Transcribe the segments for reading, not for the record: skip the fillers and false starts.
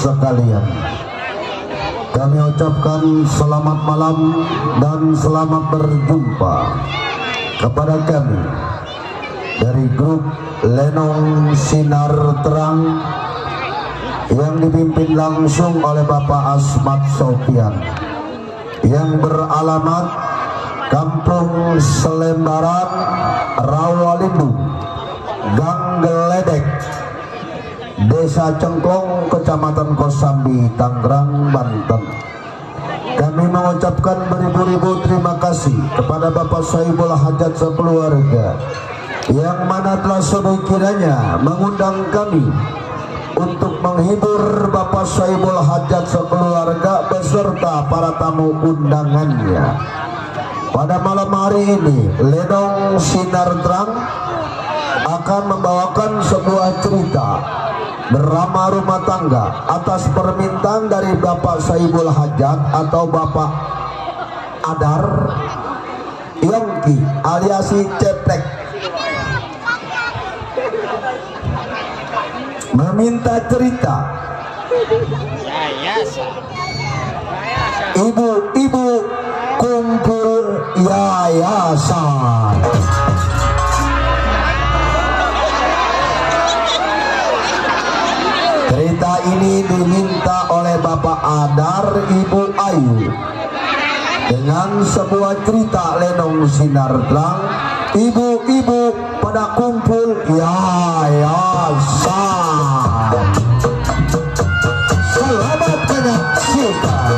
sekalian, kami ucapkan selamat malam dan selamat berjumpa kepada kami dari grup Lenong Sinar Terang yang dipimpin langsung oleh Bapak Asmat Sofian yang beralamat Kampung Selembaran, Rawalindu, Gang Geledek, Desa Cengklong, Kecamatan Kosambi, Tangerang, Banten. Kami mengucapkan beribu-ribu terima kasih kepada Bapak Sohibul Hajat sekeluarga yang mana telah sedikiranya mengundang kami untuk menghibur Bapak Sohibul Hajat sekeluarga beserta para tamu undangannya. Pada malam hari ini, Lenong Sinar Terang akan membawakan sebuah cerita drama rumah tangga atas permintaan dari Bapak Sohibul Hajat atau Bapak Adar Yongki alias Ceplek, meminta cerita ibu-ibu kumpul yayasan. Cerita ini diminta oleh Bapak Adar Ibu Ayu dengan sebuah cerita Lenong Sinar Terang, ibu-ibu pada kumpul yayasan. Selamat menyaksikan.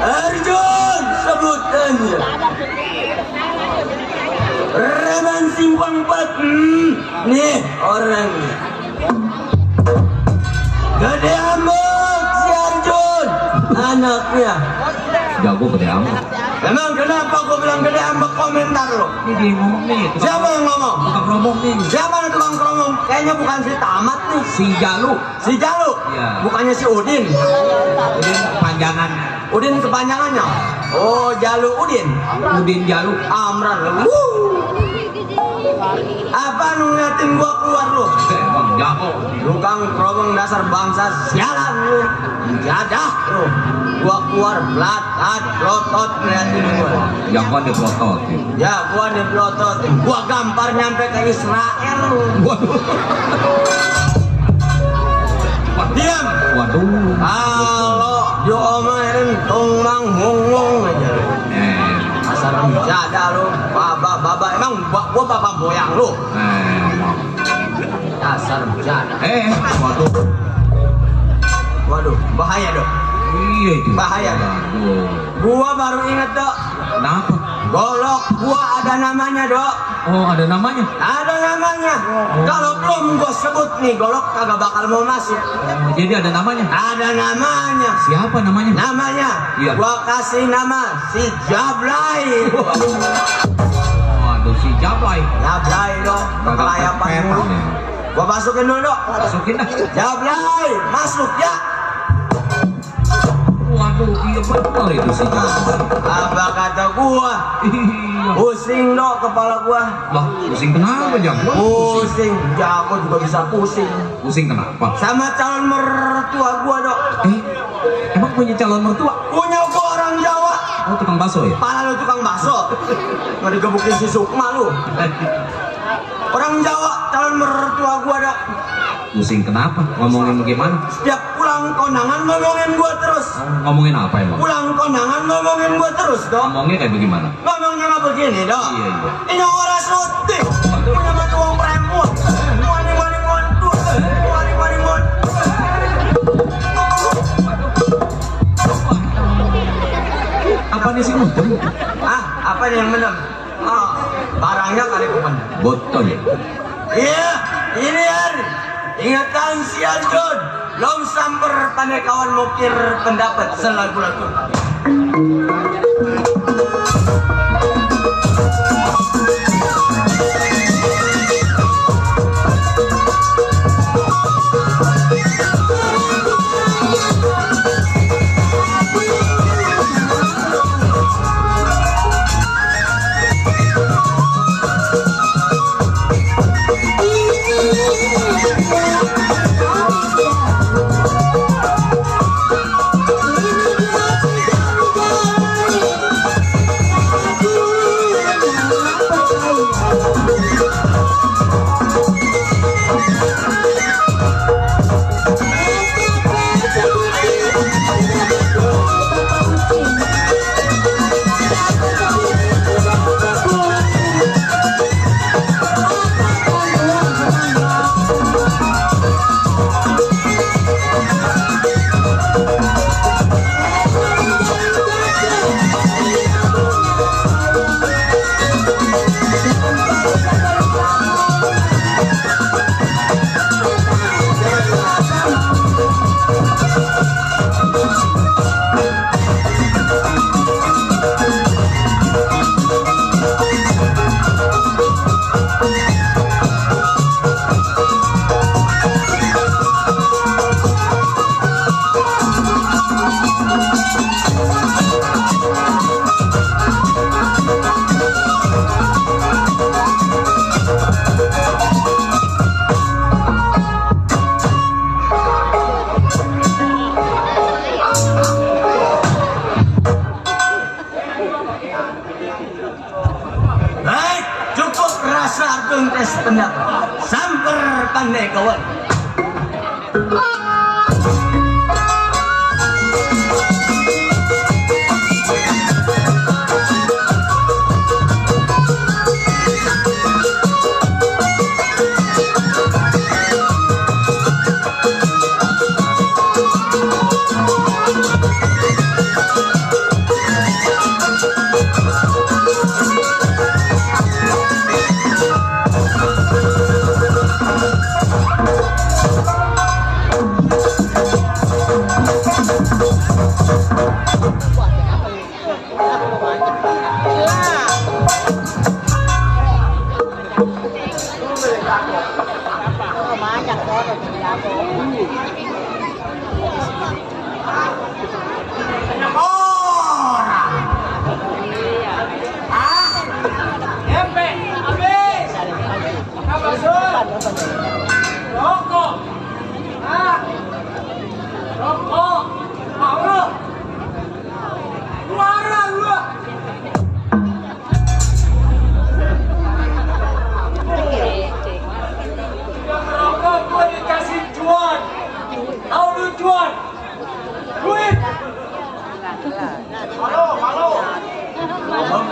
Arjun sebutannya Reman Simpang 4. Nih orangnya Gede Ambek si Arjun anaknya. Jago Gede Ambek. Emang kenapa gue bilang Gede Ambek? Komentar lo. Ini dia ngomong nih. Siapa yang ngomong? Tukang ngomong nih. Siapa yang tukang ngomong? Kayaknya bukan si Tamat nih. Si Jalu. Si Jalu? Iya. Bukannya si Udin? Udin panjangan. Udin kepanjangannya? Oh, Jalu Udin? Udin Jalu. Amran lo. Apa lu ngeliatin gua keluar lu? Emang jago. Tukang kerobong dasar bangsa sialan lu. Jadah lu. Gua keluar belatat, lotot ngeliatin gua. Jagoan di pelotot. Ya, gua dipelototin. Gua gampar nyampe ke Israel lu. Waduh. Diam. Waduh. Kalau diomelin tumang ngomong aja. Asal jadah lu. Baba emang gua baba boyang lu. Dasar jadah. Waduh. Waduh, bahaya dong. Iya itu. Bahaya dong. Waduh. Gua baru inget dok. Kenapa? Golok gua ada namanya dok. Oh, ada namanya. Ada namanya. Kalau belum gua sebut nih golok kagak bakal mau masuk. Oh, jadi ada namanya. Ada namanya. Siapa namanya? Namanya. Iya. Gua kasih nama si Jablay. Waduh, si Jablay. Jablay dok. Kelayapan dulu. Gua masukin dulu dok. Masukin dah. Jablay masuk ya. Waduh, iya betul itu si Jablay. Apa kata gua? Iya. Pusing dok kepala gua. Lah, pusing kenapa Jang? Pusing. Ya aku juga bisa pusing. Pusing kenapa? Sama calon mertua gua dok. Emang punya calon mertua? Punya gua orang Jawa. Oh, tukang bakso ya? Pala lu tukang bakso. Nggak digebukin si Sukma lu. Orang Jawa calon mertua gua dok. Pusing kenapa? Ngomongin gimana? Setiap pulang kondangan ngomongin gua terus. Ngomongin apa emang? Pulang kondangan ngomongin gua terus dok. Ngomongnya kayak bagaimana? Ngomongnya mah begini dok. Iya, iya. Ini orang suti. Punya mati uang premut. Wani mondur. Wani mondur. Apa nih sih mendem? Apa nih yang mendem? Barangnya kali bukan. Botol ya? Iya, ini hari. Ingatan si Arjun. Long samper pandai kawan mukir pendapat selagu-lagu. Thank you. Baik, cukup rasa artung tes pendapat. Samper pandai kawan.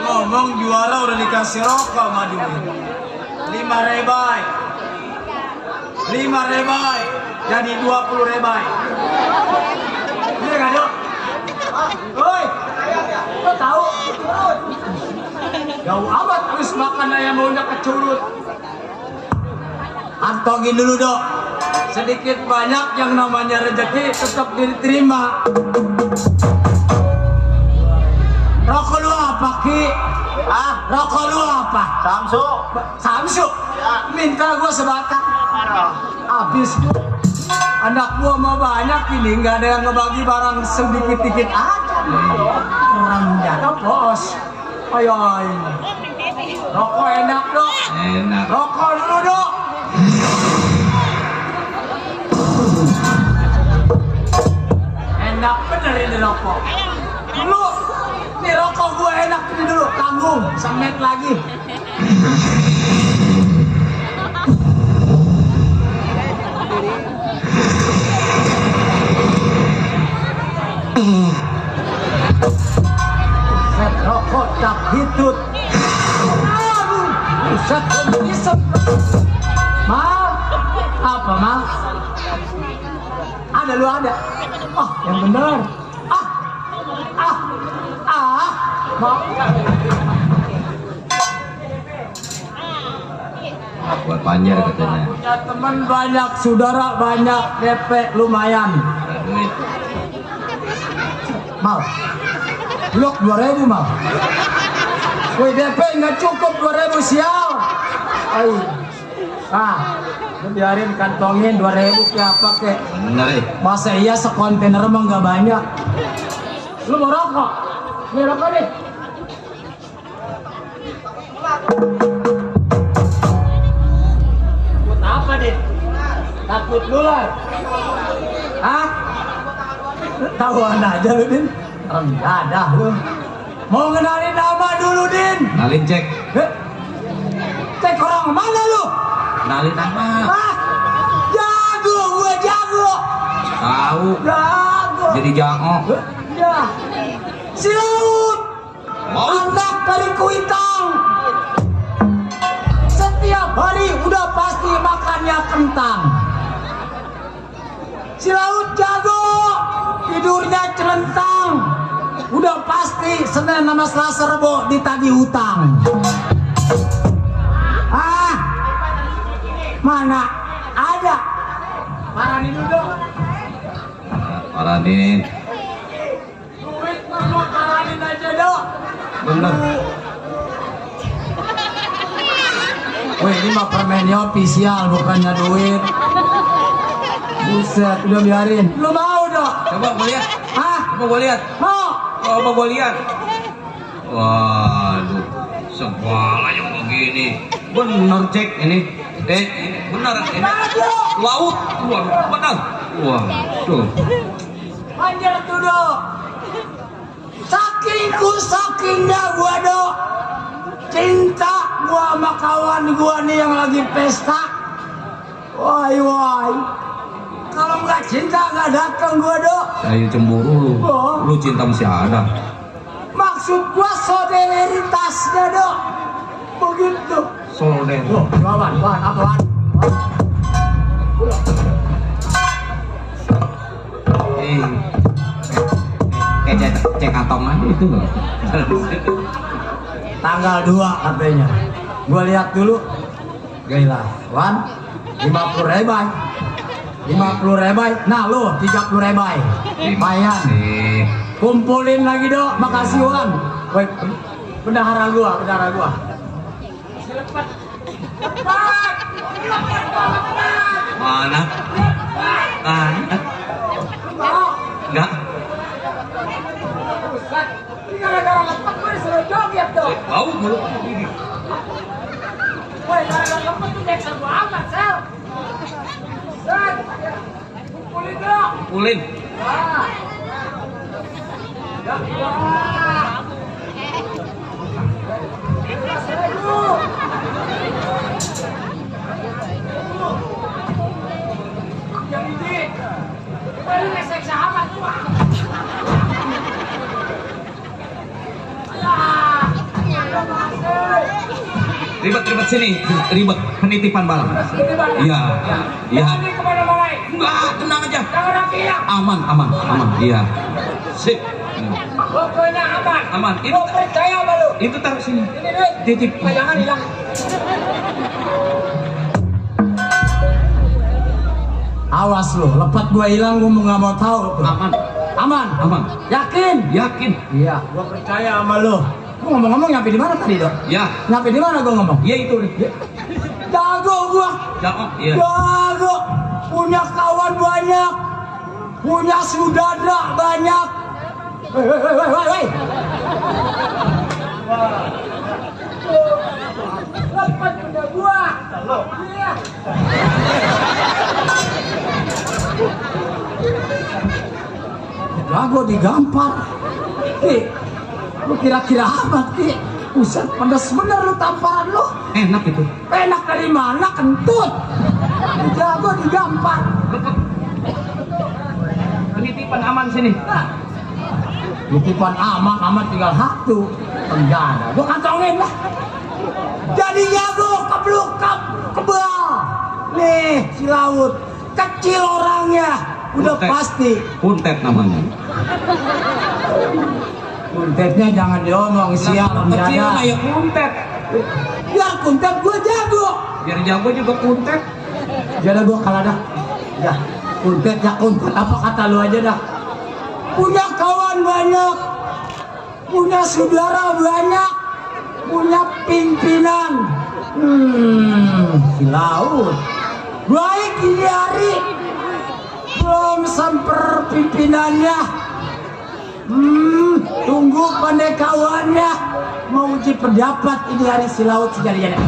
Ngomong juara udah dikasih rokok madu 5 rebai 5 rebai jadi 20 rebai. Iya kan dok? Woi, lo tahu? Jauh amat habis makan ayam maunya kecurut. Antongin dulu dok. Sedikit banyak yang namanya rezeki tetap diterima. Rokok lu apa Ki? Ah, rokok lu apa? Samsu. Samsu? Ya. Minta gua sebatang. Habis. Anak gua mah banyak ini, nggak ada yang ngebagi barang sedikit-dikit aja. Orang jaga bos. Ayo. Rokok enak dok. Enak. Rokok dulu dok. Enak bener ini rokok. Dulu. Ini rokok gue enak ini dulu, tanggung, semet lagi. Set rokok tak hitut. Aduh, set isep. Mal, apa mal? Ada lu ada. Oh, yang bener. Buat panjer katanya. Punya teman banyak, saudara banyak, DP lumayan. Ada duit. Mal, blok 2000 mal. Woi DP nggak cukup 2000 sial. Ayo, lu biarin kantongin 2000 ke apa ke? Bener ya? Masa iya sekontainer mah nggak banyak. Lu mau rokok? Ini rokok nih. Takut apa deh? Takut nular? Hah? Tahuan aja lu Din. Rendah lu. Mau kenalin nama dulu Din? Kenalin cek. Cek orang mana lu? Kenalin nama. Hah? Jago, gua jago. Tahu. Jago. Jadi jango. Ya. Si Laut. Anak dari Kuitang. Setiap hari udah pasti makannya kentang. Si Laut jago. Tidurnya celentang. Udah pasti Senin sama Selasa Rebo ditagih hutang. Mana ada? Paranin dulu. Paranin. Bener. Wih, ini mah permennya official, bukannya duit. Buset, udah biarin. Lu mau dong? Coba gue lihat. Hah? Coba gue lihat. Mau? Coba gue lihat. Waduh, segala yang begini. Bener cek ini. Bener ini. Laut. Waduh, bener. Waduh. Anjir tuh dong. Sakingnya gua dong. Cinta gua sama kawan gua nih yang lagi pesta. Wai. Kalau nggak cinta nggak datang gua dong. Saya cemburu lu. Oh. Lu cinta masih ada. Maksud gua solidaritasnya dong. Begitu. Solder. Loh, apaan? Cek kantongan itu loh. Tanggal 2 katanya. Gua lihat dulu. Gila, Wan. 50 rebai. Nah lo 30 rebai. Lumayan. Kumpulin lagi dong. Makasih Wan. Woi, bendahara gua. Mana? Enggak. Gara-gara lepet gue disuruh joget dong. Bau mulut ini. Woi, gara-gara lepet tuh Jackson gua amat, Sel. Sel, kumpulin dong. Kumpulin. Wah. Ya, wah. Yang ini, ini ngesek sahabat tuh. Ribet sini, ribet penitipan barang. Iya. Enggak, tenang aja. Aman. Iya. Sip. Pokoknya aman. Itu percaya sama lu. Itu taruh sini. Ini duit. Titip. Jangan hilang. Awas lu, lepat gua hilang gua nggak mau tahu tuh. Aman. Yakin? Iya, gua percaya sama lu. Gua ngomong-ngomong nyampe di mana tadi, Dok? Ya. Nyampe di mana gua ngomong? Iya itu. Jago gua. Iya. Jago. Punya kawan banyak. Punya saudara banyak. Woi. Lepas punya gua. Iya. Jago digampar. Lu kira-kira apa, Ki? Buset, pedas bener lu tamparan lu. Enak itu. Enak dari mana? Kentut. Jago digampar. Penitipan aman sini. Titipan aman tinggal satu. Penjara. Gua kantongin lah. Jadi jago keblukap kebal. Nih, si laut. Kecil orangnya. Udah Kuntet. pasti. Kuntet namanya. Kuntetnya jangan diomong sial Kecil penjara. ya kuntet. Biar kuntet gua jago. Biar jago juga kuntet. Jadi gua kalah dah. Ya, kuntet. Apa kata lu aja dah. Punya kawan banyak. Punya saudara banyak. Punya pimpinan. Si laut. Baik ini hari. Belum sampai pimpinannya. Tunggu pandai kawannya. Mau uji pendapat ini hari si laut sejadi-jadi.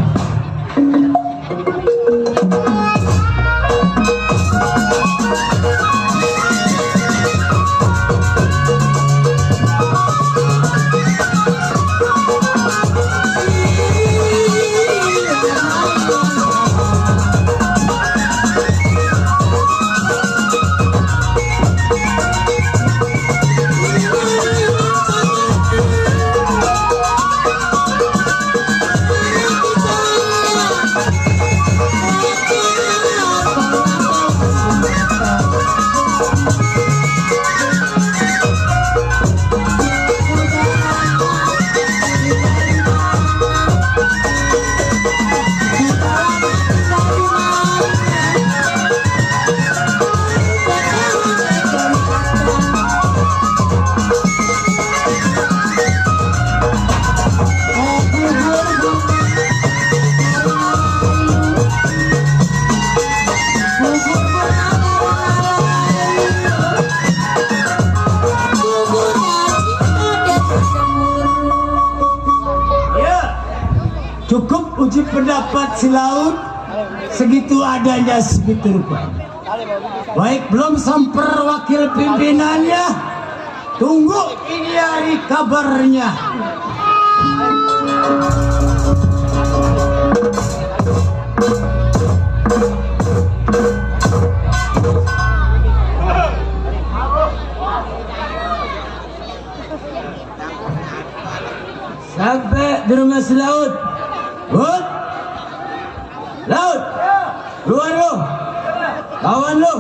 uji pendapat si laut segitu adanya segitu rupa. Baik, belum samper wakil pimpinannya, tunggu ini hari kabarnya. Sampai di rumah si laut. Laut, laut, keluar lu, kawan lu.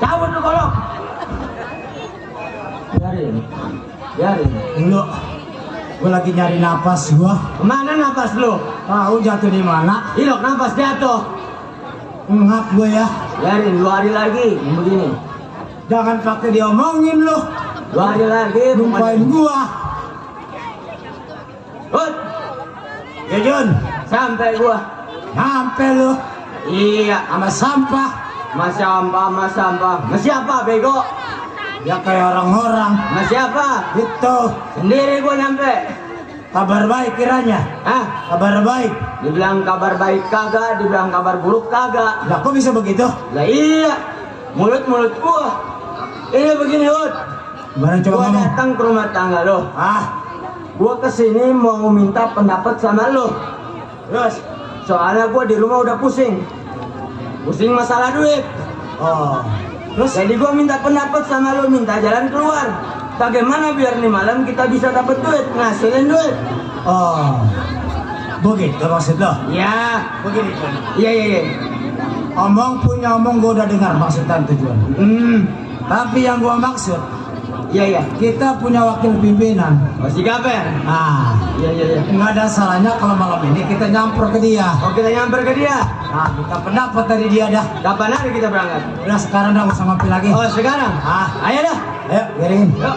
Cabut lu kolok. Biarin. Dulu, gue lagi nyari napas gua. Kemana napas lu? Tahu jatuh di mana? Ilok napas jatuh. Ngap gue ya. Biarin 2 hari lagi begini. Jangan pakai diomongin lu. 2 hari lagi lupain gua. Hut. Ya Jun, sampai gua. Sampai lu. Iya, sama sampah. Mas sampah. Mas siapa bego? Ya kayak orang-orang. Mas siapa? Itu. Sendiri gua nyampe. Kabar baik kiranya. Hah? Kabar baik. Dibilang kabar baik kagak, dibilang kabar buruk kagak. Lah kok bisa begitu? Lah iya. Mulut gua. Ini begini, Hud. Barang coba gua datang ke rumah tangga lo. Gua kesini mau minta pendapat sama lo. Terus, soalnya gua di rumah udah pusing masalah duit. Terus jadi gua minta pendapat sama lo, minta jalan keluar. Bagaimana biar nih malam kita bisa dapat duit, ngasilin duit. Begitu maksud lo? Ya, begini. Iya. Omong gua udah dengar maksud dan tujuan. Tapi yang gua maksud, iya. Kita punya wakil pimpinan. Si Gaben. Iya. Nggak ada salahnya kalau malam ini kita nyamper ke dia. Kita nyamper ke dia. Kita pendapat dari dia dah. Kapan hari kita berangkat? Udah sekarang dah, nggak usah ngopi lagi. Sekarang? Ayo dah. Ayo, biarin. Yuk.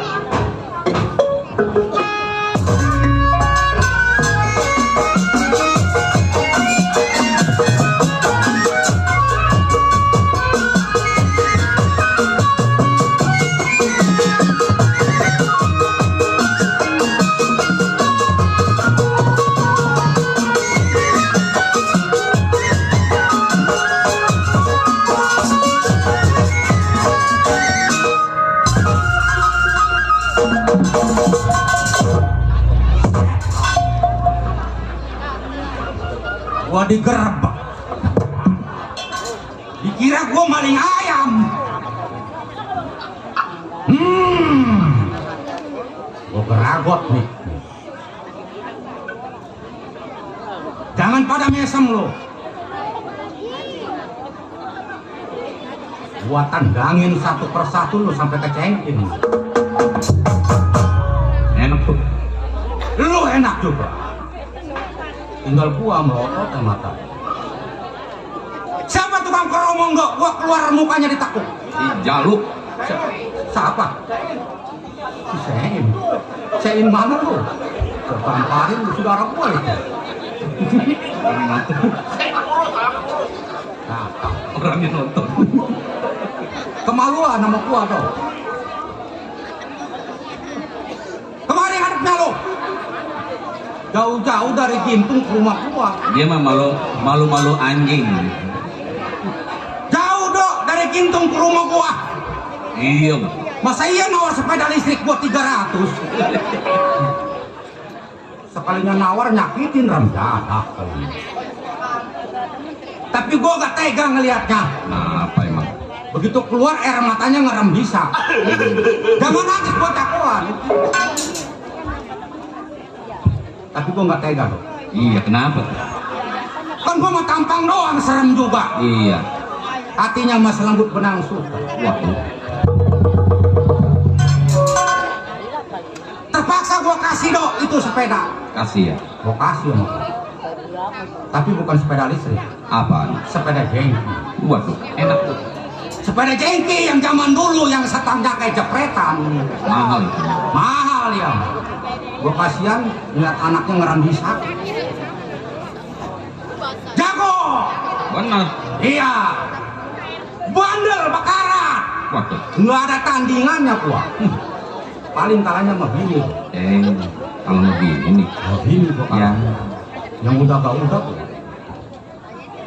Gua digerebek Dikira gua maling ayam. Gua geragot nih. Jangan pada mesem lo. Gua tandangin satu persatu lo sampai kecengkin. Enak tuh. Lu enak juga. Tinggal gua melotot mata. Siapa tukang keromong gak? Gua keluar mukanya ditakuk. Jaluk. Siapa? Si Sein. Sein mana lu? Tertamparin saudara gua itu. Nah, orangnya nonton. Kemaluan sama gua dong. Kemari hadapnya lo. Jauh-jauh dari Gintung ke rumah gua. Dia mah malu anjing. Jauh dok dari Gintung ke rumah gua. Iya. Masa iya nawar sepeda listrik gua 300? Sekalinya nawar nyakitin rem jahat. Tapi gua gak tega ngelihatnya. Nah, apa emang? Begitu keluar air matanya ngerem bisa. Jangan nangis bocah kawan. Tapi gua nggak tega loh. Iya, kenapa? Kan gua mau tampang doang serem juga. Iya. Hatinya mas lembut benang suka. Waduh. Terpaksa gua kasih dok itu sepeda. Kasih ya. Gua kasih sama. Tapi bukan sepeda listrik. Apaan? Sepeda jengki. Waduh, enak tuh. Sepeda jengki yang zaman dulu yang setangnya kayak jepretan. Mahal itu. Mahal ya. Gua kasihan lihat anaknya ngerem bisa. Jago. Benar. Iya. Bandel bakarat. Waduh. Nggak ada tandingannya gua. Paling kalahnya mah bini. Kalau begini. Oh, bini gua Ya. Yang udah gak udah.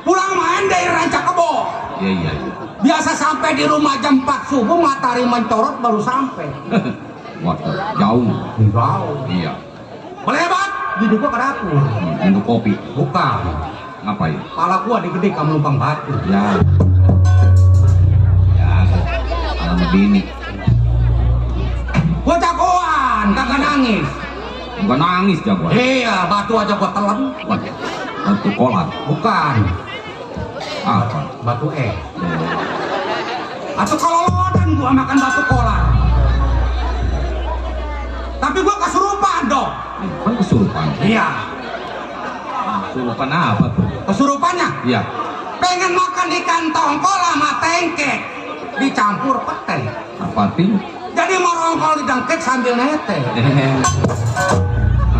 Pulang main dari Ranca Kebo. Iya. Biasa sampai di rumah jam 4 subuh matahari mencorot baru sampai. Waduh, jauh. Jauh. Iya. Melebat. Bini gua ke dapur. Untuk kopi. Bukan. Ngapain? Pala gua digede kamu numpang batu. Ya. Kalau begini. Gua jagoan, kagak nangis. Bukan nangis jagoan. Iya, batu aja gua telan. Waduh. Batu kolat. Bukan, Apa? batu es. Atau kalau lodan gua makan batu kolar. Tapi gua kesurupan dong. Kan kesurupan. Iya, Kesurupan apa tuh? kesurupannya. Iya. Pengen makan ikan tongkol sama tengkek dicampur pete. Apa artinya? Jadi merongkol di dengkek sambil nete.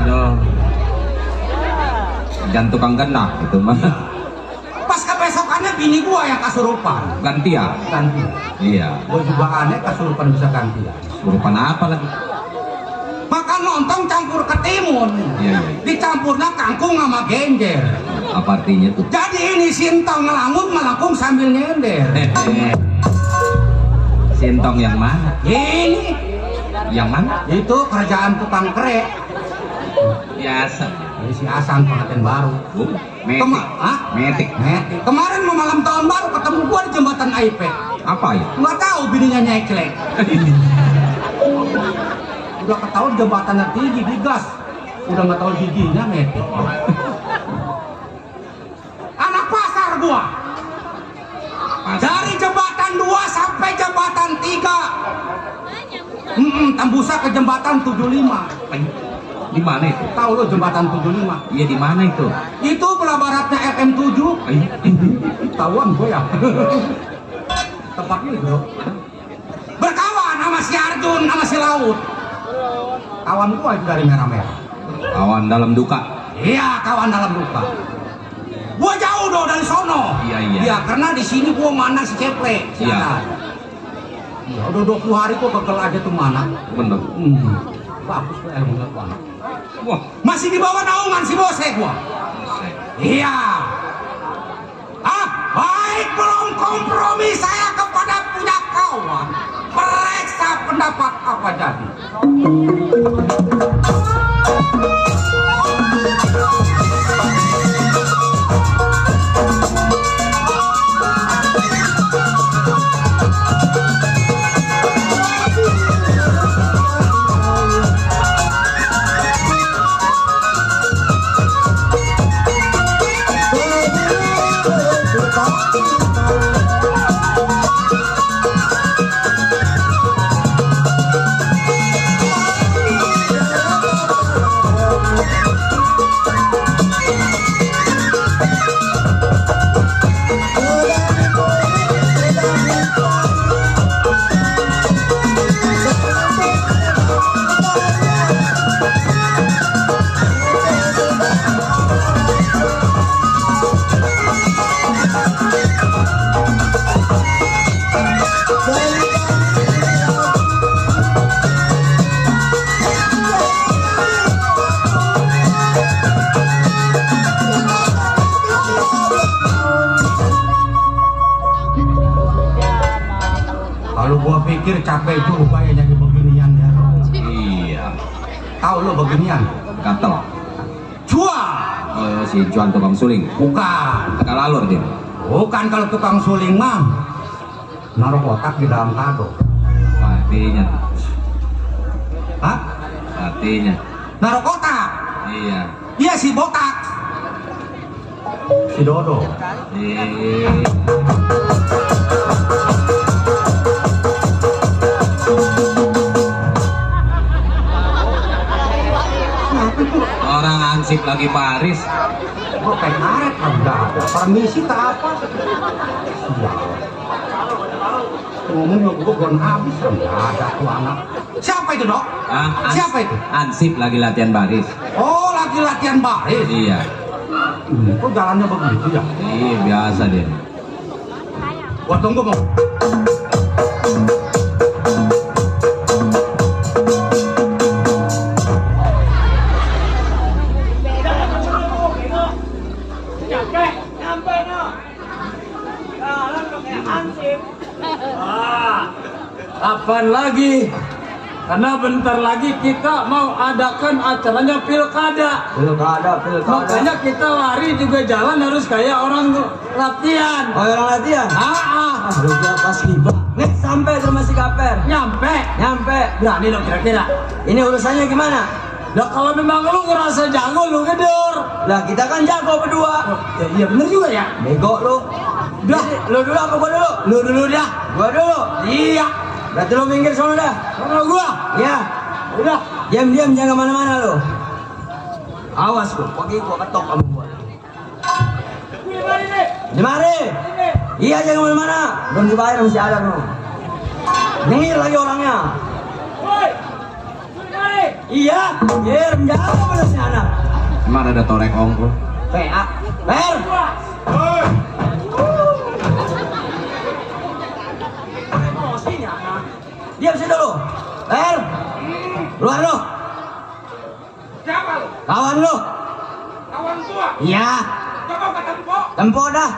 Aduh. Jangan tukang genah gitu mah. Pas kebesokannya bini gua yang kesurupan. Gantian. Ganti. Iya. Gua juga aneh kesurupan bisa gantian. Kesurupan apa lagi? Makan lontong campur ketimun. Iya. Dicampurnya kangkung sama genjer. Apa artinya tuh? Jadi ini sintong ngelangut melengkung sambil nyender. Sintong yang mana? Ini Yang mana? itu kerjaan tukang kerek. Biasa. Ini si Hasan pengantin baru. Metik. Hah? Metik. Kemarin mau malam tahun baru ketemu gua di jembatan IP. Apa ya? Nggak tahu bininya nyeklek. Udah ketahuan jembatannya tinggi digas. Udah nggak tahu giginya metik. Anak pasar gua. Dari jembatan 2 sampai jembatan 3. Tembusnya ke jembatan 75. Di mana itu? Tahu lo jembatan 75? Iya, di mana itu? Itu belah baratnya FM7. Tahuan gue ya. Tempatnya bro. Berkawan sama si Arjun sama si Laut. Kawan gue itu dari merah-merah. Kawan dalam duka. Iya, kawan dalam duka. Gua jauh dong dari sono. Iya. Ya, karena di sini gua mana si Ceple. Iya. Ya, udah 20 hari gua gagal aja tuh mana. Bener. Bagus tuh ilmunya gua. Wah. Masih di bawah naungan si bose gua. Iya. Baik belum kompromi saya kepada punya kawan. Periksa pendapat apa jadi. mikir capek juga ya jadi beginian ya. Iya. Tahu lo beginian? Gatel. Jual. Oh, si Juan tukang suling. Bukan. Agak lalur dia. Bukan kalau tukang suling mah. Naruh kotak di dalam kado. Patinya. Hah? Patinya. Naruh kotak. Iya. Iya si botak. Si Dodo. Iya. Orang ansip lagi Paris. Gue kayak karet ada. Permisi tak apa. Sial. Ngomong gue belum habis kan. Gak ada tuh anak. Siapa itu dok? Siapa itu? Ansip lagi latihan baris. Oh lagi latihan baris. Iya. Kok jalannya begitu ya? Iya biasa dia. Gua tunggu mau. Kapan lagi? Karena bentar lagi kita mau adakan acaranya pilkada. Pilkada. Makanya kita lari juga jalan harus kayak orang latihan. Oh, orang latihan? Udah pas tiba. Nih, sampai ke rumah si Kaper. Nyampe. Berani dong kira-kira. Ini urusannya gimana? Nah kalau memang lu ngerasa jago lu gedor. Lah, kita kan jago berdua. Ya, iya bener juga ya. Bego lu. Udah, Lu dulu apa gua dulu? lu dulu dah. Gua dulu. Iya. Berarti lu minggir sono dah. Sama gua. Ya. Udah. Diam-diam jangan kemana-mana lu. Awas lu, pagi gua ketok kamu gua. Di mari. Iya jangan kemana-mana. Belum dibayar masih ada lu. Nengir lagi orangnya. Iya, rem jauh benernya anak. Emang ada torek ongko. PA. Per. Diam sini dulu. Per. Keluar lu. Siapa lu? Kawan lu. Kawan tua. Iya. Coba ke Tempo. Tempo dah.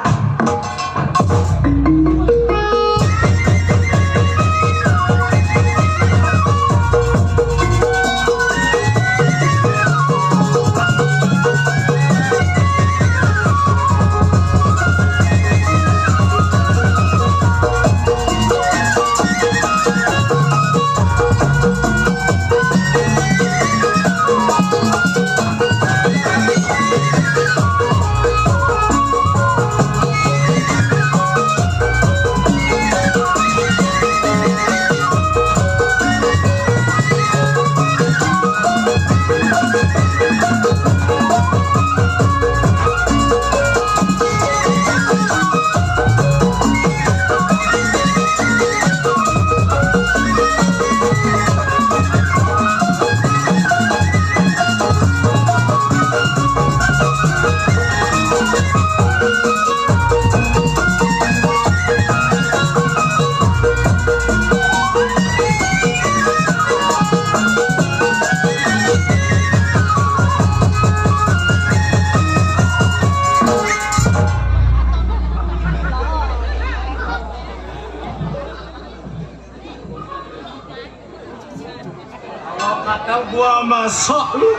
Kata gua masuk lu.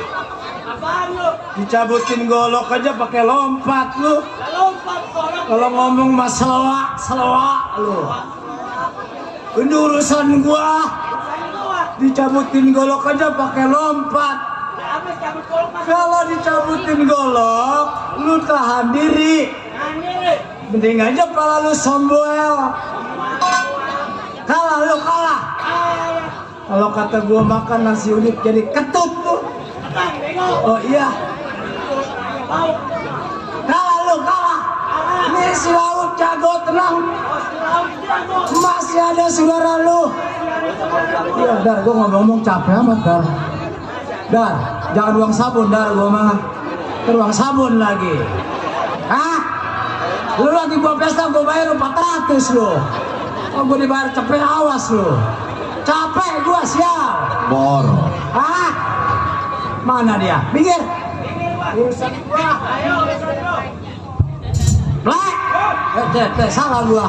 Apaan lu? Dicabutin golok aja pakai lompat lu. Lompat golok. Kalau ngomong masalah selawak lu. Ini urusan gua. Dicabutin golok aja pakai lompat. Kalau dicabutin golok, lu tahan diri. Mending aja pala lu somboel. Kalah lu kalah. Kalau kata gua makan nasi unik jadi ketut tuh. Oh iya. Kalah lu kalah. Ini si laut jago tenang. Masih ada saudara lu. Iya Dar, gua ngomong capek amat Dar. Dar, jangan uang sabun Dar, gua mah. Uang sabun lagi. Hah? Lu lagi gua pesta gua bayar 400 lu. Oh gua dibayar capek awas lu. Capek gua sial. Boro. Hah? Mana dia? Minggir. Urusan gua. Ayo urusan lu. Black. Salah gua.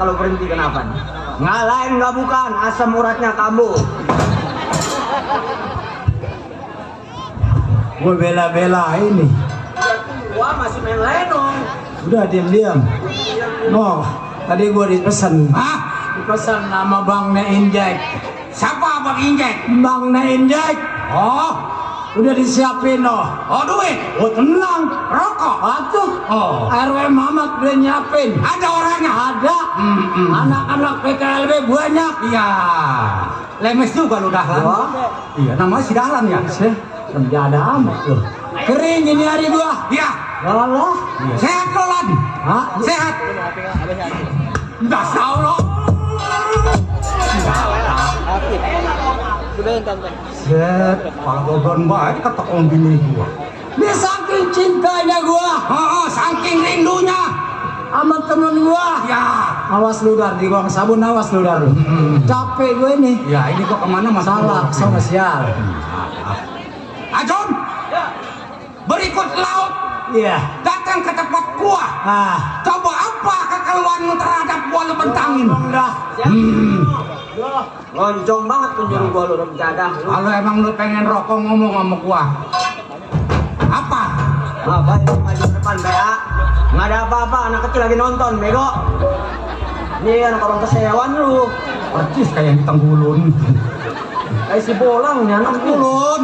kalau berhenti kenapa? Nggak lain nggak bukan, asam uratnya kambuh. Gue bela-bela ini. Wah masih main lenong. Udah diam-diam. No, tadi gue dipesan. Hah? Dipesan nama Bang Neinjek. Siapa Bang Injek? Bang Neinjek. Oh, Udah disiapin no. oh duit. Oh tenang. Rokok. Atuh. Oh. RW Mamat udah nyiapin. Ada orangnya. Ada. Anak-anak PKLB banyak. Iya. Lemes juga lu Dahlan. Wah. Iya, namanya si Dahlan ya. Sih, kerja ada amat loh. Kering ini hari gua. Iya. Lalah. Sehat lo Lan. Hah? Sehat. Udah tahu lo. Set. Kalau gobron baik kata om bini gua. Dia saking cintanya gua Oh, saking rindunya. sama temen gua. Ya. Awas lu Dar, di gua sabun awas lu Dar. Capek gue nih. Ya, ini gua kemana Salah, sama sial. Ajon. Berikut laut Iya. datang ke tempat gua. Ah. Coba apa kekeluhanmu terhadap gua lu bentangin? Dah. Loncong banget tuh nyuruh gua lu udah bercadah. Kalau emang lu pengen rokok ngomong sama gua. Apa? Apa itu maju depan PA? Nggak ada apa-apa, anak kecil lagi nonton, bego. Ini anak orang kesewan lu. Percis kayak yang Tenggulun. Kayak si bolang nih anak lu. Tenggulun.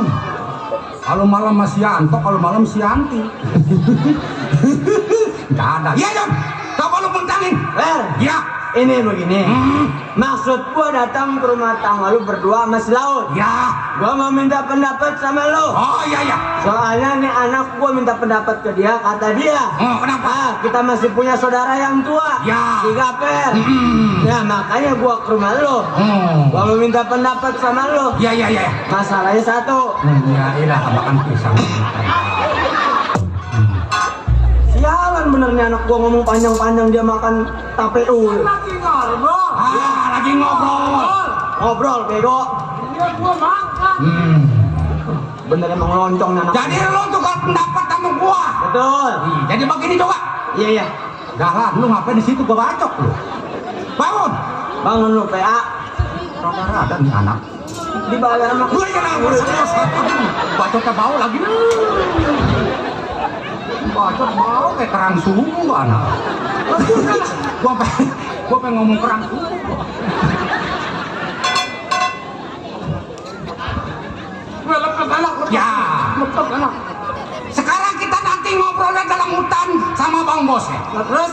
Kalau malam masih Yanto, kalau malam si Yanti. Nggak ada. Iya Jon. Coba lu bentangin. Ya. Ini begini. Hmm. Maksud gua datang ke rumah tangga lu berdua sama si Laut. Ya. Gua mau minta pendapat sama lu. Oh iya ya. Soalnya nih anak gua minta pendapat ke dia, kata dia. Oh kenapa? Ah, kita masih punya saudara yang tua. Ya. Si Gaper. Hmm. Ya makanya gua ke rumah lu. Gua mau minta pendapat sama lu. Ya ya ya. Masalahnya satu. Ya ilah makan pisang. Sialan benernya anak gua ngomong panjang-panjang dia makan tape ul. Lagi ngobrol. Lagi ngobrol. Ngobrol bego. Dia gua makan. Bener emang loncong nih anak. Jadi lu tukar pendapat sama gua. Betul. Jadi begini coba. Iya iya. Dahlan, lu ngapain di situ gua bacok lu? Bangun. Bangun lu PA. Rada-rada nih anak. Dibayar sama Gue kenal gue bacotnya bau lagi. Bacot bau kayak kerang suhu anak. Gua pengen ngomong kerang suhu. Ya. Sekarang kita nanti ngobrolnya dalam hutan sama Bang Bos ya. Terus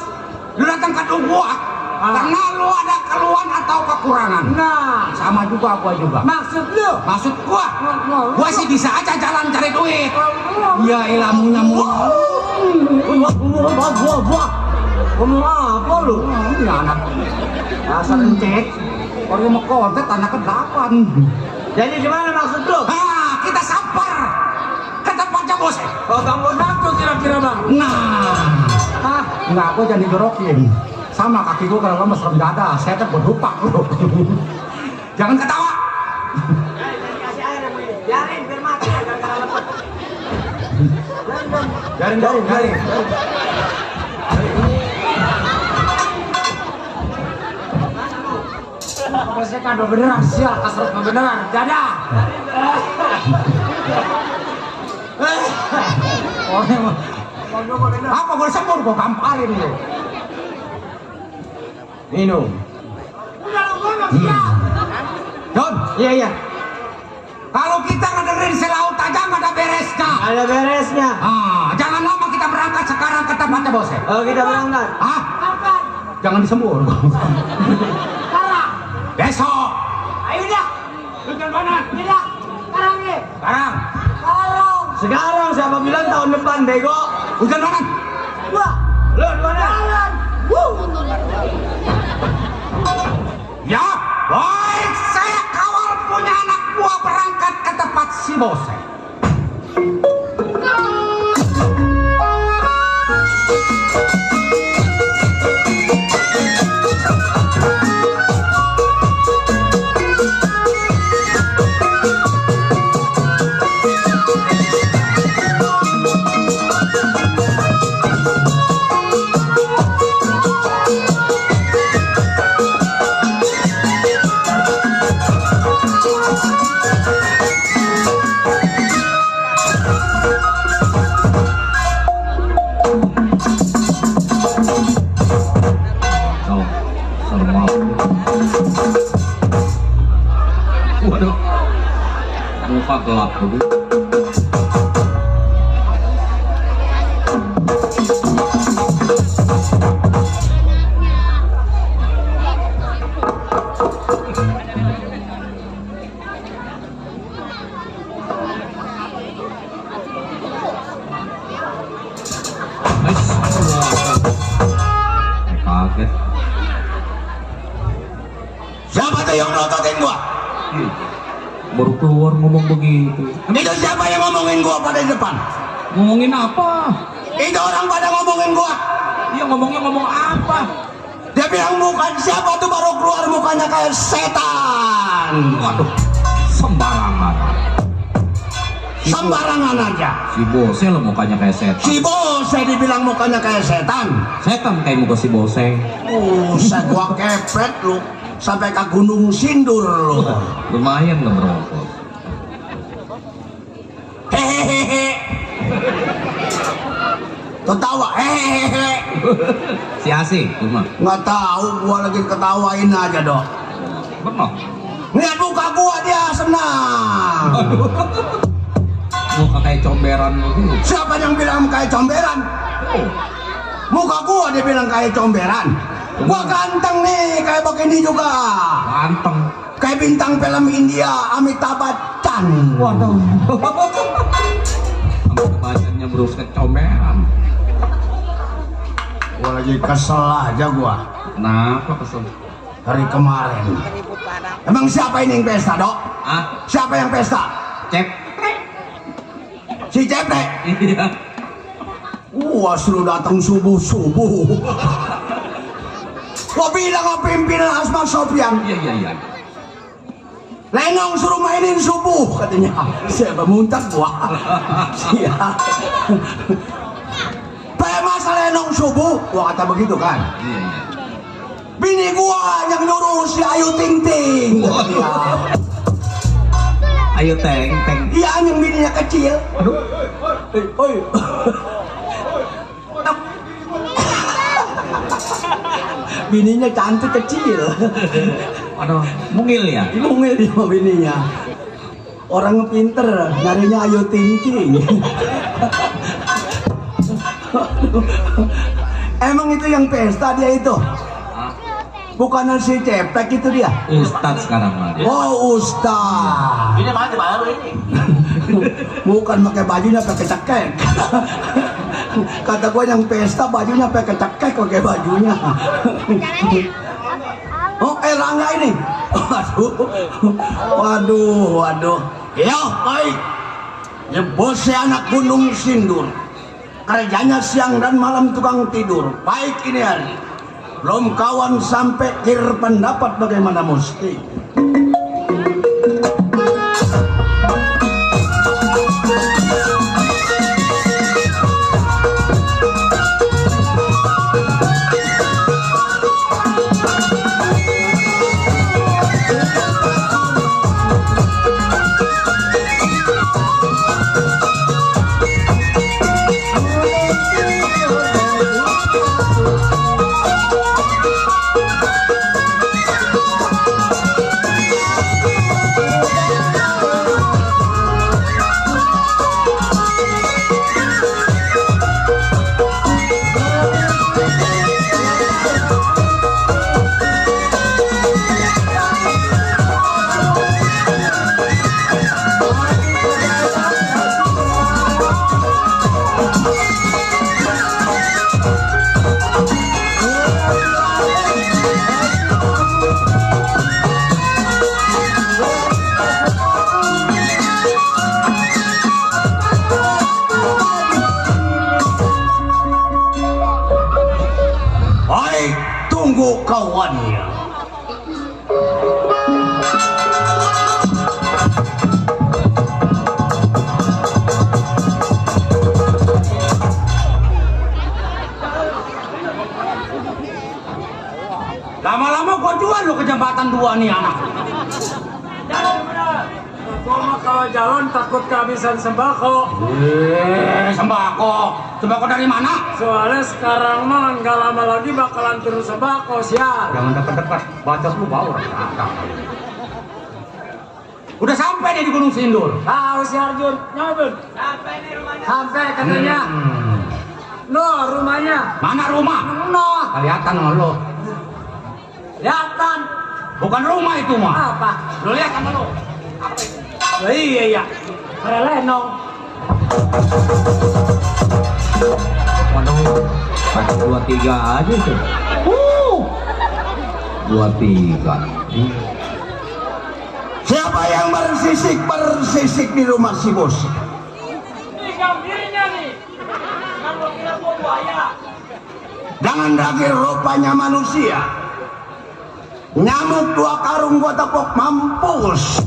Lu datang ke gua karena lu ada keluhan atau kekurangan. nah, Sama juga gua juga. maksud lu? Maksud gua sih bisa aja jalan cari duit. Ya ilmunya mulu. Gua. Ngomong apa lu? Ini anak Dasar encek. kalau mau kontet anaknya 8. Jadi gimana maksud lu? Kita sampar ke tempatnya bos. Oh, kamu Aku kira-kira bang. Nah, nggak gua jangan digorokin. Sama kaki gua kalau lemes serem dada, saya kan berdupak lu. Jangan ketawa. kasih air sama ini. Biarin biar mati gara-gara lepet. Garing. Bosnya kado beneran sial, kasar beneran. Dadah. Apa boleh sembur gua gampalin lu. Minum. Don, Iya. kalau kita ngedengerin si laut aja nggak ada beresnya. Ada beresnya. Jangan lama kita berangkat sekarang ke tempatnya bos. Oh, kita berangkat. Kapan? Jangan disembur. Sekarang. Besok. Ayo dah. Hujan banan. Ini dah. Sekarang nih. Sekarang. Sekarang. Sekarang siapa bilang tahun depan, bego? Hujan banan. Gua. Lu di mana? Jalan. Ya, baik. Saya kawal punya anak buah berangkat ke tempat si bos. gelap dulu. Kaget. Siapa tuh yang melototin gua? Baru keluar ngomong begitu. Itu siapa yang ngomongin gua pada di depan? Ngomongin apa? Itu orang pada ngomongin gua. Iya ngomongnya ngomong apa? Dia bilang bukan siapa tuh baru keluar mukanya kayak setan. Waduh, sembarangan. Sembarangan aja. Si Bose lo mukanya kayak setan. Si Bose dibilang mukanya kayak setan. Setan kayak muka si Bose. Saya gua kepret lu sampai ke Gunung Sindur lu. Lumayan nggak merokok. Hehehe. Ketawa hehehe. Si Asih cuma. Nggak tahu, gua lagi ketawain aja dok. Benar. Lihat muka gua dia senang. Muka kayak comberan lu. Siapa yang bilang kayak comberan? Oh, Muka gua dia bilang kayak comberan. Gua ganteng nih kayak begini juga. ganteng. Kayak bintang film India Amitabh Bachchan. Waduh. Sampai kebacannya berus ke comberan. Gua lagi kesel aja gua Kenapa kesel? hari kemarin. Emang siapa ini yang pesta dok? Ah, Siapa yang pesta? cep. Si Ceprek. Iya. Wah suruh datang subuh-subuh. Gua bilang sama pimpinan Asma Sofyan, Iya. Lenong suruh mainin subuh katanya. Saya bermuntah gua. Iya. Masa Lenong subuh, gua kata begitu kan. Iya. Bini gua yang nyuruh si Ayu Ting Ting. Iya. Ayo teng. Iya yang bininya kecil. Aduh. Oi. Bininya cantik kecil. Aduh, mungil ya? Mungil dia sama bininya. Orang pinter, nyarinya Ayu Ting Ting. Emang itu yang pesta dia itu? Ah, Bukan si Ceprek itu dia? Ustadz sekarang mah. Oh Ustaz. Ini mati baru ini. Bukan pakai bajunya pakai cekek. Kata gua yang pesta bajunya pakai cekek pakai bajunya. Oh Rangga ini. Waduh. Ya baik. Ya bosnya anak Gunung Sindur. Kerjanya siang dan malam tukang tidur. Baik ini hari. Belum kawan sampai kir pendapat bagaimana mesti. Tunggu kawannya. Lama-lama gua jual lo ke jembatan 2 nih anak. Gua mah kalau jalan takut kehabisan sembako. Sembako. Sembako dari mana? Soalnya sekarang mah nggak lama lagi bakalan turun sembako, siap. Jangan dekat-dekat. Bacot lu bau. Udah sampai dia di Gunung Sindur. Tahu si Arjun, nyabun. Sampai katanya. No, rumahnya. Mana rumah? No. Kelihatan sama lo. Kelihatan. Bukan rumah itu mah. Apa? Lo lihat sama lo. Oh, iya iya. Relenong. Waduh, pakai 23 aja tuh. 23. Siapa yang bersisik di rumah si bos? Ini gambirnya nih. Kamu kira gua buaya. Jangan lagi rupanya manusia. Nyamuk 2 karung gua tepuk mampus.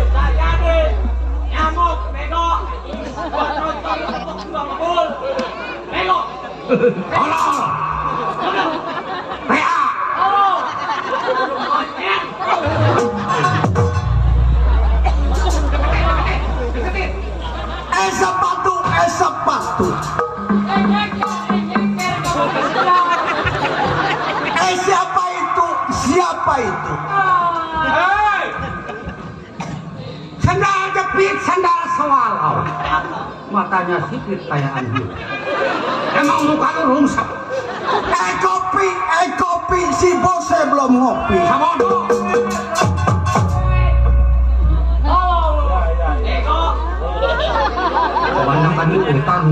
Tak jadi. Nyamuk, bego. Gua nonton tepuk gua ngebul. Bego. Tolong. PA. Oh. Monyet. Sepatu. Siapa itu? Siapa itu? Hei! Sandal jepit, sandal sewalau. Matanya sipit kayak anjing. Emang muka lu rungsep. Kopi, si bosnya belum ngopi. Sabodo. Kebanyakan di utang.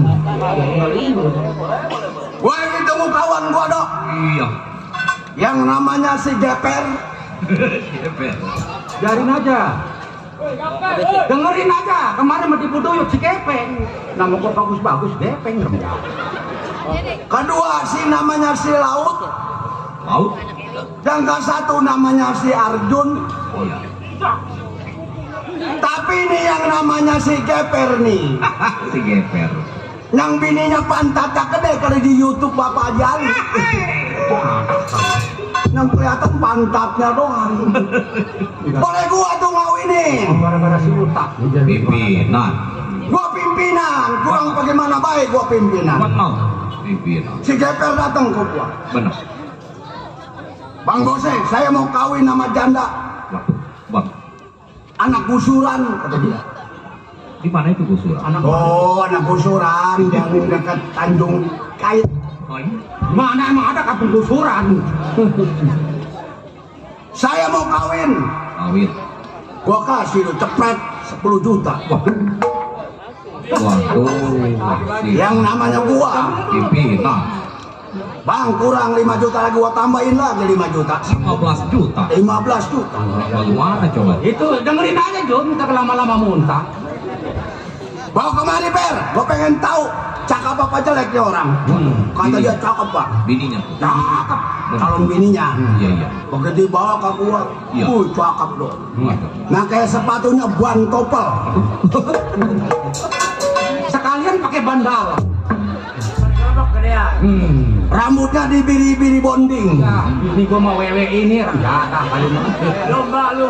Gua ketemu kawan gua dok. Iya. Yang namanya si Geper. Biarin aja. Dengerin aja. Kemarin mau dipuduyuk si Gepeng. Nama kok bagus-bagus Gepeng. Kedua si namanya si Laut. Laut? Yang ke satu namanya si Arjun. Oh ya. Tapi ini yang namanya si Geper nih. Si Geper. Yang bininya pantatnya gede kalau di YouTube Bapak Jali. Yang kelihatan pantatnya doang. Boleh gua tuh ngawinin. Gara-gara si Utak. Pimpinan. Gua pimpinan. Kurang bagaimana baik gua pimpinan. Kuat mau. Pimpinan. Si Geper datang ke gua. Benar. Bang Bose, saya mau kawin sama janda. Waduh, bang. Anak gusuran, kata dia. Di mana itu Gusura? Anak Anak gusuran yang dekat Tanjung Kait. Oh, iya. mana emang ada kampung gusuran? Saya mau kawin. Awit. Gua kasih lu cepet 10 juta. Waduh. Si Yang namanya gua. pimpinan. Bang, kurang 5 juta lagi, gua tambahin lagi 5 juta. 15 juta. 15 juta. Bagaimana coba? Itu dengerin aja Jun, kita lama-lama muntah. Bawa kemari Per, gua pengen tahu cakep apa jeleknya orang. Kata dia cakep Pak. Bininya tuh. Cakep. Calon bininya. Iya, iya. Begitu dibawa ke gua, Iya. cakep dong. Waduh. Nah kayak sepatunya ban topel. Sekalian pakai bandal. Berjodok ke dia. Rambutnya dibiri-biri bonding. Ya, ini gua mau wewe ini rendah kali mah. Lomba lu.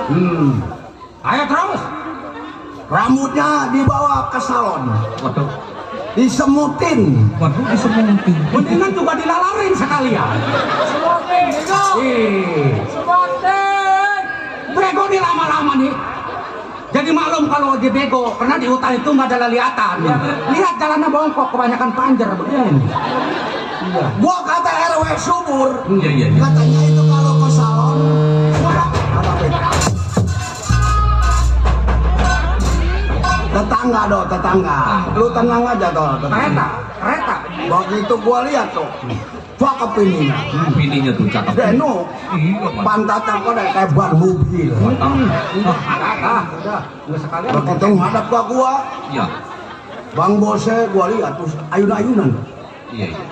Ayo terus. Rambutnya dibawa ke salon, Waduh. disemutin. Waduh, disemutin. Mendingan juga dilalarin sekalian. Semoting, bego. Semoting. Bego nih lama-lama nih. Jadi maklum kalau dia bego, karena di hutan itu nggak ada lihatan. Lihat jalannya bongkok, kebanyakan panjer begini. Iya. Gua kata RW subur, Iya, iya, iya. katanya itu kalau ke salon, tetangga dong, tetangga. Lu tenang aja dong, Kereta, kereta. Waktu itu gua lihat tuh, cakep ininya. Bininya tuh cakep. Deno, Iya, Mas. pantatnya kok kayak ban mobil. Udah, nggak sekalian. Begitu ngadap ke gua, Iya. Bang Bose gua lihat terus ayun-ayunan. Iya, iya.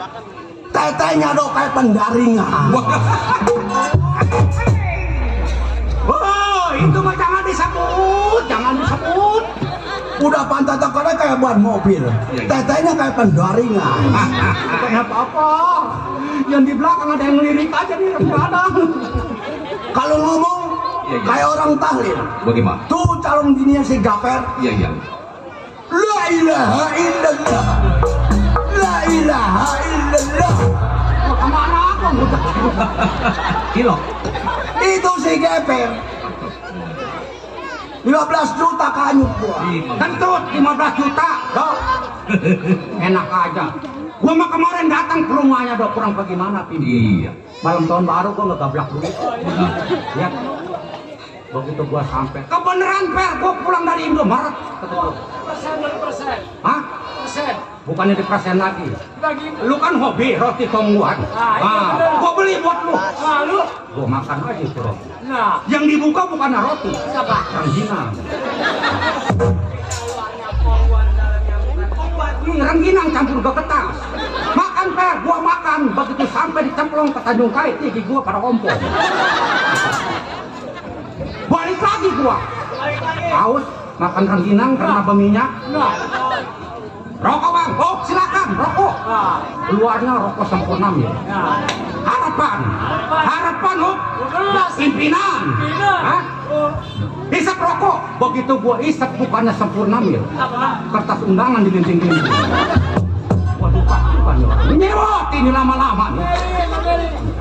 Tetenya dong kayak pendaringan. Oh, itu mah jangan disebut, jangan disebut. Udah pantatnya kok kayak ban mobil. Tetenya kayak pendaringan. Bukan apa-apa. Yang di belakang ada yang ngelirik aja nih, nggak ada. Kalau ngomong Iya, iya. kayak orang tahlil. Bagaimana? Tuh calon bininya si Gaper. Iya, iya. La ilaha illallah. La ilaha illallah. Mau kemana aku? Kilo. Itu si Gaper. 15 juta kanyut gua. Kentut 15 juta. Dok, Enak aja. Gua mah kemarin datang ke rumahnya dok, kurang bagaimana Pim? Iya. Malam tahun baru gua ngegablak duit. Ya. Begitu gua sampai, kebeneran Per, gua pulang dari Indomaret. Kata gua. Persen. Hah? Persen. Bukannya di persen lagi. Lagi. Lu kan hobi roti tongguan. Iya, bener. Gua beli buat lu. Lalu. Gua makan aja itu roti. Nah. Yang dibuka bukan roti, Siapa? rengginang. Rengginang campur keketas. Makan Per, gua makan. Begitu sampai di Cemplong ke Tanjung Kait, gigi gua pada ompong. Balik lagi gua. Haus, makan rengginang karena berminyak. Nah. Rokok bang, oh silakan rokok. Nah. Keluarnya rokok sempurna ya. Nah. Harapan lo, pimpinan. Hah? Oh. Isap rokok, begitu gua isap bukannya sempurna mil. Apa? Kertas undangan di dinding-dinding. Waduh pak, bukan ya. Nyewot ini lama-lama nih.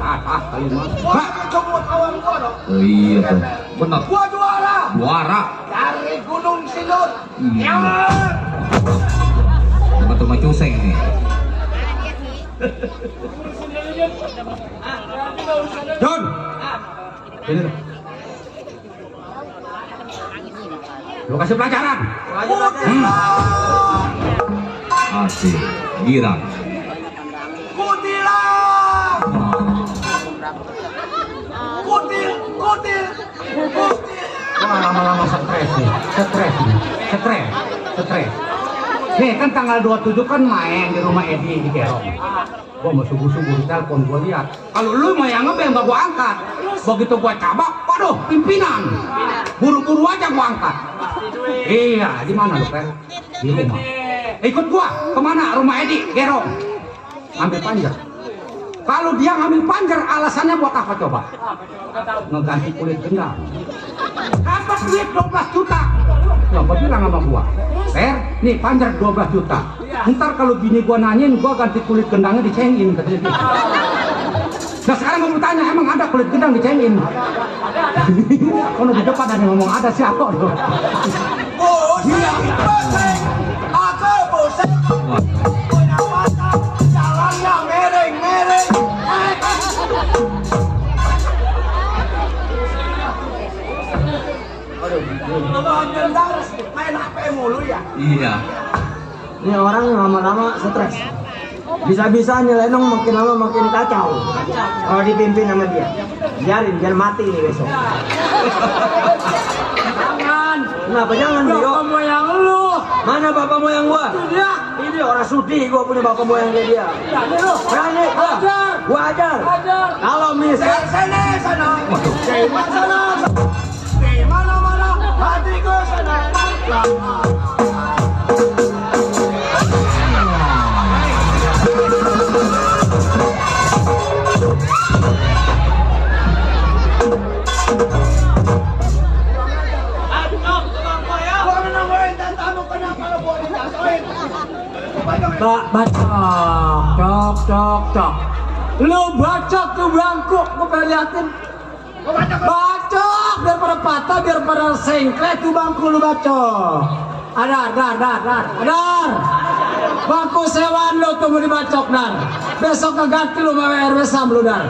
Ah, kali mah. Pak, coba kawan gua dong. Oh iya tuh. Benar. Gua juara Juara. dari Gunung Sindur. Iya. Betul mah cuseng nih. John. Ini loh. Lu kasih pelajaran. Asik. Girang. Kutilang. Kutil. Wah, lama-lama stres nih. Stres. Nih kan tanggal 27 kan main di rumah Edi di Kerong. Gua mau subuh-subuh di telepon, gua lihat. Kalau lu mah yang ngebel gak gua angkat. Begitu gua cabak, waduh pimpinan. Buru-buru aja gua angkat. Iya, di mana lu Per? Di rumah. Ikut gua kemana? Rumah Edi, Kerong. Ambil panjer. Kalau dia ngambil panjer, alasannya buat apa coba? Ngeganti kulit gendang. Dapat duit 12 juta. Ya, gua bilang sama gua, Per, nih panjer 12 juta. Ntar kalau bini gua nanyain, gua ganti kulit gendangnya dicengin, katanya gitu. Nah sekarang gua mau tanya, emang ada kulit gendang dicengin? Kalau di depan ada yang ngomong ada, siapa dong? Oh, iya. Pusing. Aku pusing. Wah. Punya mata. Jalannya mereng. Abang gendang main HP mulu ya. Iya. Ini orang lama-lama stres. Bisa-bisa nih Lenong makin lama makin kacau. Kalau dipimpin sama dia. Biarin, jangan mati nih besok. Jangan. Kenapa jangan Bego? Bapak moyang lu. Mana bapak moyang gua? Dia. Ini orang sudi gua punya bapak moyang kayak dia. Jadi lu. Berani gua. Ajar. Gua ajar. Ajar. Kalau misal Sana. Waduh. Sana. Di mana-mana hatiku sana. Gua menungguin dan tamu kenapa lo buat dijatuhin? Cok. Lu bacok tuh bangku, gua pengen liatin. Bacok biar pada patah, biar pada sengklet tuh bangku lu bacok. Adar. Bangku sewaan lu tuh mau dibacok dar. Besok ngeganti lu sama RW Sam lu dar.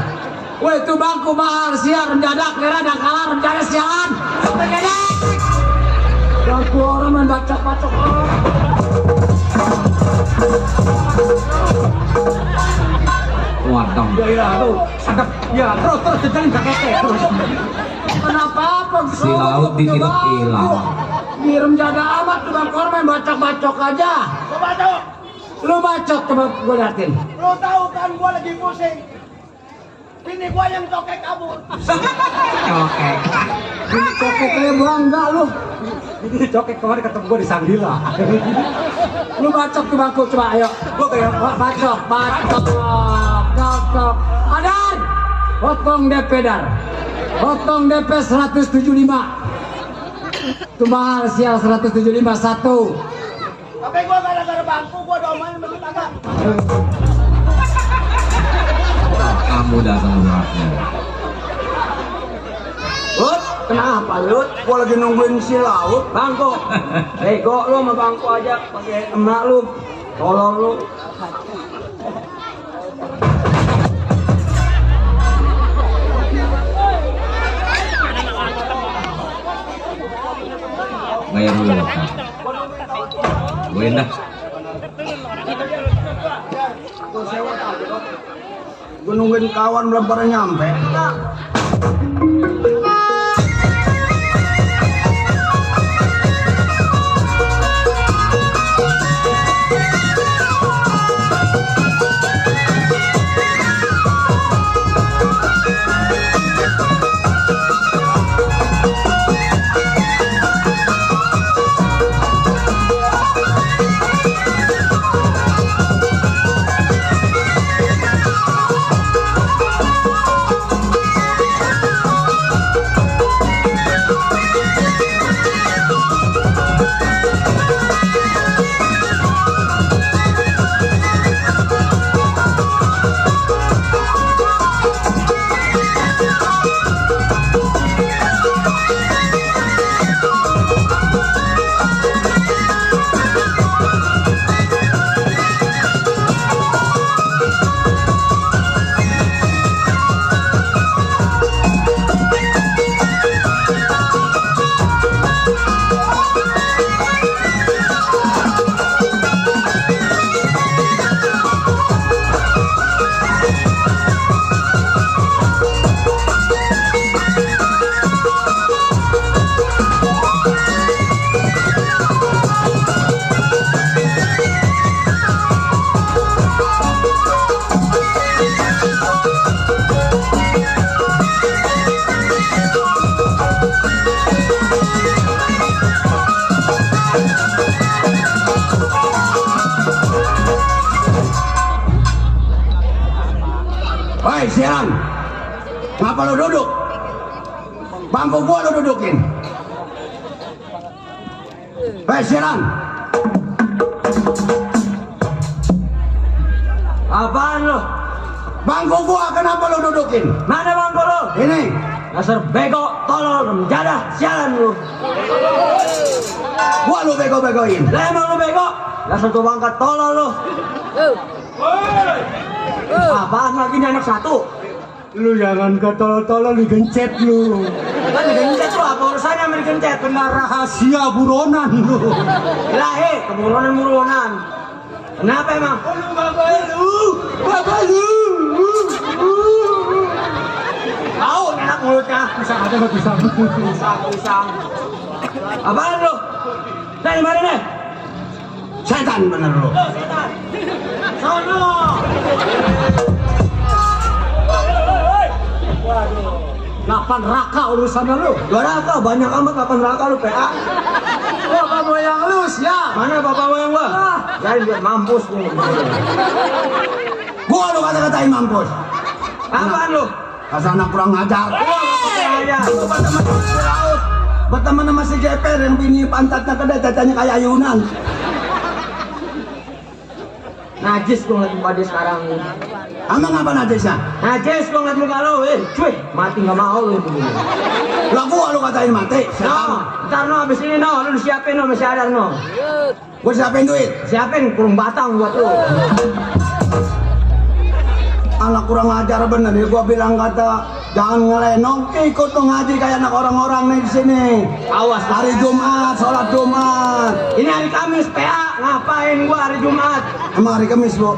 Weh tuh bangku mahal siar mendadak lera dan kalah rencana sialan. Bangku orang main bacok-bacok. Waduh. Ya, tuh. Sadap. Ya, terus jalan kakek terus. Kenapa? Si laut ditilep hilang. Direm jaga amat tuh bang korban bacok-bacok aja. Gua bacok. Lu bacok coba gue liatin. Lo tahu kan gua lagi pusing. Ini gua yang cokek kabur. Oke. Ini cokeknya bangga lu. Ini cokek kemarin ketemu gua di Sanggila. Lu bacok tuh bangku coba ayo. Gua kayak Bacok. Adan. Potong DP dar. Potong DP 175. Tuh mahal sial 175 satu. Tapi gua gara-gara bangku gua domain begitu agak. Kamu datang beratnya. Ut, Kenapa lu? Gua lagi nungguin si Laut. Bangko. Bego lu sama bangko aja pakai emak lu. Tolong lu. Bayar dulu. Gue dah. Gua nungguin kawan belum pada nyampe. Hei siaran, ngapa lu duduk? Bangku gua lu dudukin. Hei siaran, Apaan lu? bangku gua kenapa lu dudukin? Mana bangko lu? Ini, Dasar bego, tolol, menjadah, sialan lu. gua lu bego-begoin. Lah emang lu bego? Dasar tuh bangka tolol lu. Apaan lagi nih anak satu? Lu jangan ketolol-tolol digencet lu. Kan digencet lu, apa urusannya sama digencet? Kena rahasia buronan lu. Ilahi, keburonan-buronan. Kenapa emang? Bapak lu. Tahu enak mulutnya. Bisa ada nggak bisa? Pisang. Apaan lu? Nah, di mana nih? Setan bener lu. Sono. Kapan raka urusan lu? Gak raka, banyak amat kapan raka lu PA. Bapak mau yang lu ya. Mana bapak yang gua? Jadi biar mampus nih. Gua lu kata-katain mampus. Apaan lu? Kasar anak kurang ngajar. Ya. Berteman sama si Jeper yang bini pantatnya gede, tetenya kayak ayunan. Najis gua ngeliat muka dia sekarang. Emang apa najisnya? Najis gua ngeliat muka lu, cuy. Mati nggak mau lu begini. Lah gua lu katain mati. No, ntar no abis ini no, lu disiapin no, masih ada no. Gua siapin duit. Siapin kurung batang buat lu. Anak kurang ajar bener ya, gua bilang kata jangan ngelenong, ikut dong ngaji kayak anak orang-orang nih di sini. Awas Hari Jumat, sholat Jumat. Ini hari Kamis PA, ngapain gua hari Jumat? Emang hari Kamis bu?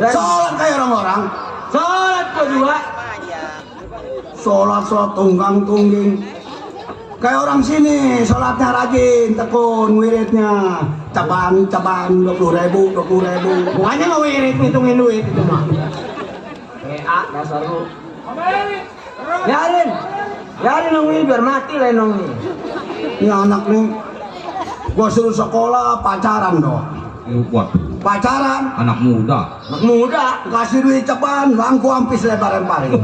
Sholat kayak orang-orang. Sholat gua juga. Sholat tunggang-tungging. Kayak orang sini, sholatnya rajin, tekun, wiridnya. Caban, 20.000. Bukannya mau irit ngitungin duit itu mah. PA dasar lu. Biarin nong ini biar mati lah nong ini. Ini anak nih, gua suruh sekolah pacaran dong. Wah, Pacaran, anak muda. Anak muda. kasih duit ceban, bangku ampis lebar-lebarin.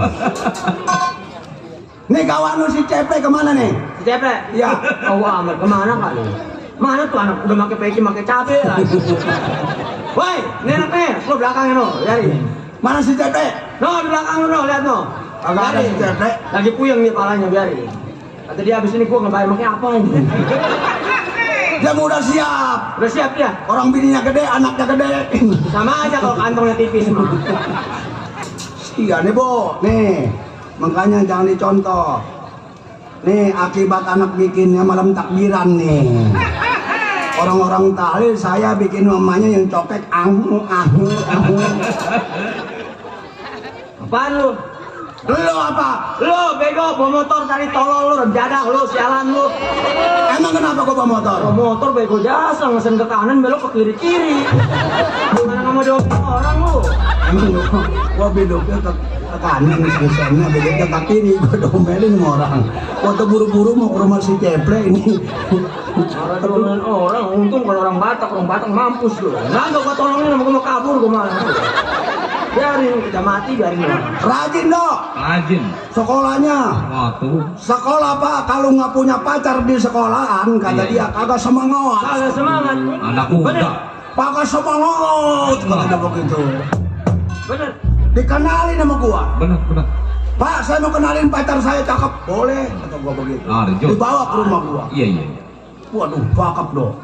Nih kawan lu si Cepe kemana nih? Si Ceple? Iya. Oh amat kemana kali? Mana tuh anak udah pakai peci pakai cabe lah. Woi, ini anak nih, lo belakangnya no, lihat. Mana si Cepe? No di belakang lo, lihat no. Kagak ada si Ceple. Lagi puyeng nih palanya, biarin. Kata dia abis ini gua ngebayar pakai apa ini? Dia mau udah siap. Udah siap dia? Orang bininya gede, anaknya gede. Sama aja kalau kantongnya tipis mah. Iya nih Bo, nih makanya jangan dicontoh. Nih akibat anak bikinnya malam takbiran nih. Orang-orang tahlil saya bikin mamanya yang copek angu. Apaan lu? Lu apa? Lu bego, bawa motor tadi tolol lu, jadah lu, sialan lu. Emang kenapa gua bawa motor? Bawa motor bego jasa, ngesen ke kanan belok ke kiri-kiri. Gimana nggak mau jawab orang lu? Emang gua bedoknya ke kanan sebenarnya, bedoknya ke kiri, gua domelin sama orang. Gua tuh buru-buru mau ke rumah si Ceple ini. Orang domelin orang, untung kalau orang Batak mampus lu. Nggak gua tolongin, gua mau kabur gua malah. Biarin kita mati, biarin orang. Rajin dong. Rajin. Sekolahnya. Waduh. Sekolah Pak, kalau nggak punya pacar di sekolahan, kata dia kagak semangat. Kagak semangat. Anak muda. Kagak semangat, kalau ada begitu. Bener. Dikenalin sama gua. Benar. Pak, saya mau kenalin pacar saya cakep. Boleh, kata gua begitu. Arjo. Dibawa ke rumah gua. Iya. Waduh, cakep dong.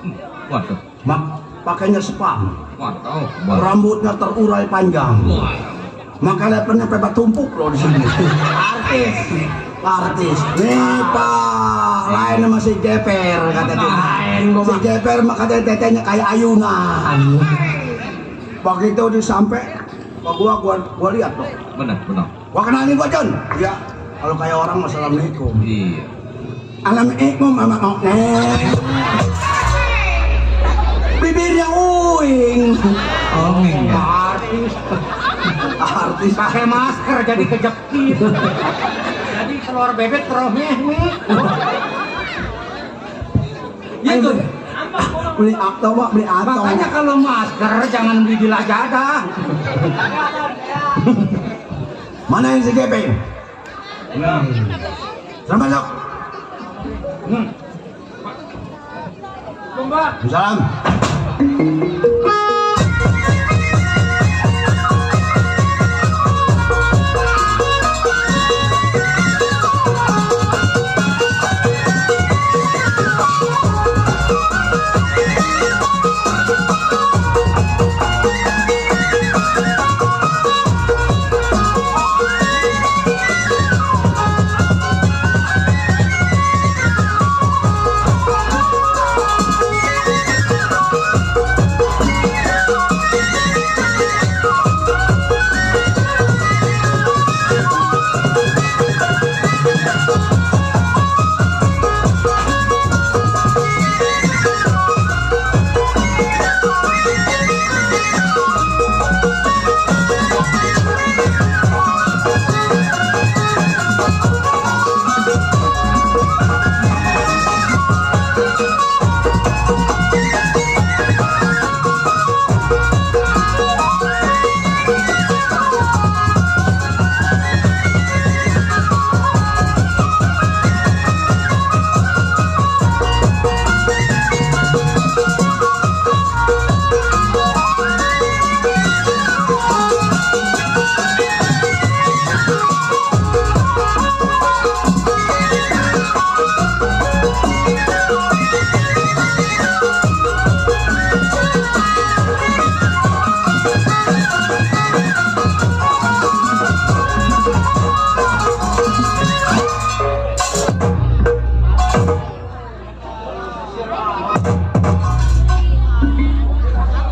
Waduh. Pakainya spam. Waduh. Rambutnya terurai panjang. Maka lepernya pebat tumpuk loh di sini. Artis. Nih Pak, lain sama si Geper kata dia. Si Geper maka tetenya kayak ayunan. Begitu disampai, gua lihat dong. Benar. Gua kenalin gua John. Iya. Kalau kayak orang assalamualaikum. Iya. Assalamualaikum mama bibirnya uing. Oming ya. Artis pakai masker jadi kejepit. Jadi keluar bebek terus nih. Gitu. Beli akto Pak, beli akto. Makanya kalau masker jangan beli di Lazada. Mana yang si Gepeng? Selamat masuk. Salam.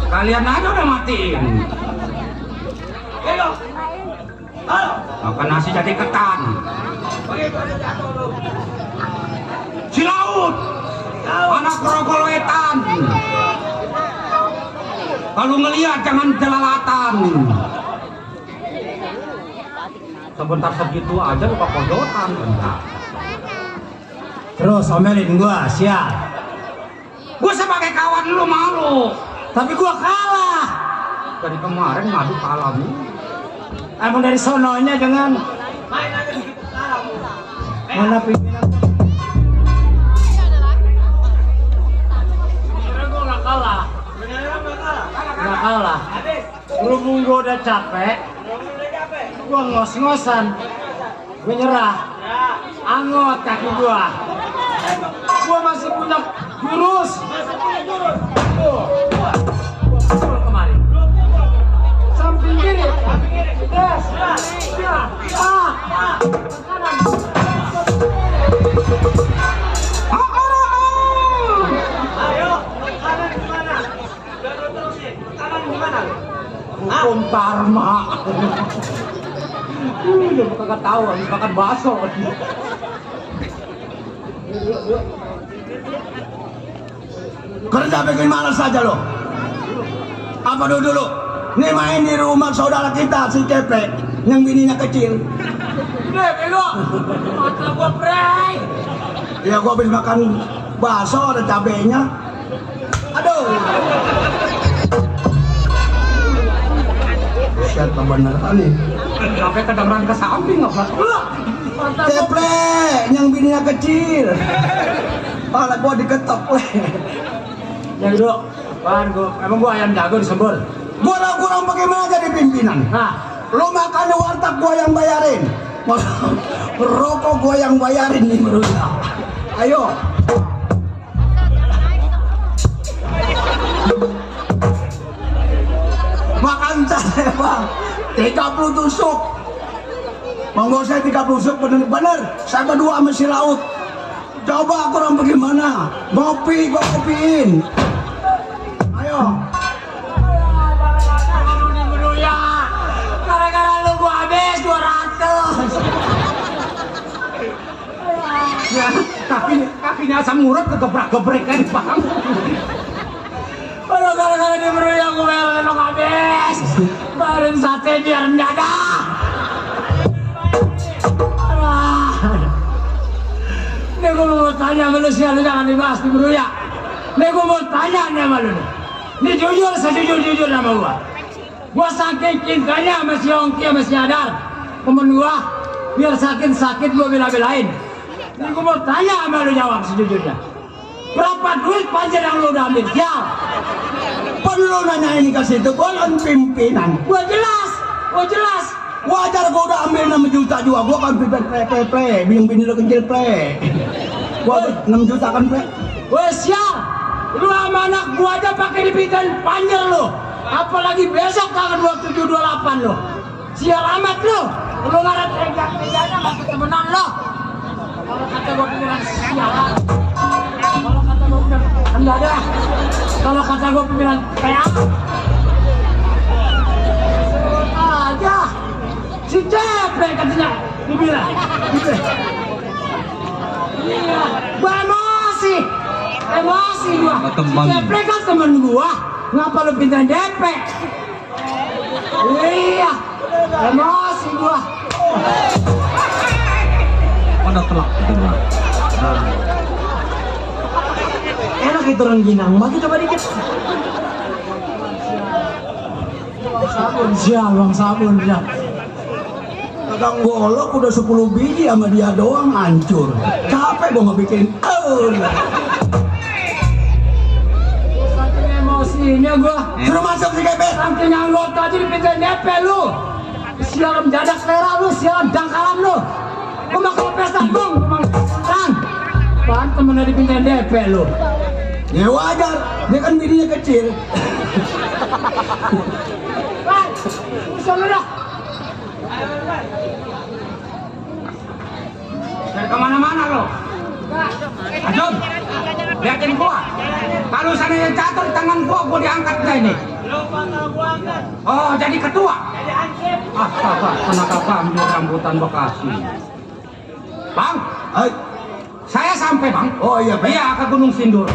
Kalian aja udah matiin. Makan nasi jadi ketan. Si laut, anak rogol wetan. Kalau ngeliat jangan jelalatan. Sebentar segitu aja lupa kodotan. Terus omelin gua, siap. Gue sebagai kawan lu malu. Tapi gua kalah. Dari kemarin ngadu kalah nih. Emang dari sononya jangan. Mana pimpinan? Gua nggak kalah. Nggak kalah. Berhubung gua udah capek, gua ngos-ngosan. menyerah. Angot kaki gua. Gua masih punya jurus. Gua kemari. Samping kiri. Yes. Ya. Kanan. Ayo, kanan gimana? Jangan terusin. Kanan gimana? Hukum karma. Dia kagak tahu habis makan bakso. Kerja bikin malas saja lo. Apa dulu? Nih main di rumah saudara kita si Kepe yang bininya kecil. Udah, bego. Mata gua prei. Ya gua habis makan bakso ada cabenya. Aduh. Siapa bener nih? Sampai kedengeran ke samping apa? Kepe yang bininya kecil. Pala gua diketok leh. Ya dulu. Pan gua, emang gua ayam jago disembur. Gua kurang bagaimana jadi pimpinan? Nah, Lo makan di warteg gua yang bayarin. Rokok gua yang bayarin nih menurut. Ayo. Makan sate bang 30 tusuk. Monggo saya 30 tusuk bener-bener. Saya berdua sama si laut. Coba kurang bagaimana? Ngopi, gua kopiin. Ayo. gara-gara lu gua habis 200. Ya, kakinya asam urat kegebrak-gebrek kan bang. Kalau gara-gara dia meruyang gue lu habis. Barin sate biar mendadak. Nih gue mau tanya sama lu siapa, lu jangan dibahas di meruyang. Nih gue mau tanya nih sama lu. Nih jujur, sejujur-jujur sama gua. Gua saking cintanya sama si Ongki sama si Adar, temen gua, biar sakit-sakit gua bela-belain. Ini gua mau tanya sama lu, jawab sejujurnya. Berapa duit panjang yang lu udah ambil? Sial. Perlu nanya ini ke situ, gua kan pimpinan. Gua jelas. Wajar gua udah ambil 6 juta juga, gua kan pimpinan play, bini lu kecil play. Gua 6 juta kan play. Weh sial. Lu sama anak gua aja pakai dipikirin panjang lu. Apalagi besok tanggal 27-28 lo. Sial amat lo. Lu gak ada tegak-tegaknya gak ketemenan lo. Kalau kata gua pimpinan sialan. Kalau kata gua pimpinan enggak ada. Kalau kata gua pimpinan kayak aja. Si Cepe katanya dibilang. Iya. Gua emosi gua. Si Cepe kan temen gua. Ngapa lu pindahin DP? Iya, emosi gua. Mana telak itu bang? Enak itu rengginang, bagi coba dikit. Bang sabun ya. Kakang golok udah 10 biji sama dia doang hancur. Capek gua ngebikin. Emosinya gua. Suruh masuk si Kepe. Saking anggota aja dipindahin DP lu. Sialan mendadak selera lu, sialan dangkalan lu. Gua mau ke pesta bung, gua mau kan. Pan temennya dipindahin DP lu. Ya wajar, dia kan bininya kecil. Pan, usul lu dah. Dari kemana-mana lo? Ajun, liatin gua. Kalau sana yang catur tangan gua diangkat gak ini? Lupa kalau gua angkat. Oh, jadi ketua? Jadi ansip. Astaga, kenapa ambil rambutan Bekasi? Bang, Hai. saya sampai bang. Oh iya, Pak. Iya, ke Gunung Sindur.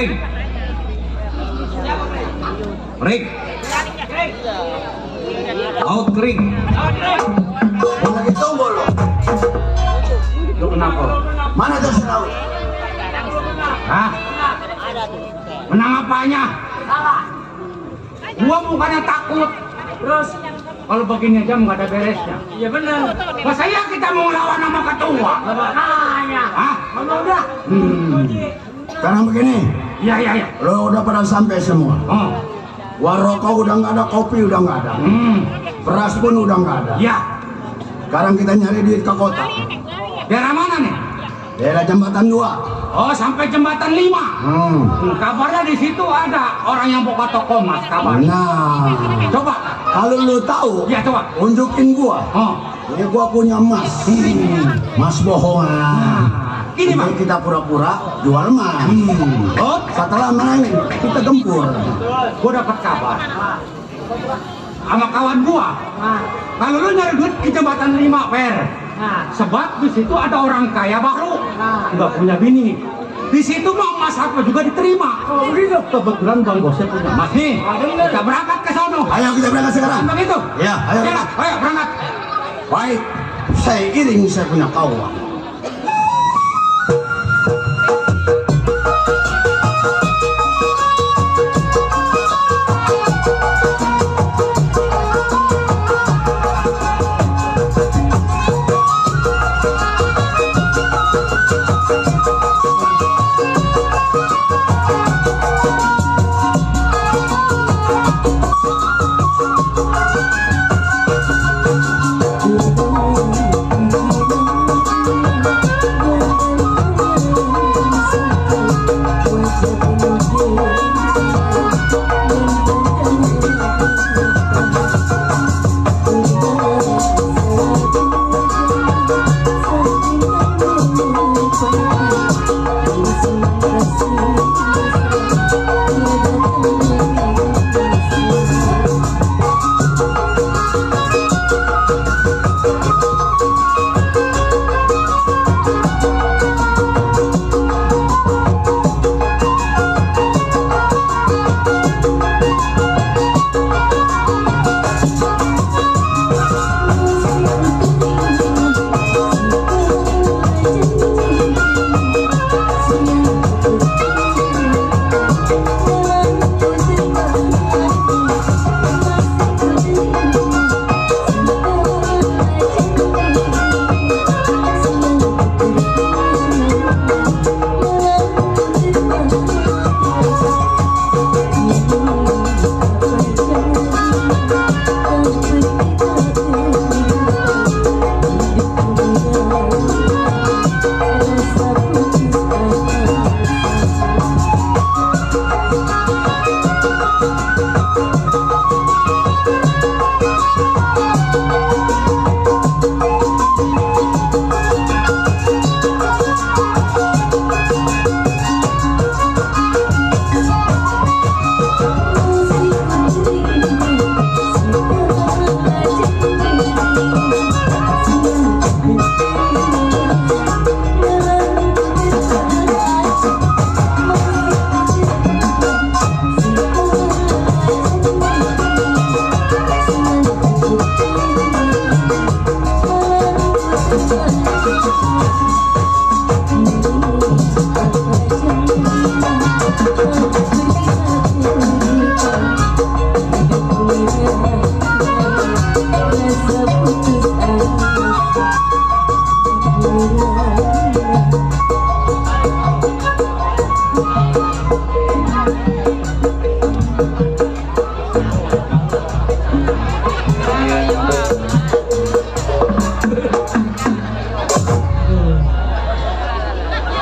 Ring. Ring. Laut kering. Lagi tombol lo. Lu kenapa? Mana tuh si laut? Hah? Menang apanya? Gua bukannya takut. Terus kalau begini aja nggak ada beresnya. Iya benar. Masa ya kita mau lawan sama ketua? Makanya. Hah? Ngomong dah. Sekarang begini, Iya, iya, iya. lo udah pada sampai semua. Oh. Warokok udah nggak ada, kopi udah nggak ada, beras pun udah nggak ada. Iya. Sekarang kita nyari duit ke kota. Daerah mana nih? Daerah Jembatan 2. Oh, sampai jembatan 5. Kabarnya di situ ada orang yang buka toko mas, kabar. Nah, Coba. kalau lo tahu, Ya coba. unjukin gua. Oh. Ini gua punya emas. Emas bohongan. Ini bang. Jadi kita pura-pura jual emas. Oh, Setelah menangin, kita gempur. gua dapat kabar sama kawan gua. Kalau lu nyari duit ke jembatan 5 per. Sebab di situ ada orang kaya baru, nggak punya bini. Di situ mau emas apa juga diterima. Oh begitu. Kebetulan bang bosnya punya emas nih. Kita berangkat ke sono. Ayo kita berangkat sekarang. Kan begitu? Ya, ayo Ya, berangkat. ayo berangkat. Baik, saya iring saya punya kawan.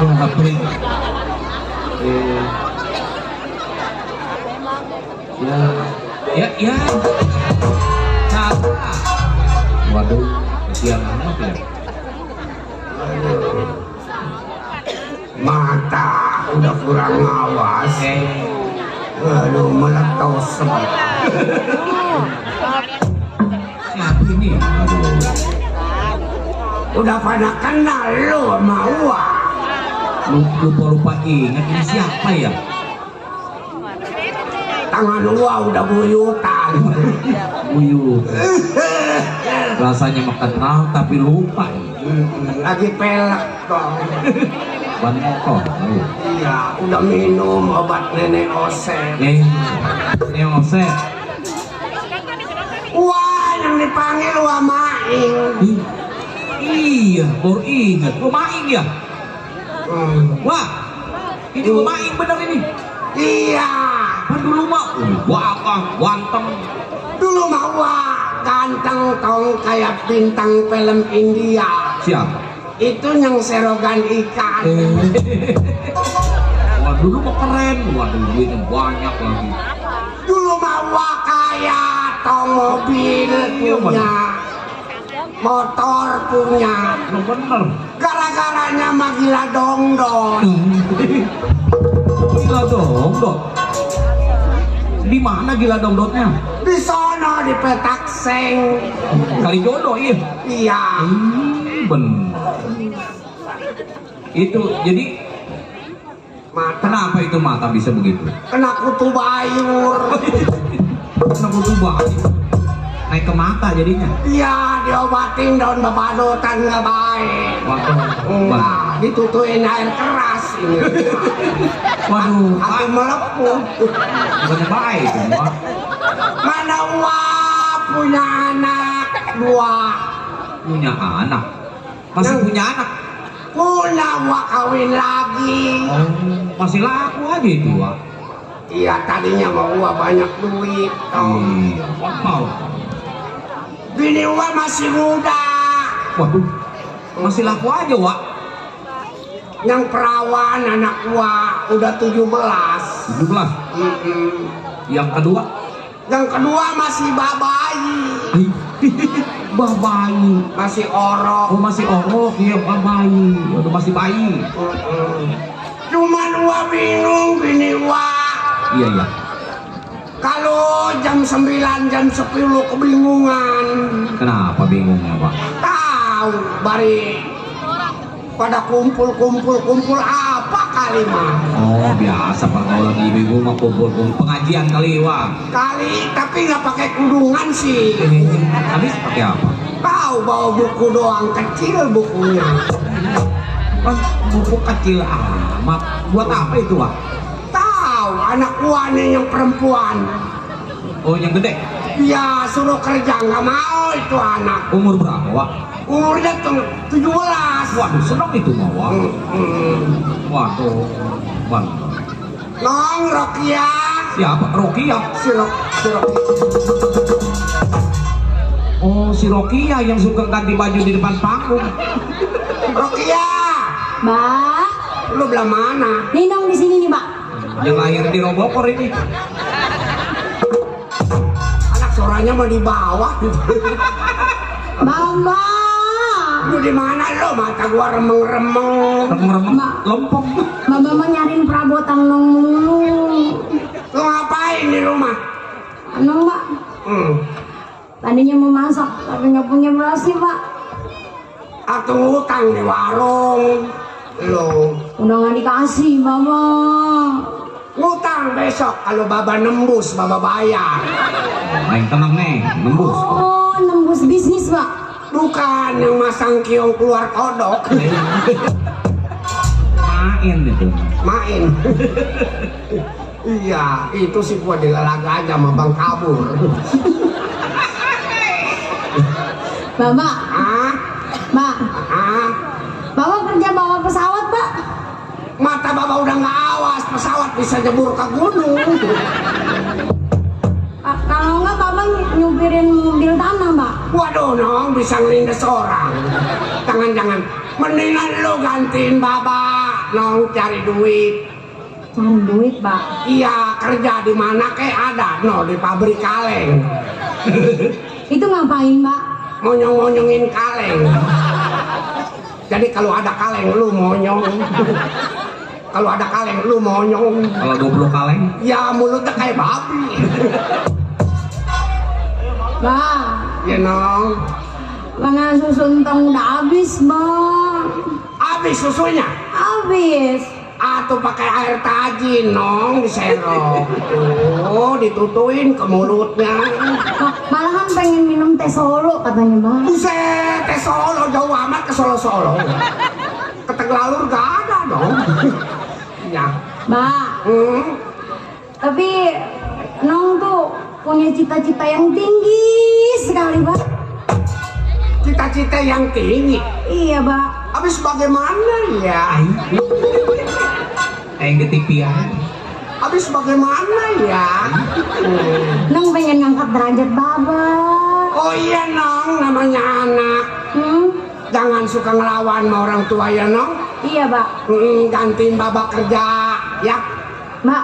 April. Ya. Sabar. Waduh, kesian amat ya. Mata udah kurang awas. Aduh, meletos semua. Siapa ini? Aduh. Udah pada kenal lu sama gua. Lupa ingat ini siapa ya? tangan gua udah buyutan. Buyut. Rasanya mah kenal tapi lupa. Lagi pelek dong. Ban motor. Iya, udah minum obat nenek Osep. Ini Osep. Wah, yang dipanggil Wah Maing. Iya, baru ingat. Wah Maing ya? Wah, ini Wah Maing bener ini. Iya. Kan dulu mah wakang, ganteng. Dulu mah wah ganteng tong kayak bintang film India. Siapa? Itu yang serogan ikan. Wah dulu mah keren. Waduh duitnya banyak lagi. Dulu mah wah kaya tong mobil punya, motor punya. Nah, bener. Gara-garanya mah gila dongdon. Gila dongdot. Di mana gila dongdotnya? Di sono di petak seng. Kali jodoh iya. Iya. Bener. Itu jadi Mata kenapa itu mata bisa begitu? kena kutu bayur. Kenapa tuh bahaya? Naik ke mata jadinya. Iya, diobatin daun babadotan nggak baik. Waduh, Enggak, ditutuin air keras ini. waduh, Aku melepuh. bukannya baik semua. Mana wah punya anak dua. Punya anak, masih Yang- punya anak. Punya wah kawin lagi. Oh, masih laku aja itu wah. Iya, tadinya mau wah banyak duit. Iya, wow. Bini wah masih muda. Waduh, masih laku aja wah. Yang perawan anak wah udah 17. 17. Yang kedua, Yang kedua masih babayi. bayi. Masih orok. Oh masih orok, iya bayi. Waduh masih bayi. Cuman wah bingung bini wah. Iya iya. Kalau jam 9, jam 10 kebingungan. Kenapa bingungnya pak? Tahu bari pada kumpul apa kali mah. Oh biasa pak kalau lagi bingung mah kumpul pengajian kali wah. Kali tapi nggak pakai kudungan sih. Habis pakai apa? Tahu bawa buku doang kecil bukunya. Kan buku kecil amat. Buat apa itu wah? Tahu anak nih yang perempuan. Oh yang gede. Ya suruh kerja nggak mau itu anak. Umur berapa wah? Umurnya tuh 17. Waduh seneng itu mah wah. Waduh, bang. Nong Rokia. Siapa? Rokia. Si Rokia. Oh si Rokia yang suka ganti baju di depan panggung. Rokia. Mbak, Lu belah mana? Ninong di sini nih, Mbak. Yang lahir di Robokor ini. Anak suaranya mau di bawah. Mama. Lu di mana lo? Mata gua remeng-remeng. Remeng-remeng Mbak. lempeng. Mama mau nyariin perabotan nong dulu. Lu ngapain di rumah? Nong, Mbak. Tadinya mau masak, tapi nggak punya beras nih, Pak. Atau utang di warung. Lo Udah nggak dikasih, Mama. ngutang besok kalau baba nembus, baba bayar. Main tenang nih, nembus. Oh, nembus bisnis, Pak. Bukan yang masang kiong keluar kodok. Main itu. Main. Iya, itu sih gua dilalag aja sama Bang Kabur. Mbak, Ah, Mbak. ah. Bapak kerja bawa pesawat, Pak. Mata baba udah nggak awas, pesawat bisa jebur ke gunung. Kalau nggak, Bapak nyupirin mobil tanah, Mbak. Waduh, Nong, bisa ngelindes orang. Jangan-jangan, mendingan lu gantiin baba, Nong, cari duit. Cari duit, Pak. Iya, kerja di mana kek ada, no, di pabrik kaleng. Itu ngapain, Mbak? Monyong-monyongin kaleng. Jadi kalau ada kaleng, lu monyong. Kalau ada kaleng, lu monyong. Kalau 20 kaleng. Ya, mulutnya kayak babi. Mbak, Ya, Nong. mana susu entong udah habis, Bang. Habis susunya. Habis. Ah, tuh pakai air tajin nong diserok. Tuh ditutuin ke mulutnya. Malahan pengen minum teh Solo katanya bang. Buset, teh Solo jauh amat ke Solo-Solo. Ke Teglalur gak ada dong. Ya. Mbak, tapi Nong tuh punya cita-cita yang tinggi sekali bang. Cita-cita yang tinggi. Iya Mbak. Habis bagaimana ya? Kayak ketipian. Habis bagaimana ya? Nong pengen ngangkat derajat Baba. Oh iya Nong, namanya anak. Jangan suka ngelawan sama orang tua ya Nong. Iya Mbak. Gantiin Baba kerja ya. Mbak.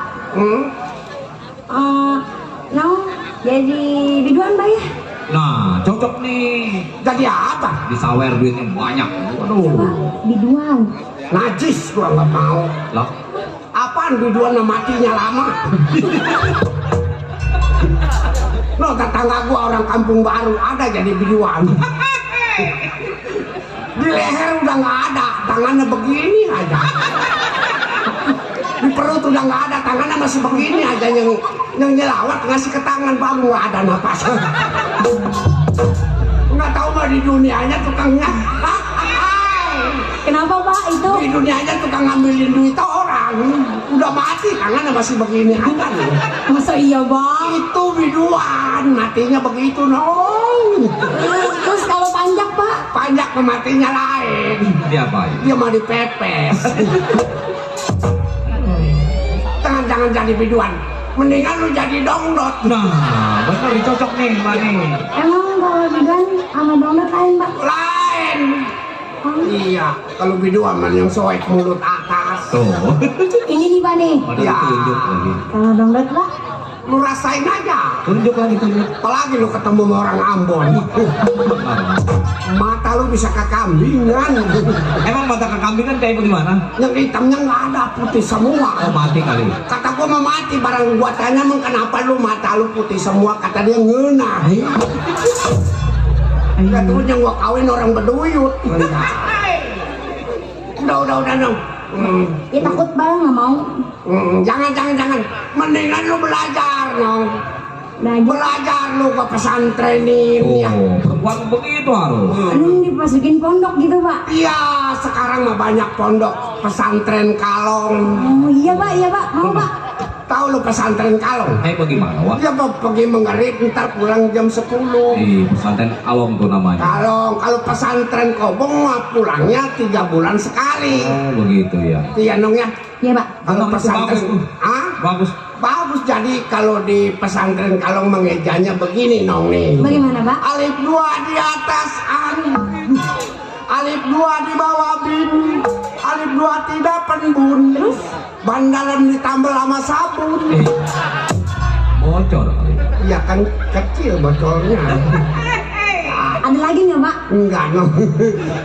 Nong jadi biduan Mbak ya. Nah, cocok nih. Jadi apa? Disawer duitnya banyak. Waduh. Mbak, biduan. Najis gua nggak mau. Lah, Apaan biduan matinya lama? Lo tetangga gua orang kampung baru ada jadi biduan. Di leher udah nggak ada, tangannya begini aja. Di perut udah nggak ada, tangannya masih begini aja yang nyelawat ngasih ke tangan baru nggak ada napas. Nggak tahu mah di dunianya tukangnya. Kenapa Pak itu? Di dunianya tukang ngambilin duit orang. Udah mati tangannya masih begini aja. Masa iya Bang? Itu biduan, matinya begitu Nong. Terus kalau panjang Pak? Panjang matinya lain. dia apa? Dia mau dipepes. Jangan jadi biduan. Mendingan lu jadi dongdot. Nah, bener cocok nih, Mbak nih. Emang kalau biduan sama dongdot lain Pak? Lain. Iya, kalau biduan man yang soek mulut atas. Tuh. Ini nih Pak nih. Padahal Ya. tunjuk lagi. Kalau dongdot Pak? Lu rasain aja. Tunjuk lagi, tunjuk. Apalagi lu ketemu sama orang Ambon. Mata lu bisa kekambingan. Emang mata kekambingan kayak bagaimana? Yang hitamnya nggak ada, putih semua. Oh, mati kali. Kata gua mau mati, barang gua tanya emang kenapa lu mata lu putih semua? Kata dia ngeunah. Katanya gua kawin orang beduyut. Udah dong. Ya takut Bang nggak mau. Jangan. Mendingan lu belajar, Nong. Belajar. Belajar lu ke pesantrenin. Ya. Oh, perempuan begitu harus. Aduh dimasukin pondok gitu Pak. Iya, sekarang mah banyak pondok pesantren Kalong. Oh iya Pak, mau Pak. Tahu lu pesantren Kalong? Bagaimana, Wak? Dia mau pergi mengerik, ntar pulang jam 10. Di pesantren Along tuh namanya. Kalau pesantren Kobong mah pulangnya 3 bulan sekali. Oh, begitu ya. Iya Nong ya. Iya Pak. Kalau Itu pesantren, bagus tuh. Bagus. Bagus. Jadi kalau di pesantren Kalong mengejanya begini Nong nih. Bagaimana Pak? Alif 2 di atas alif 2 di bawah bin, alif 2 tidak penbun. Terus bandalan ditambal sama sabun. Bocor kali. Iya kan kecil bocornya. Ada lagi nggak Pak? Enggak Nong.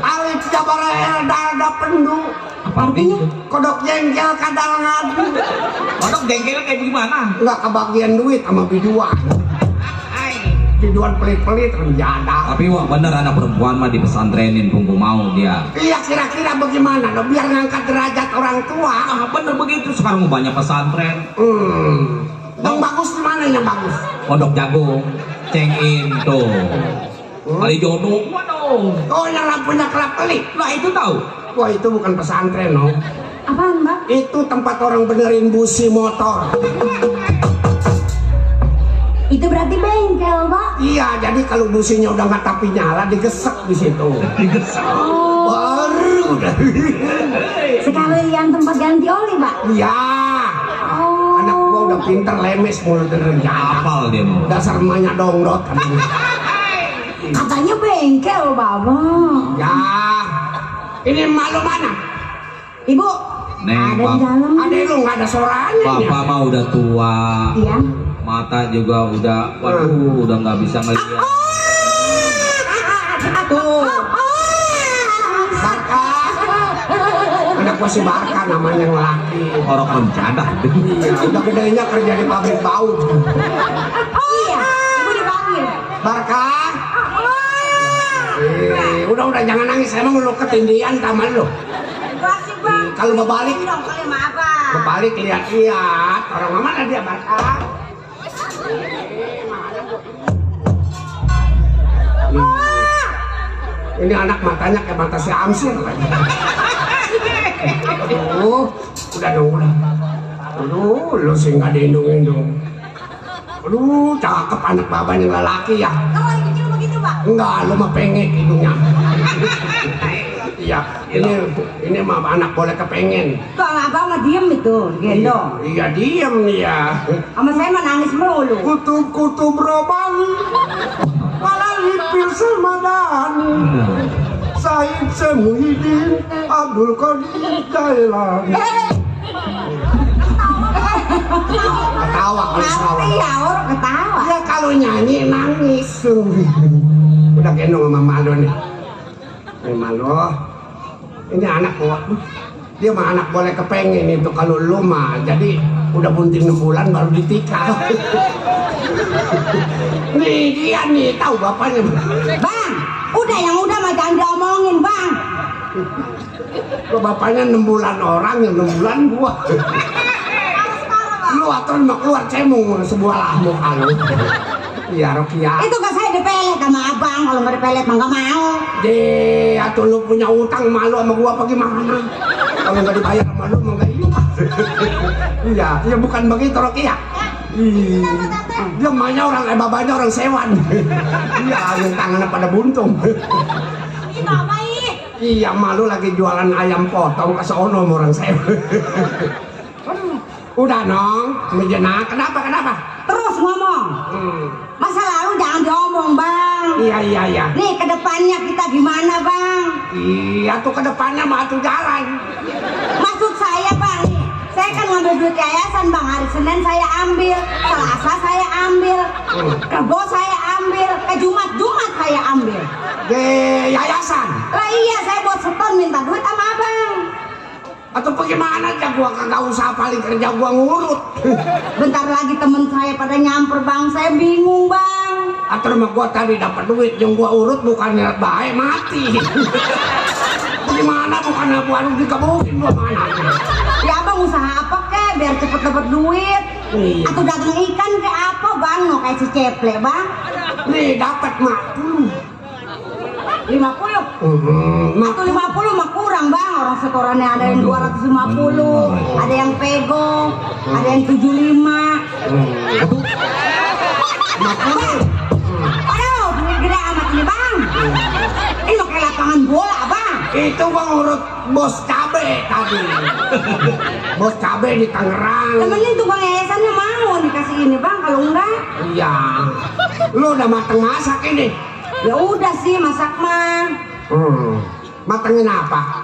Alif jabar dada pendu. Apa Artinya? itu? Kodok jengkel kadal ngadu. Kodok jengkelnya kayak gimana? Enggak kebagian duit sama biduan. Biduan pelit-pelit renjada. Tapi Wak, bener anak perempuan mah dipesantrenin pungku mau dia. Iya kira-kira bagaimana dong biar ngangkat derajat orang tua. Ah, bener begitu. Sekarang mau banyak pesantren. Yang bagus di mana yang bagus? Pondok Jagung, Cengin tuh. Kali jodoh. Waduh. Oh yang lampunya kelap-kelip. Nah, itu tahu. Wah itu bukan pesantren no. Apaan Pak? Itu tempat orang benerin busi motor. Itu berarti bengkel Pak. Iya jadi kalau businya udah nggak tapi nyala digesek di situ. Oh. Baru udah. Sekalian tempat ganti oli Pak. Iya. Oh. Anak gua udah pinter lemes mulut renjada. Hafal dia mau. Dasar emaknya dongdot. Katanya bengkel Baba. Ya. Ini malu mana? Ibu. Neng, Ada di Bang. dalam. Ada lu nggak ada suaranya. Bapak mah udah tua. Iya. Mata juga udah, waduh, udah nggak bisa ngeliat. Tuh. Barka. Anak gua si Barka namanya yang laki. Orang rencana. Iya, udah gedenya kerja di pabrik baut. Iya. Ibu dipanggil. Barka. Udah jangan nangis. Emang lu ketindian taman lu. Kasih Pak. Kalau berbalik, Dong kali sama abang. berbalik lihat-lihat. Orang mana dia Barka? Ini anak matanya kayak mata si Amsir. Aduh, udah dong, udah. Aduh, lu sih nggak diindung-indung. Aduh, cakep anak babanya lelaki ya. Kamu lagi kecil begitu, Pak? Enggak, lu mah pengek hidungnya. Iya, ini mah anak boleh kepengen. Tuh sama abang mah diem itu, gendong. Iya, diem nih ya. Sama saya mah nangis melulu. Kutub-kutub roman, malah lipir semadani. Said Semuhidin, Abdul Qadir Jailani. Ketawa kalau sawah. Iya, orang ketawa. Ya kalau nyanyi nangis. Udah gendong sama Malu nih. Ini Malu. Ini anak gua. Dia mah anak boleh kepengen itu kalau lu mah. Jadi udah bunting 6 bulan baru ditikah. Nih dia nih tahu bapaknya. Bang, udah yang udah mah jangan diomongin, Bang. Lu bapaknya 6 bulan orang yang 6 bulan gua. Lu atau mau keluar cemung sebuah lahmu kalau. Iya Rokia. Itu kan saya dipelet sama abang, kalau nggak dipelet mah nggak mau. Atau lu punya utang malu sama gua apa gimana? Kalau nggak dibayar sama lu mah nggak iya. Iya bukan begitu Rokia. Dia mainnya orang babanya orang sewan. Iya yang tangannya pada buntung. Itu apa ini? Iya malu lagi jualan ayam potong ke sono sama orang sewan. Udah nong, menjenak. Kenapa? Terus ngomong. Masa lalu jangan diomong, Bang. Iya. Nih ke depannya kita gimana, Bang? Iya tuh ke depannya mah tuh jalan. Maksud saya, Bang, nih, saya kan ngambil duit yayasan, Bang. Hari Senin saya ambil, Selasa saya ambil, Rebo saya ambil, Jumat saya ambil. Yayasan. Lah iya, saya buat seton minta duit sama Abang. Atau bagaimana aja gua kagak usah paling kerja gua ngurut. Bentar lagi temen saya pada nyamper, Bang. Saya bingung, Bang. Atau rumah gua tadi dapat duit yang gua urut bukannya baik mati. Bagaimana bukannya gua harus dikebukin gua mana? Ya Abang usaha apa kek biar cepet dapat duit? Iya. Atau dagang ikan kayak apa, Bang? No kayak si Ceple, Bang. Nih dapat mak. 50. Atau 50 mah kurang, Bang. Orang setorannya ada yang 250, ada yang pego, ada yang 75. Aduh, duit gede amat ini, Bang. Ini mau kayak lapangan bola, Bang. Itu gua ngurut bos cabe tadi. Bos cabe di Tangerang. Temenin tukang yayasannya mau dikasih ini, Bang. Kalau enggak, Iya. Lu udah mateng masak ini? ya udah sih masak mah. Matengin apa?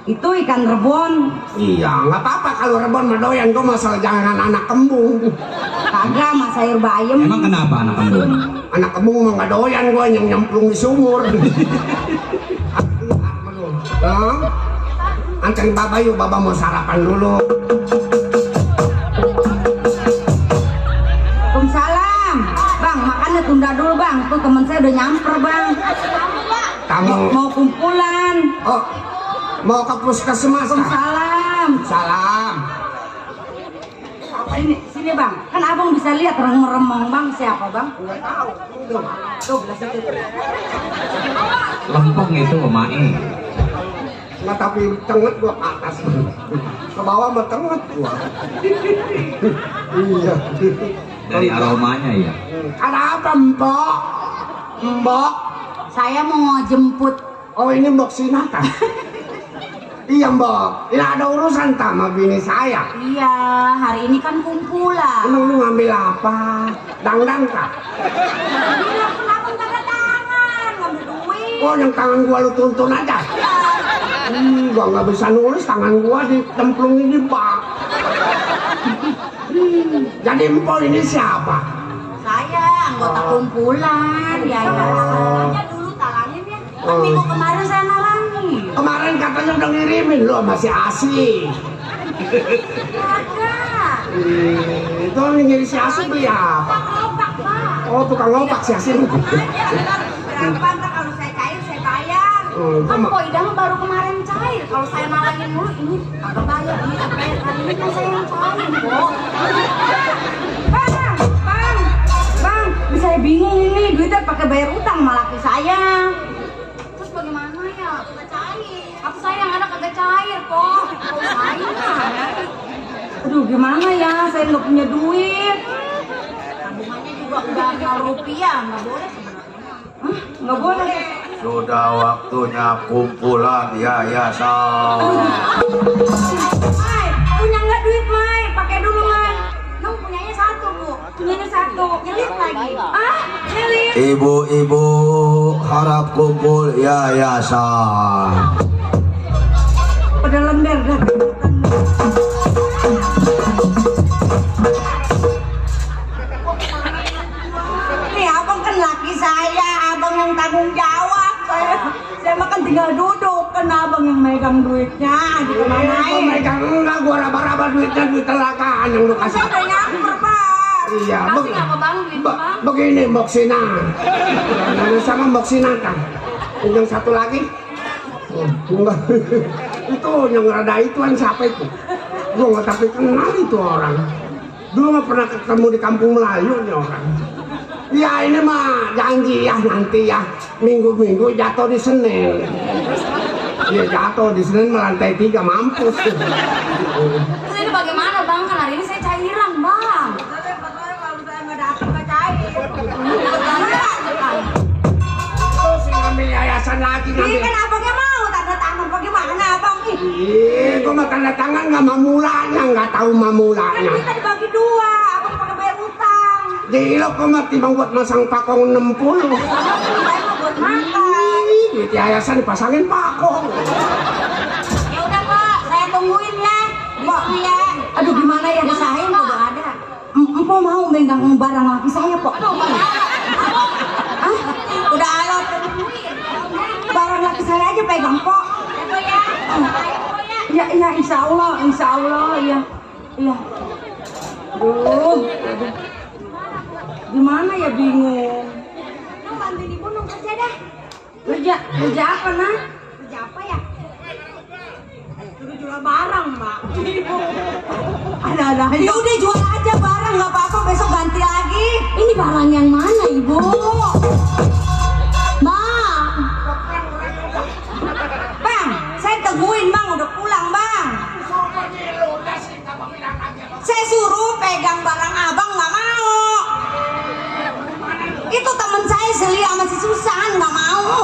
Itu ikan rebon. Iya, nggak apa-apa kalau rebon mah doyan. Gua masalah jangan anak kembung. Kagak, mas sayur bayam. Emang kenapa anak kembung? Anak kembung mah nggak doyan gua yang nyemplung di sumur. Anterin Baba yuk, Baba mau sarapan dulu. Waalaikumsalam. Bang, makannya tunda dulu, Bang. Tuh teman saya udah nyamper, Bang. Kamu Mau kumpulan. oh mau ke puskesmas? Waalaikumsalam. Salam. Apa ini? Sini, Bang. Kan Abang bisa lihat remeng-remeng, Bang. Siapa, Bang? Tuh, belah situ. Lempeng itu Mae. Nggak tapi cenget gua ke atas. Ke bawah mah cenget gua. Iya. Dari aromanya ya. Ada apa, Mbok? Mbok? Saya mau jemput. Oh ini Mbok Sinata. Iya Mbok, ini ada urusan sama bini saya. Iya, hari ini kan kumpulan. Emang lu ngambil apa? Dangdang kah? Bilang kenapa nggak ada tangan? Ngambil duit. Oh yang tangan gua lu tuntun aja. Gua nggak bisa nulis, tangan gua ditemplungin di bak. Jadi empol ini siapa? Saya anggota kumpulan. Ya, ya. Dulu talangin ya. Kan minggu kemarin saya nalangin. Kemarin katanya udah ngirimin lu sama si Asi. Kagak. Itu yang ngiri si Asi beli apa? Opak, Pak. Oh tukang opak si Asi. Berapa ntar kalau saya cair saya bayar. Kan kok idang baru kemarin cair. Kalau saya nalangin mulu ini agak bayar. Ini bayar kali ini kan saya yang cair kok. Bang, bisa saya bingung ini duitnya pakai bayar utang sama laki saya. Terus bagaimana ya? Kagak cair. Aku saya yang ada kagak cair kok. Kalau saya aduh gimana ya? Saya nggak punya duit. Tabungannya juga udah rupiah, nggak boleh sebenarnya. Nggak boleh. Sudah waktunya kumpulan yayasan. Mai, punya nggak duit Mai? Pakai dulu Mai. Nung punyanya satu Bu, punyanya satu. Nyelit lagi. Nyelit. Ibu-ibu harap kumpul yayasan. Pada lember dah. Nih abang kan laki saya, abang yang tanggung jawab. Saya makan tinggal duduk, kan abang yang megang duitnya. Gua megang enggak, gua raba-raba duitnya, duit telakaan yang lu kasih. Saya udah nyamper Pak. Iya, Kasih nggak ke Bang duit Bang? begini Mbok Sina. Sama Mbok Sina kan. Yang satu lagi. Enggak. Itu yang rada ituan siapa itu? Gua nggak tapi kenal itu orang. Dulu nggak pernah ketemu di kampung Melayu nih orang. Ya ini mah janji ya nanti ya minggu-minggu jatuh di Senin. Ya jatuh di Senin melantai 3 mampus. Terus ini bagaimana Bang? Kan hari ini saya cairan Bang. Tapi kalau saya nggak dapet nggak cair. Terus ngambil yayasan lagi Ini kan abangnya mau tanda tangan bagaimana abang? Gua mah tanda tangan nggak mamulanya, nggak tahu Kan mamulanya. kita dibagi dua, abang pakai bayar utang. Gila gua mah timbang buat masang pakong 60. Saya mau buat makan. Duit yayasan dipasangin pakong. Ya udah Pak, saya tungguin ya. Pak, ya. Aduh gimana ya saya udah ada. Empo mau megang barang laki saya Pak. Aduh, Hah? Udah alot. Barang laki saya aja pegang Pak. Ya, ya, insya Allah, ya. Iya. Aduh. Gimana ya bingung. Nung bantuin ibu nung kerja dah. Kerja apa nah? Kerja apa ya? Suruh jual barang Mbak. Ada. Ya udah jual aja barang nggak apa-apa besok ganti lagi. Ini barang yang mana ibu? Bang, saya teguhin Bang udah pulang Bang. Saya suruh pegang barang abang nggak mau. Itu temen saya Selia sama si Susan nggak mau.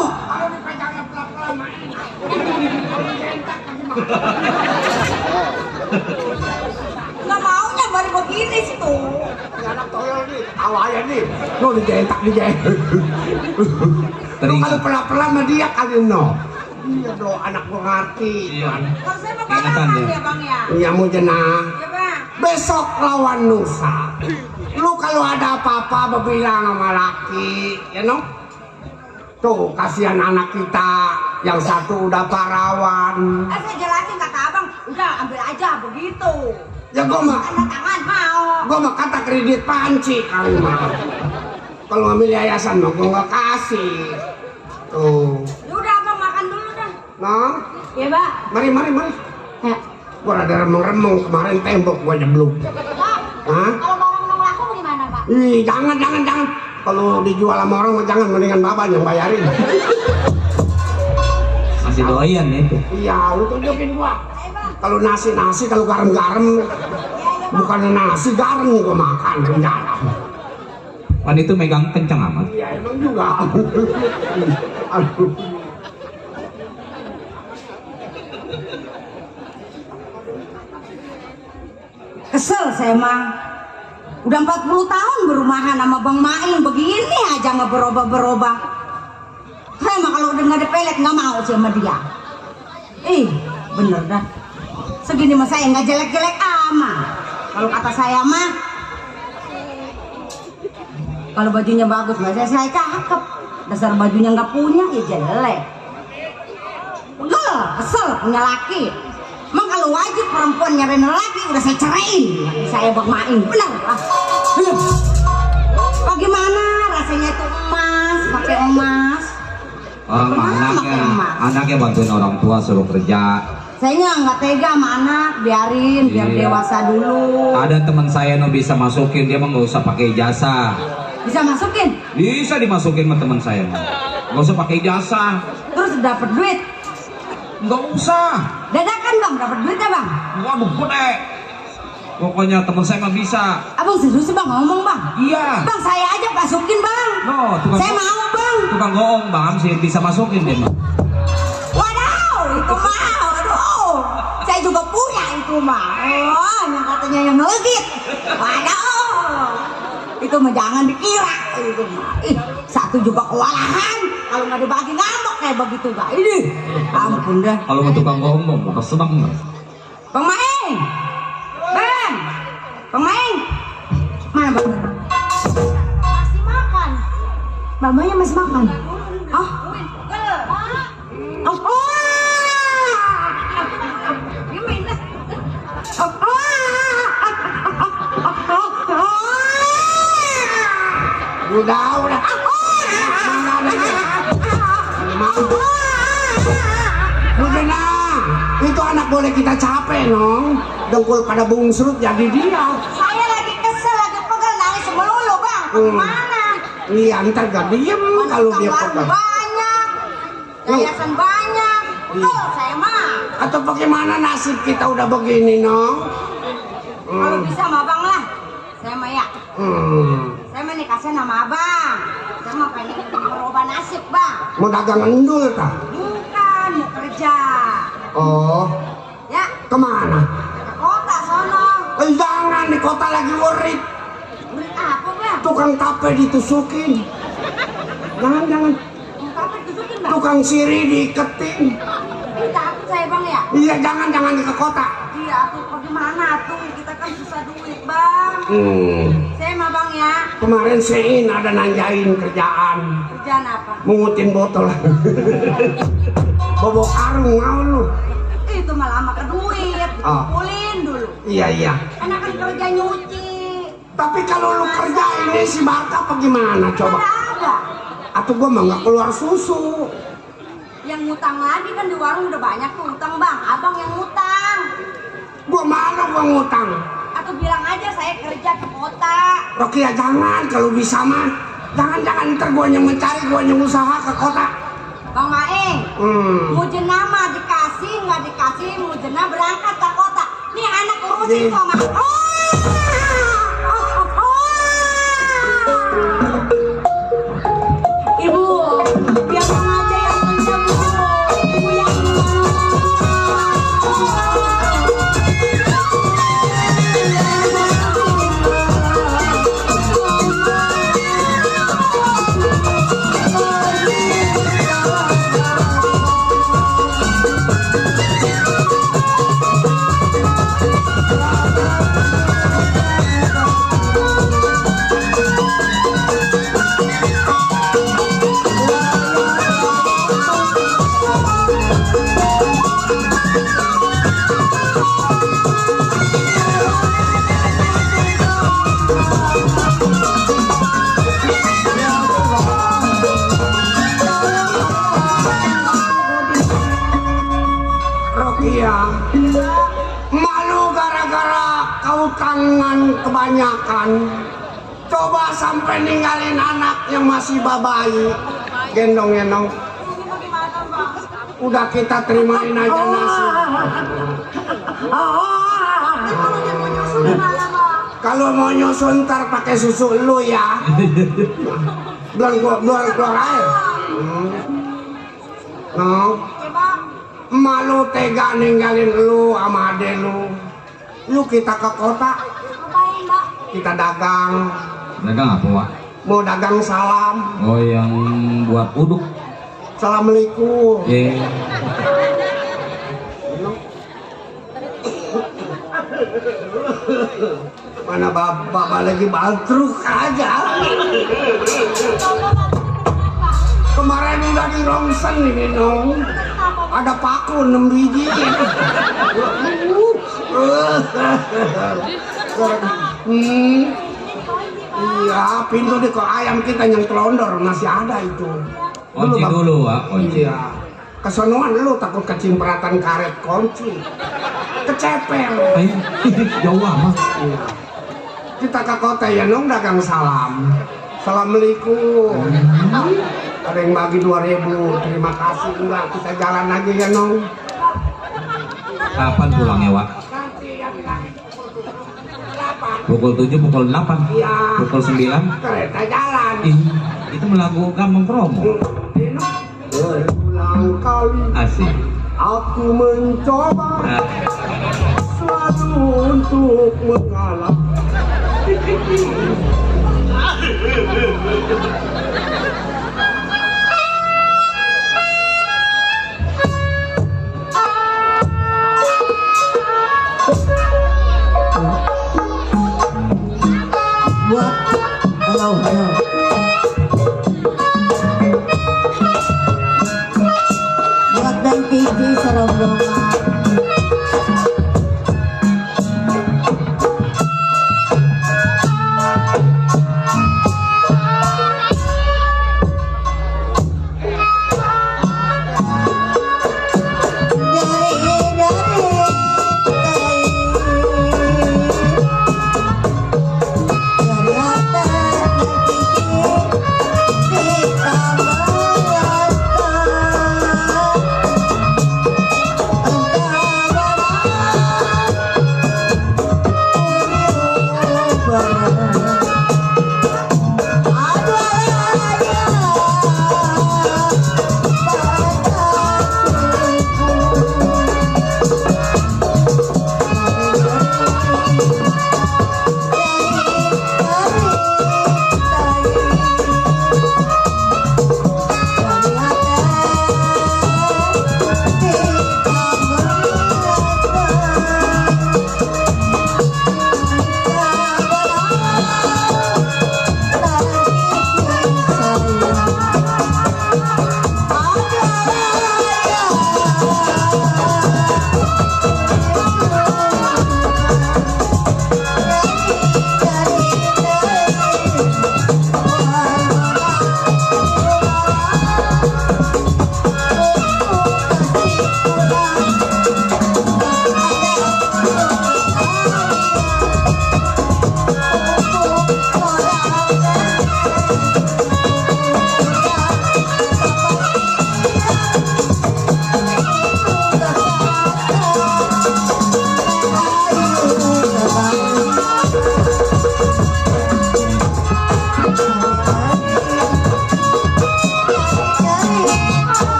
Nggak maunya baru begini sih tuh. Anak tolol nih, awalnya nih. Lo dijentak. Lo kalau pelan-pelan sama dia kali no. Iya dong, anak gua ngerti. Kalau saya mau balapan ya Bang ya. Iya mau jenah. Ya Bang. Besok lawan lusa. Lu kalau ada apa-apa berbilang sama laki, ya no? Tuh kasihan anak kita yang satu udah parawan. Saya jelasin kata abang, udah ambil aja begitu. Ya gua mah, Tanda tangan mau. gua mah kata kredit panci kali mah. Kalau ngambil yayasan mah gua nggak kasih. Tuh, Ya udah abang makan dulu dah. nah, Ya Pak. mari. Ya. Gua ada remeng-remeng kemarin tembok gua jeblok. Pak. Hah? Kalau barang nong laku gimana Pak? Ih, jangan. Kalau dijual sama orang mah jangan, mendingan bapak yang bayarin. Masih doyan ya itu. Iya, lu tunjukin gua. Kalau nasi, kalau garam, bukannya nasi garam gua makan jarang. Pan itu megang kencang amat. Iya, emang juga. Aduh. Kesel saya mah. Udah 40 tahun berumahan sama Bang Maing begini aja nggak berubah. Saya mah kalau udah nggak ada pelet nggak mau sih sama dia. Bener dah. Segini mah saya nggak jelek-jelek amat. Kalau kata saya mah, kalau bajunya bagus nggak saya cakep. Dasar bajunya nggak punya ya jelek. Kesel punya laki. Emang kalau wajib perempuan nyariin laki udah saya ceraiin. Saya Bang Maing bener lah. Bagaimana rasanya itu emas, pakai emas. Orang anaknya bantuin orang tua suruh kerja. Saya nggak tega sama anak, biarin biar Iya. dewasa dulu. Ada teman saya no bisa masukin, dia mah nggak usah pakai jasa. Bisa masukin, Bisa dimasukin sama teman saya mah. Nggak usah pakai jasa. terus dapat duit. Nggak usah. Dadakan bang, dapat duit ya bang? Waduh gede. Pokoknya teman saya mah bisa. Abang serius bang ngomong bang? Iya. Bang saya aja masukin bang. No, Saya mau bang. tukang goong bang sih bisa masukin dia mah. Wadaw, itu mah, aduh, saya juga punya itu mah. Oh, yang katanya yang legit. Wadaw, itu mah jangan dikira itu mah. Ih, satu juga kewalahan. Kalau nggak dibagi ngambek kayak begitu gak? Ini, ampun dah. Kalau mau tukang goong mau kesel banget. Bang Maeng, Bang Maeng, mana bang? Masih makan. Babanya masih makan. Oh, Udah. Udah nah, itu anak boleh kita capek nong. Dengkul pada bungsrut jadi dia. saya lagi kesel, lagi pegel, nangis melulu bang. Gimana? Iya ntar gak diem kalau dia Warung pegang. banyak, yayasan banyak. Betul, saya mah. Atau bagaimana nasib kita udah begini nong? Kalau bisa sama abang lah. Saya mah ya. Saya mah nih kasih nama abang. Saya mah pengen merubah nasib bang. Mau dagang endul kah? Bukan, mau kerja. Oh, Ya, kemana? ke kota sono. Jangan di kota lagi worried. Beli apa bang? Tukang tape ditusukin. Jangan. Mau kapan disukin bang? Tukang siri diiketin. Ini takut saya bang ya. Iya jangan ke kota. Iya, aku bagaimana tuh? Kita kan susah duit bang. Saya mah bang ya. Kemarin Sein ada nanyain kerjaan. Kerjaan apa? Mungutin botol. Bobo karung mau lu. Itu mah lama ke duit. Dikumpulin dulu. Iya. Anak kan kerja nyuci. Tapi kalau lu kerja ini si Marta apa gimana coba? Ada. Atau gua mah nggak keluar susu. Yang ngutang lagi kan di warung udah banyak tuh utang bang. Abang yang ngutang. Gua malu gua ngutang. Atau bilang aja saya kerja ke kota. Rokia jangan kalau bisa mah. Jangan ntar gua yang mencari gua yang usaha ke kota. Bang Maeng, mujena mah dikasih, nggak dikasih, mujena berangkat ke kota. Nih anak urusin kok mah. Ibu, biar Bang aja yang pinjam bu. Ibu yang Rokia, malu gara-gara kau tangan kebanyakan. Coba sampai ninggalin anak yang masih babai. Gendong. Udah kita terimain aja nasib. Kalau mau nyusun ntar pakai susu lu ya. Keluar air. No. Malu tega ninggalin lu sama ade lu. Lu kita ke kota. ngapain mbak? Kita dagang. Dagang apa Wak? Mau dagang salam. Oh yang buat uduk. Assalamualaikum. Mana bapak lagi baltruk aja. Kemarin udah di rongsen ini nong. Ada paku 6 biji. Iya, pintu di kok ayam kita yang telondor masih ada itu. Kunci dulu, Wak. Kunci. Iya. Kesonoan lu takut kecipratan karet kunci. Kecepel. Ayo, jauh amat. Iya. Kita ke kota ya nong dagang salam. Assalamualaikum. Ada yang bagi 2.000. Terima kasih. Enggak, kita jalan lagi ya nong. Kapan pulangnya, Wak? Nanti yang lagi Pukul 7, pukul 8, Iya. pukul 9. kereta jalan. Ih, itu melagu Kampung Promo. Berulang kali Asik. aku mencoba Nah, selalu untuk mengalah. Buat dan TV serombongan.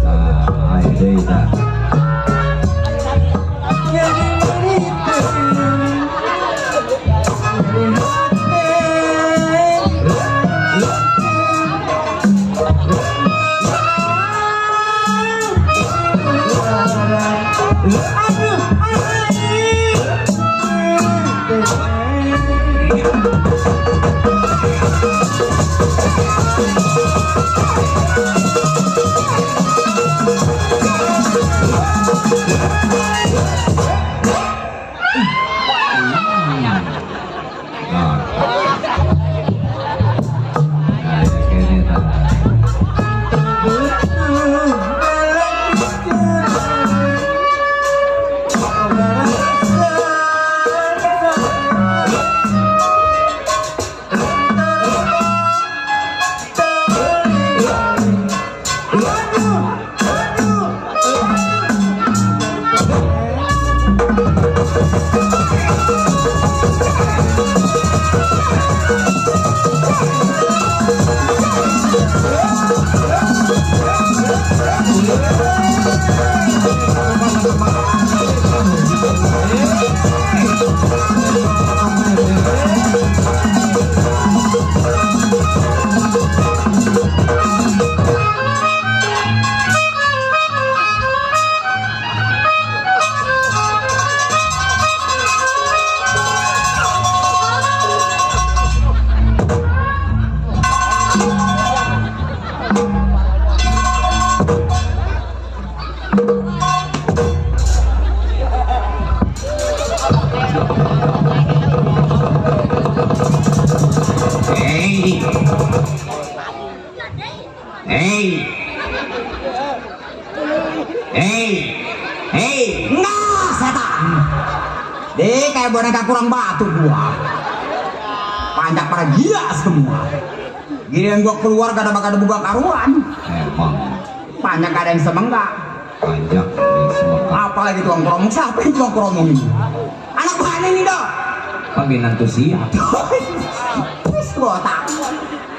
Nah, ayo deh, dah. Nah, setan. Deh, kayak boneka kurang batu gua. Panjang pada gila semua. Giliran gua keluar gak ada buka karuan. Emang Panjang gak ada yang semenggak. panjang nih semua. Apalagi tuang kromong, siapa yang tuang kromong ini? Anak mana ini dong? Peminat tuh siap. Wis botak.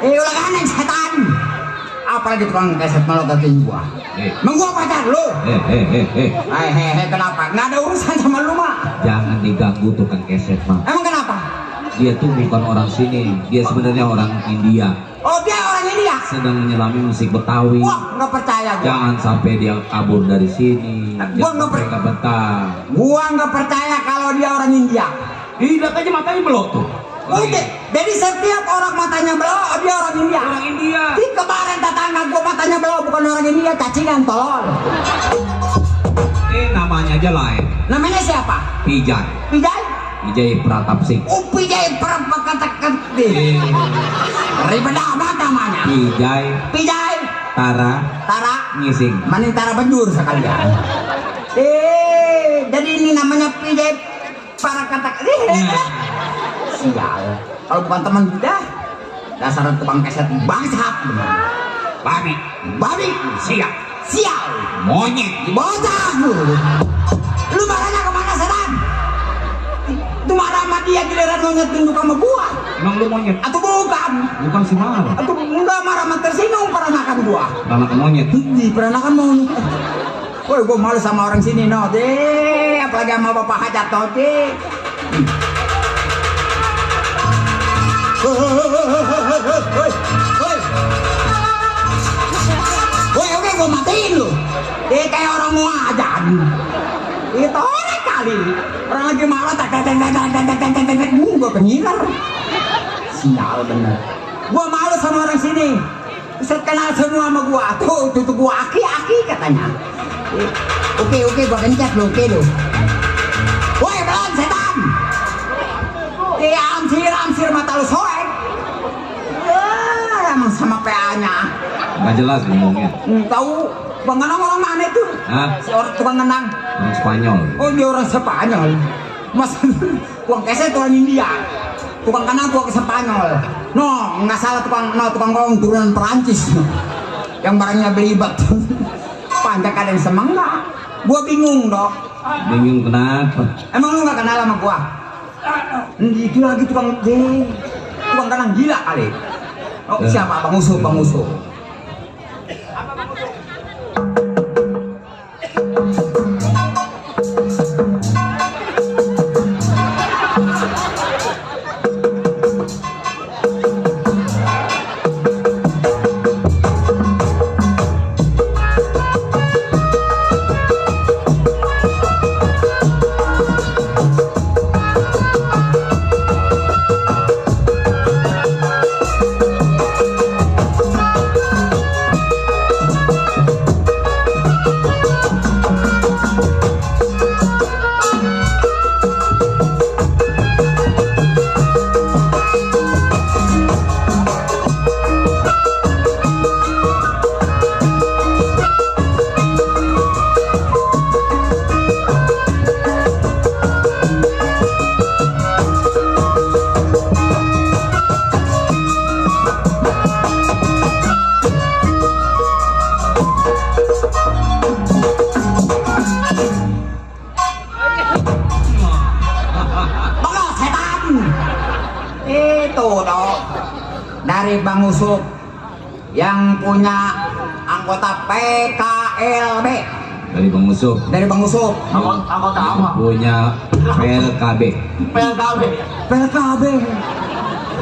Ulah aneh setan. Apalagi tukang keset melototin gua. Menggua pacar lu. Hehehe, kenapa? Nggak ada urusan sama lu mah. Jangan diganggu tukang keset mah. Emang kenapa? Dia tuh bukan orang sini. Dia sebenarnya orang India. Oh, dia orang India. Sedang menyelami musik Betawi. Wah, nggak percaya gua. Jangan sampai dia kabur dari sini. Gua nggak Nggak betah. Gua nggak percaya kalau dia orang India. Lihat aja matanya melotot. Udah, jadi setiap orang matanya belok, dia orang India. Orang India. Di kemarin tetangga gua matanya belok, bukan orang India, cacingan tolol. Namanya aja lain. Namanya siapa? Pijay. Pijay? Pijay Pratap Singh. Oh, Pijay kata-kata. Ribet amat namanya. Pijay Pijay. Tara Tara. Ngising. Manin Tara Banjur sekalian. Jadi ini namanya Pijay para kata. Sial. Kalau bukan teman kita, dasar tukang keset bangsat bener. Babi. Sial. Monyet. Bocah lu marahnya kemana setan? Itu marah sama dia giliran monyet tunduk sama gua. Emang lu monyet? Atau bukan? Bukan si marah. Atau enggak marah sama tersinggung peranakan gua. Anak monyet. Di peranakan monyet. Woi, gua malu sama orang sini no deh, apalagi sama bapak hajat no deh. Woi, oke gua matiin lu. Dia kayak orang mau ajan. Itu orang kali. Orang lagi marah tak gua penyiar. Sial bener. Gua malu sama orang sini. Ustaz kenal semua sama gua. Tuh gua aki katanya. Oke, gua kencet lu, oke lu. Woi, belan setan. Amsir mata lu soek. Emang sama PA-nya. Nggak jelas ngomongnya. Tahu Bang Ngenang orang mana itu? Hah? Si orang tukang Ngenang. Orang Spanyol. Oh, dia orang Spanyol. Mas, tukang keset orang India. Tukang Ngenang tukang Spanyol. No, nggak salah tukang kolong turunan Perancis. Yang barangnya belibet. Panjang ada yang semangka. Gua bingung dok. Bingung kenapa? Emang lu nggak kenal sama gua? Itu lagi tukang Ngenang gila kali. Oh, siapa? Bang Usuh. Dari Bang Usup yang punya anggota PKLB. Dari Bang Usup. Dari Bang Usup. Anggota apa? Punya PLKB. PLKB. PKLB.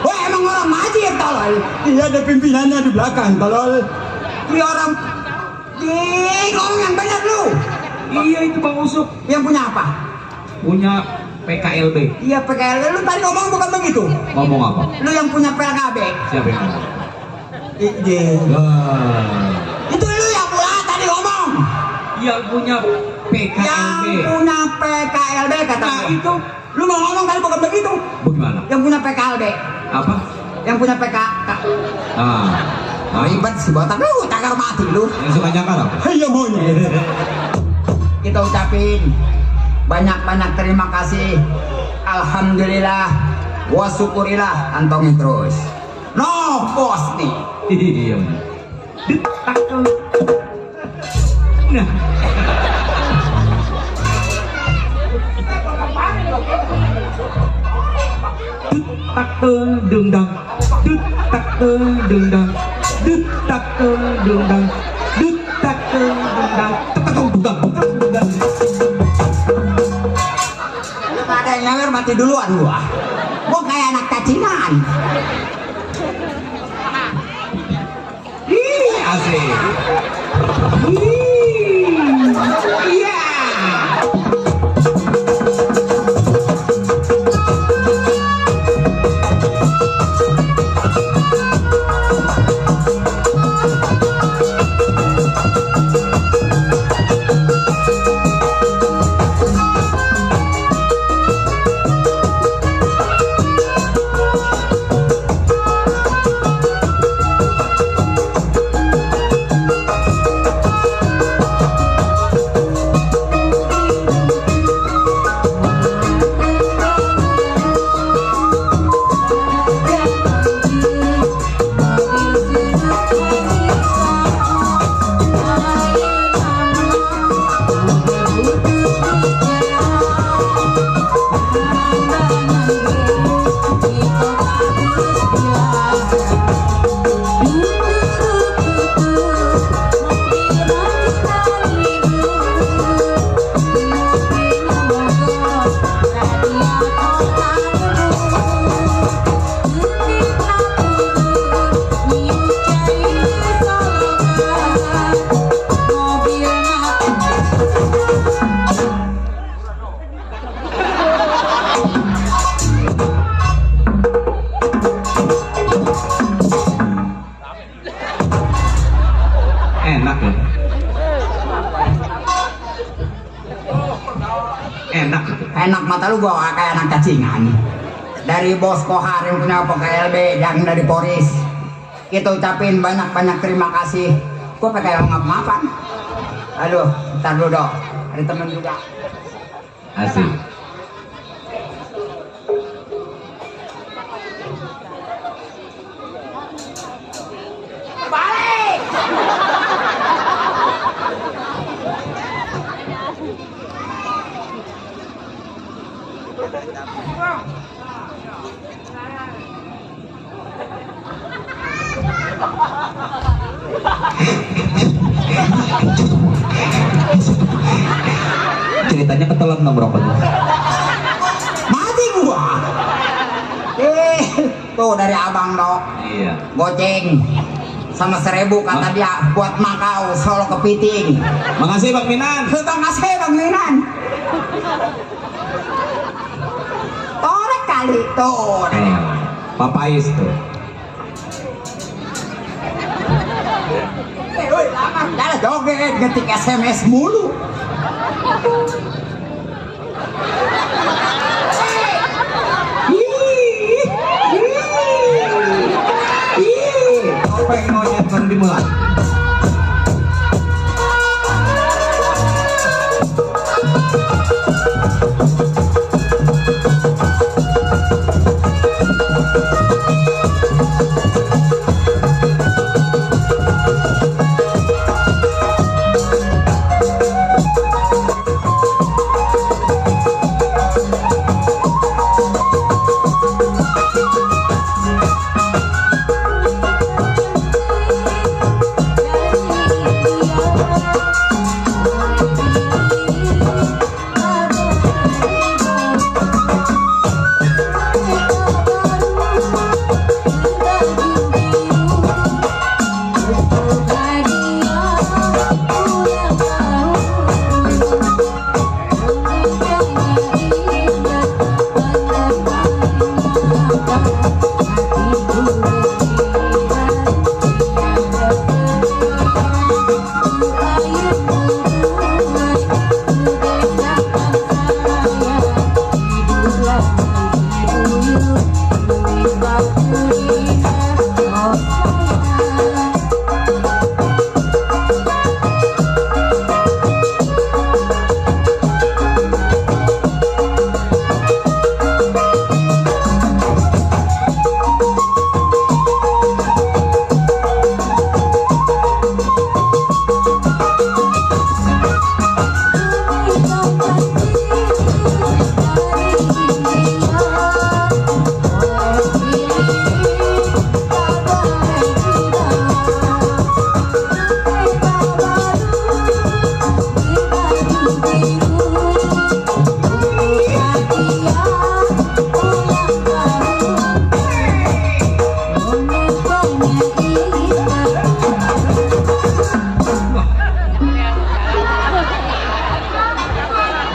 Wah emang orang majir tolol. Iya ada pimpinannya di belakang tolol. Ini orang ngomong yang banyak lu. Iya itu Bang Usup. Yang punya apa? Punya PKLB. Iya PKLB. Lu tadi ngomong bukan begitu. Ngomong apa? Lu yang punya PKLB. Siapa yang ngomong? Itu lu yang pula tadi ngomong. Yang punya PKLB. Yang punya PKLB kata Nah gua. itu. Lu mau ngomong tadi bukan begitu. Bagaimana? Yang punya PKLB. Apa? Yang punya PKK. Ribet Si botak lu cagar mati lu. Yang suka nyakar apa? Iya monyet. Kita ucapin banyak-banyak terima kasih. Alhamdulillah wa syukurillah antongin terus. No bos nih. Iya. Nah. Tak dendang, tak dendang, tak dendang, tak dendang, Ada yang nyawer mati duluan gua. Gua kayak anak cacingan. asik. Iya. Enak ya. Enak. Enak mata lu gua kayak anak cacingan. Dari bos Kohar yang punya PKLB, yang dari Polres. Kita ucapin banyak-banyak terima kasih. Gua pakai maaf-maafan. Aduh, ntar dulu dong. Ada temen juga. Asik. Balik! Ceritanya ketelan nomor rokoknya. Mati gua. Tuh dari abang dok. Iya. Goceng sama 1.000 kata dia buat Makau Solo Kepiting. Makasih Bang Minan. Makasih Bang Minan. Torek kali tuh. Papais tuh. Dah joget ngetik SMS mulu. Topeng monyet kan dimulai.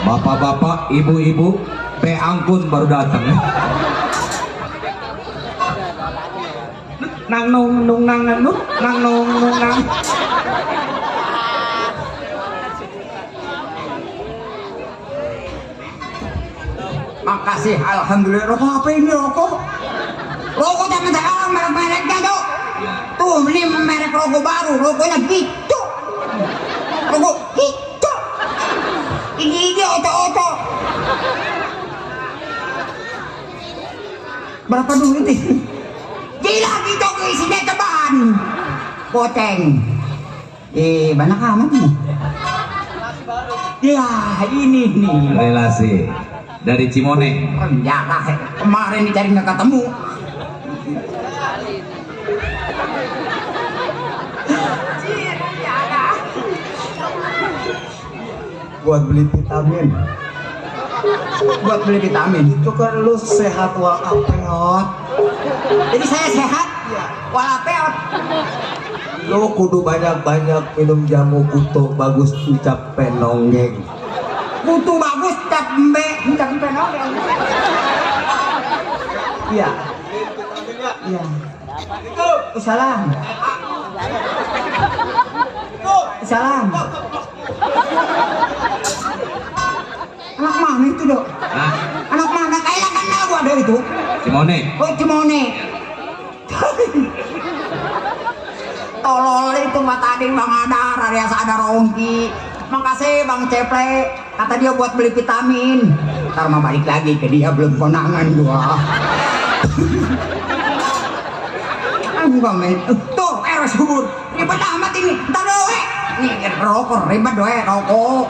Bapak-bapak, ibu-ibu, angkun baru datang. Nang nung nung nang nang nung nang nung nung nang. Makasih, alhamdulillah. Rokok apa ini rokok? Rokok jangan sekarang merek-mereknya dok. Tuh ini merek rokok baru, rokoknya gitu. Rokok gitu. Ini oto-oto. Berapa duit ini? Gila gitu isinya tebahan. Poteng. Banyak amat nih. Ya ini nih. Relasi dari Cimone. Ya lah, kemarin dicari nggak ketemu. Buat beli vitamin. Buat beli vitamin. Itu kan lu sehat walapeot. Jadi saya sehat, walapeot. Lu kudu banyak-banyak minum jamu kutu bagus ucap penonggeng. Kutu bagus, cap mbe nonggeng. Iya. Iya. Salam. Salam. Anak mana itu dok? Hah? Anak mana? Kayak kenal gua ada itu. Cimone. Oh Cimone. Tolol itu mah tadi Bang Adar, alias ada Rongki. Makasih Bang Ceple, kata dia buat beli vitamin. Ntar mah balik lagi ke dia, belum konangan gua. Bang, tuh subur, ribet amat ini. Ntar doe, nih rokok ribet doe rokok.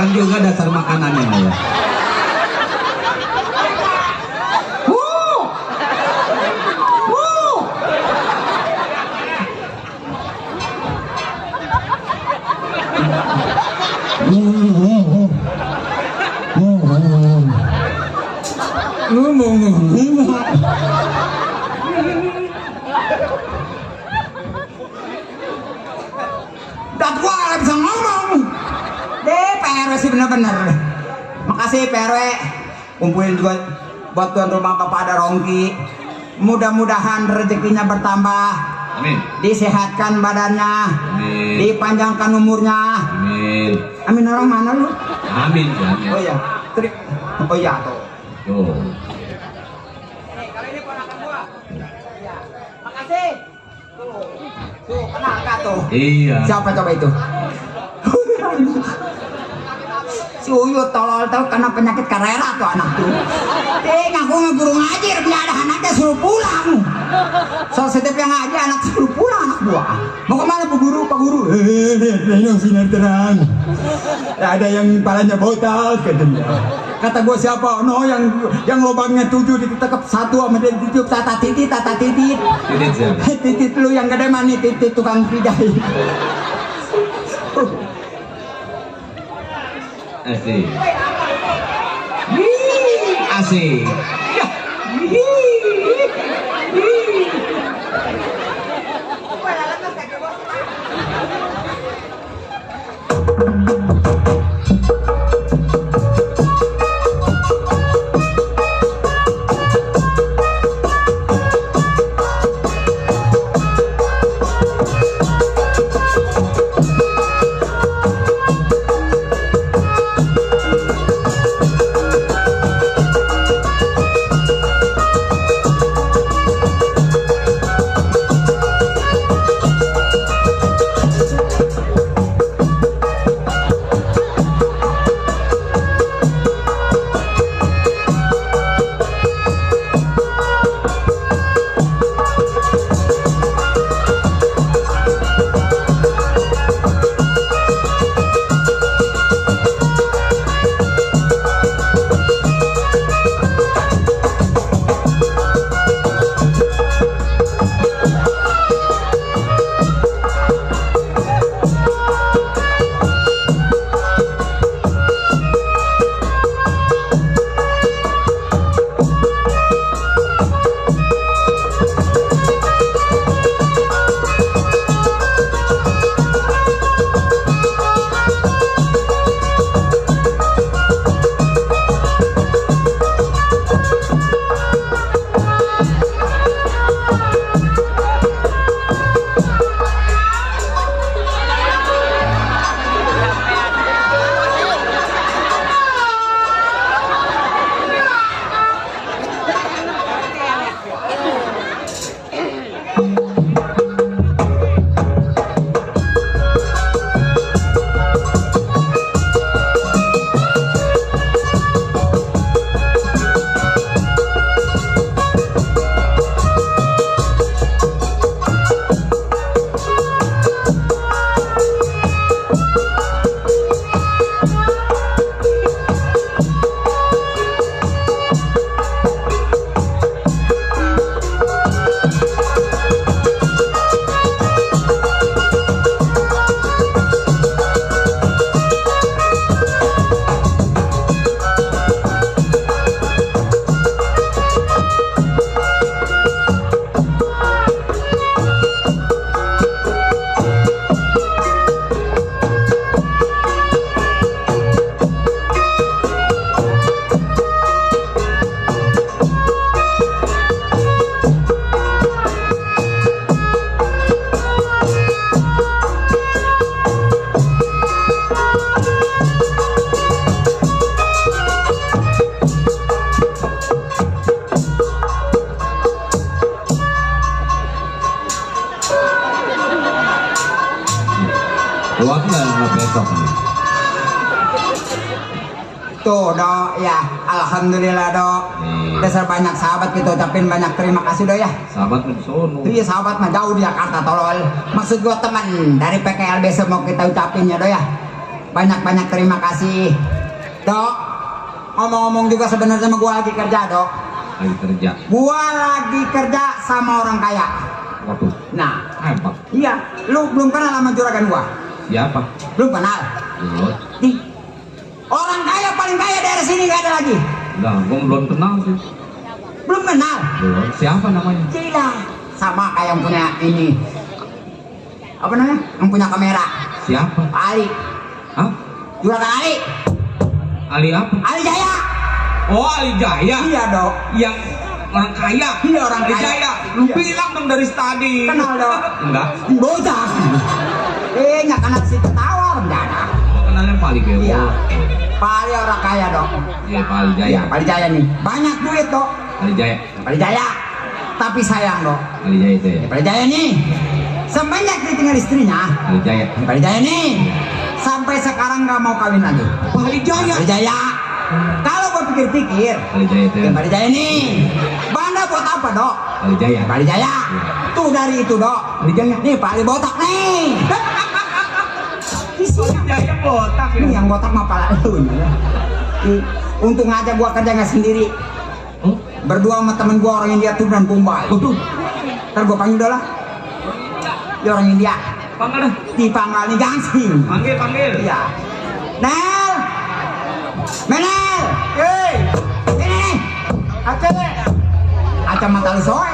Kan juga dasar makanannya ya. Dat gua nggak bisa ngomong. Deh, PRW sih bener-bener. Makasih PRW. Kumpulin juga buat tuan rumah Bapak ada Rongki. Mudah-mudahan rezekinya bertambah. Amin. Disehatkan badannya. Amin. Dipanjangkan umurnya. Amin. Amin orang mana lu? Amin. Oh iya. Oh iya tuh. Tuh. Kalau ini ponakan gua. Iya. Makasih. Tuh, kenal Kak tuh. Iya. Siapa coba itu? Si Uyut tolol tahu karena penyakit karera tuh anak tuh. Ngaku ngeguru ngajar dia ada anaknya suruh pulang. So setiap yang ngaji anak suruh pulang anak buah. Mau kemana Pak Guru? Pak Guru? Yang sinar terang. Ada yang palanya botak katanya. Kata gua siapa? No yang lubangnya 7 ditekep 1 sama dia ditiup tata titit. Titit siapa? Titit lu yang gede mani titit tukang pijai. Asik. Asik. Ya. besok nih. Tuh dok, ya alhamdulillah dok. Dasar banyak sahabat gitu, ucapin banyak terima kasih dok ya. Sahabat di sono. Iya sahabat mah jauh di Jakarta tolol. Maksud gua teman dari PKLB semua kita ucapin ya dok ya. banyak-banyak terima kasih. Dok, ngomong-ngomong juga sebenarnya sama gua lagi kerja, Dok. Lagi kerja. Gua lagi kerja sama orang kaya. Waduh. Nah, Apa? iya, lu belum kenal sama juragan gua? Siapa? Belum kenal? Belum. Nih, orang kaya paling kaya daerah sini gak ada lagi. Lah, gua belum kenal sih. Belum kenal? Belum. Siapa namanya? Gila, sama kayak yang punya ini. Apa namanya? Yang punya kamera. Siapa? Pak Ali. Hah? Juragan Ali. Ali apa? Ali Jaya. Oh, Ali Jaya. Iya, Dok. Yang orang kaya. Iya, orang Ali kaya. Jaya. Lu Iya. bilang dong dari tadi. Kenal, Dok. Enggak. Bocah. Nggak kenal si ketawa rencana. Oh, kenalnya Pak Ali Bebo. Iya. Pak Ali orang kaya, Dok. Iya, Pak Ali Jaya. Iya, Pak Ali Jaya nih. Banyak duit, Dok. Ali Jaya. Pak Ali Jaya. Tapi sayang, Dok. Ali Jaya itu ya. Pak Ali Jaya nih. Semenjak ditinggal istrinya, Ali Jaya. Pak Ali Jaya nih. Sampai sekarang nggak mau kawin lagi. Pak Ali Jaya. Pak Ali Jaya. Kalau gua pikir-pikir, Ali Jaya itu ya. Pak Ali Jaya nih. Banda buat apa, Dok? Ali Jaya. Pak Ali Jaya. Tuh dari itu, Dok. Ali Jaya. Nih Pak Ali botak nih. Ali Jaya botak ya. Ini yang botak mah pala lu. Untung aja gua kerja nggak sendiri. Oh, Berdua sama temen gua orang India turunan Bombay. betul. Ntar gua panggil dah lah. Dia orang India. Panggil dah. Dipanggal nih gangsing. Panggil. Iya. Nel. Menel. Hei, Ini nih. Aceh. Kacamata lu soe.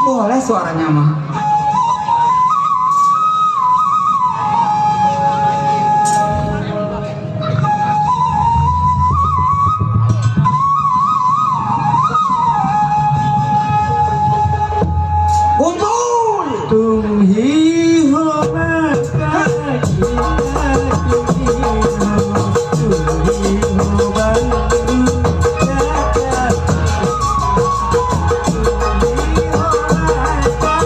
Boleh suaranya mah. Kumpul. Tumhi ho maka kita tumhi ho Bandung Jakarta. Tumhi ho maka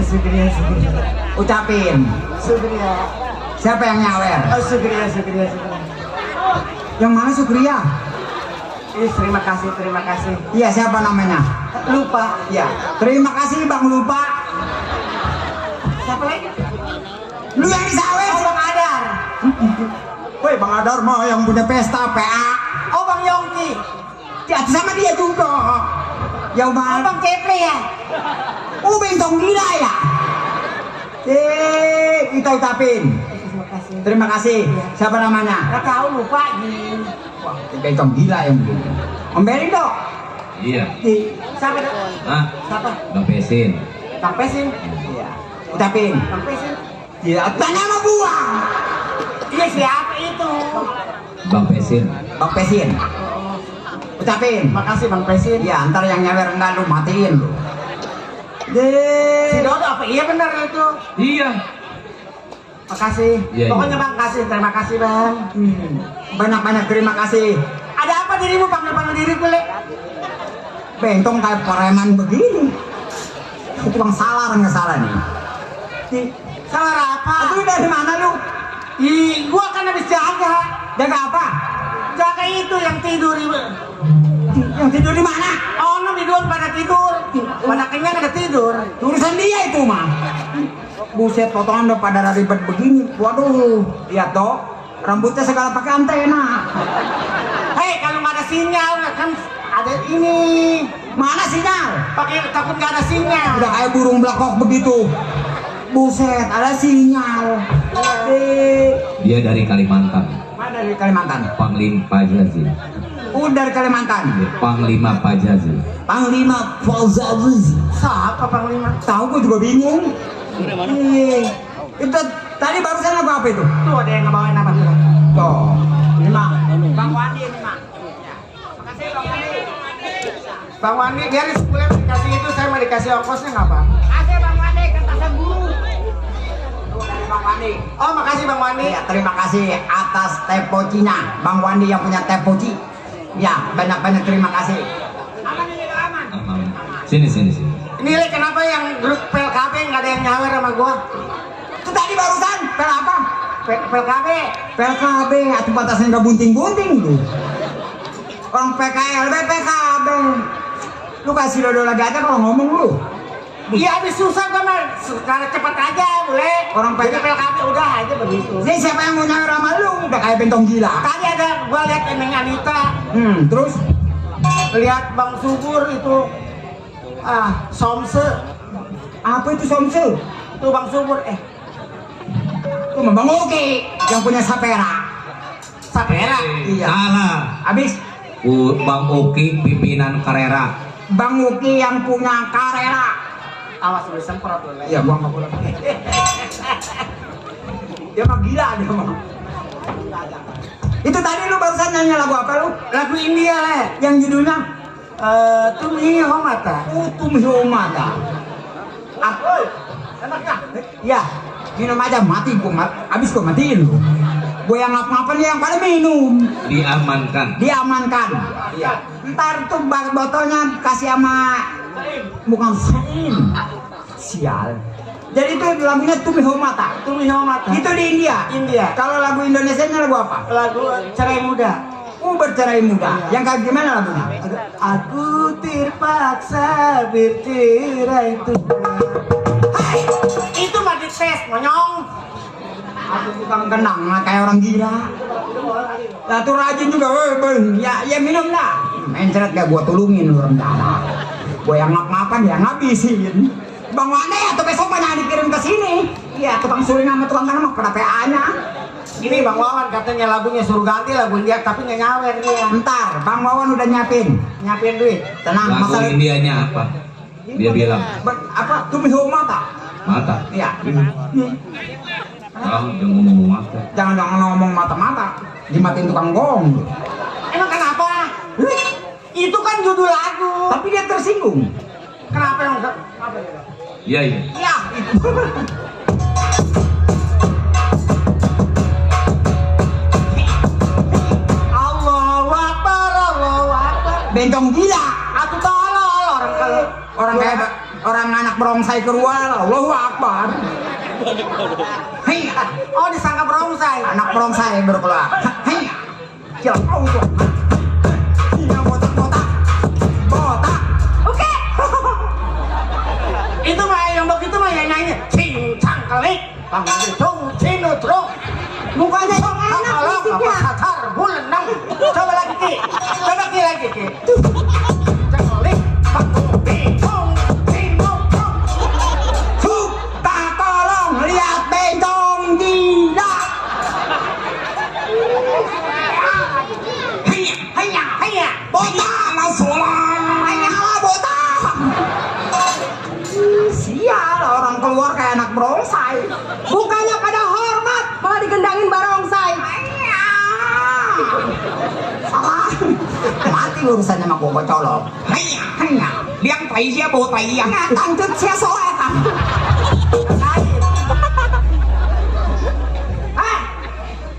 Sugria. Ucapin. Sugria. Siapa yang nyawer? Oh, Sugria. Yang mana Sugria? Terima kasih. Iya, siapa namanya? Lupa. Ya, terima kasih Bang Lupa. Siapa lagi? Lu yang disawer? Oh, Bang Adar. Woi, Bang Adar mah yang punya pesta PA. Oh, Bang Yongki. Ya, sama dia juga. Ya, Oh, Bang. Bang Keple ya. Bentong gila ya. Kita ucapin. Terima kasih. Siapa namanya? Gak tahu, lupa. Wah, bentong gila yang begini. Om Beri dong. Iya. Siapa? Hah? Siapa? Bang Pesin. Bang Pesin. Iya. Ucapin. Bang Pesin. Iya, tanya sama buang. Iya, siapa itu? Bang Pesin. Bang Pesin. Ucapin. Makasih Bang Pesin. Iya, ntar yang nyawer enggak lu matiin lu. Si Dodo apa? Iya benar itu. Iya. Makasih. Iya, Pokoknya iya. Bang kasih, terima kasih Bang. Banyak-banyak terima kasih. Ada apa dirimu panggil diri gue? Bentong kayak preman begini. Itu bang salah nggak salah nih. Salah apa? Aduh, dari mana lu? Gua kan habis jaga. Jaga apa? Jaga itu yang tidur ibu. Yang tidur di mana? Oh, no, di luar pada tidur. Pada kenyang ada tidur. Urusan dia itu mah. Buset, potongan udah pada ribet begini. Waduh, lihat toh, rambutnya segala pakai antena. Hei, kalau nggak ada sinyal kan ada ini. Mana sinyal? Pakai takut nggak ada sinyal. Udah kayak burung blakok begitu. Buset, ada sinyal. Dia dari Kalimantan. Mana dari Kalimantan? Panglima Pajazi. Dari Kalimantan. Panglima Pajazi. Panglima Pajazi. Siapa Panglima? Tahu gue juga bingung. Itu tadi barusan lagu apa itu? Tuh ada yang ngebawain apa tuh? Tuh, ini mah. Bang Wandi ini mah. Makasih Bang Wandi. Bang Wandi biarin sebulan dikasih itu, saya mau dikasih ongkosnya nggak apa? Kasih Bang Wandi, kata guru. Bang Wandi. Oh, makasih Bang Wandi. Ya, terima kasih atas tepocinya, Bang Wandi yang punya tepoci. Ya, banyak-banyak terima kasih. Aman ini aman. Sini. Nilai kenapa yang grup PLKB nggak ada yang nyawer sama gua? Itu tadi barusan, pel apa? PLKB. PKB, atau batasnya nggak bunting-bunting lu. Orang PKLB, PKB. Lu kasih dodo lagi aja kalau ngomong lu. Iya, habis susah kan, sekarang cepat aja boleh. Orang Jadi PLKB udah aja begitu. Ini siapa yang mau nyawer sama lu? Udah kayak bentong gila. Tadi ada gua lihat Neng Anita, Terus? lihat Bang Subur itu, Somse, Apa itu somse? itu Bang Subur, Itu mah Bang Oki yang punya sapera. Sapera. Iya. Salah. Habis Bang Oki pimpinan Karera. Bang Uki yang punya Karera. Awas lu semprot lu. Iya, gua nggak boleh. Dia mah gila dia mah. Itu tadi lu barusan nyanyi lagu apa lu? Lagu India lah. Yang judulnya Tumi Homata. Tumhi Omata. Ya, minum aja mati gua habis gua matiin lu. Gua yang ngap-ngapan yang pada minum. Diamankan. Diamankan. Iya. Ntar tuh botolnya kasih sama bukan Sain. Sial. Jadi itu lagunya Tumi Homata. Tumi Homata. Itu di India. India. Kalau lagu Indonesianya lagu apa? Lagu Cerai Muda. Bercerai muda. Yang kayak gimana lagunya? Aku terpaksa bercerai Tuhan. Hai, itu mah dites, monyong. Aku tukang kenang lah kayak orang gila. Lah tuh rajin juga, weh. Ya minum lah. Mencret gak gua tulungin lu rencana. Gua yang ngap-ngapan ya ngabisin. Bang Wane atau besok banyak dikirim ke sini. Iya, tukang suling sama tukang kenang mah pada PA-nya. Ini Bang Wawan katanya lagunya suruh ganti lagu India tapi nggak nyawer dia. Ntar, Bang Wawan udah nyiapin duit. Tenang, Lagu masalah Indianya apa? Dia bilang apa? Tumi Homata. mata. Iya. Tahu dia ngomong mata. Jangan ngomong mata-mata. Dimatiin tukang gong. Emang kenapa? Itu kan judul lagu. Tapi dia tersinggung. Kenapa yang Iya. Iya. Allahu Akbar, Allahu Akbar. Bentong gila. Atuh tolol orang kalau Orang kayak orang anak barongsai keluar, Allahu Akbar. Hei, Oh disangka barongsai. anak barongsai baru keluar. Hei, jalan kau tuh. Iya botak. Oke. Itu mah yang begitu mah yang nyanyi cincang kelik panggung cinutro Mukanya yang enak musiknya. katar bulan enam. Coba lagi Ki, coba Ki lagi Ki. Cincang kelik panggung cinutro. Suka tolong lihat bencong tidak. Hanya Botak masulah. Hanyalah botak. Sial orang keluar kayak anak barongsai. Bukannya pada hormat, malah digendangin barongsai. Salah. Mati urusannya sama gua colok. Hanya liang tai sia bo tai yang tangcut sia soe kan.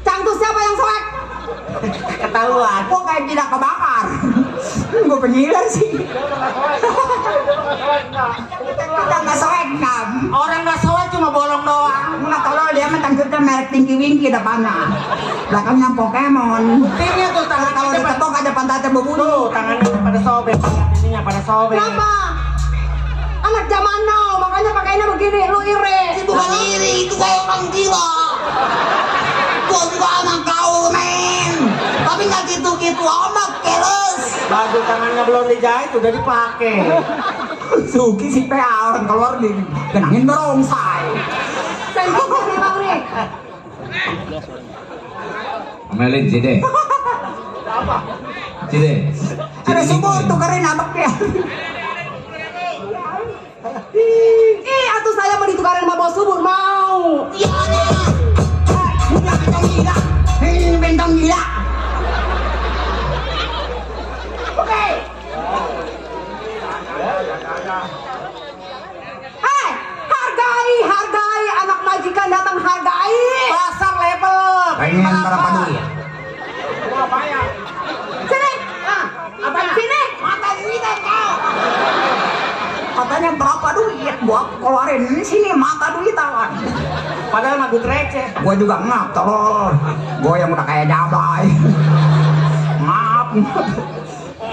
Cangtus siapa yang soek? Ketahuan. Gua kayak tidak kebakar. Gua penyiler sih. Kita nggak soek kan. orang nggak soal cuma bolong doang. Nggak kalau dia mah tangcutnya merek Tinky Winky depannya. Belakangnya Pokemon. Buktinya tuh tangan Kalau diketok aja pantatnya berbunyi. tangannya pada sobek, ininya pada sobek. Kenapa? Anak zaman now, makanya pakainya begini, lu iri. Bukan iri, itu kayak orang gila. Gua juga anak kau men. Tapi nggak gitu-gitu amat keles. Baju tangannya belum dijahit udah dipakai. Suki si PA orang keluar di genangin barongsai. Sensitif nih bang nih. Amelin Cide. Cide. Ada subuh tukerin abak dia. Ih, atuh saya mau ditukarin sama bos subur, mau. Iya nih. Bintang gila. Bintang gila. Oke. Hei, hargai anak majikan datang hargai. Pasang label. Pengen berapa duit? Sini. Apa sini? Mata duit kau. Katanya berapa duit? Gua keluarin ini sini mata duit tawan. Padahal mah duit receh. Gua juga ngap telur. Gua yang udah kayak jablay. Maaf.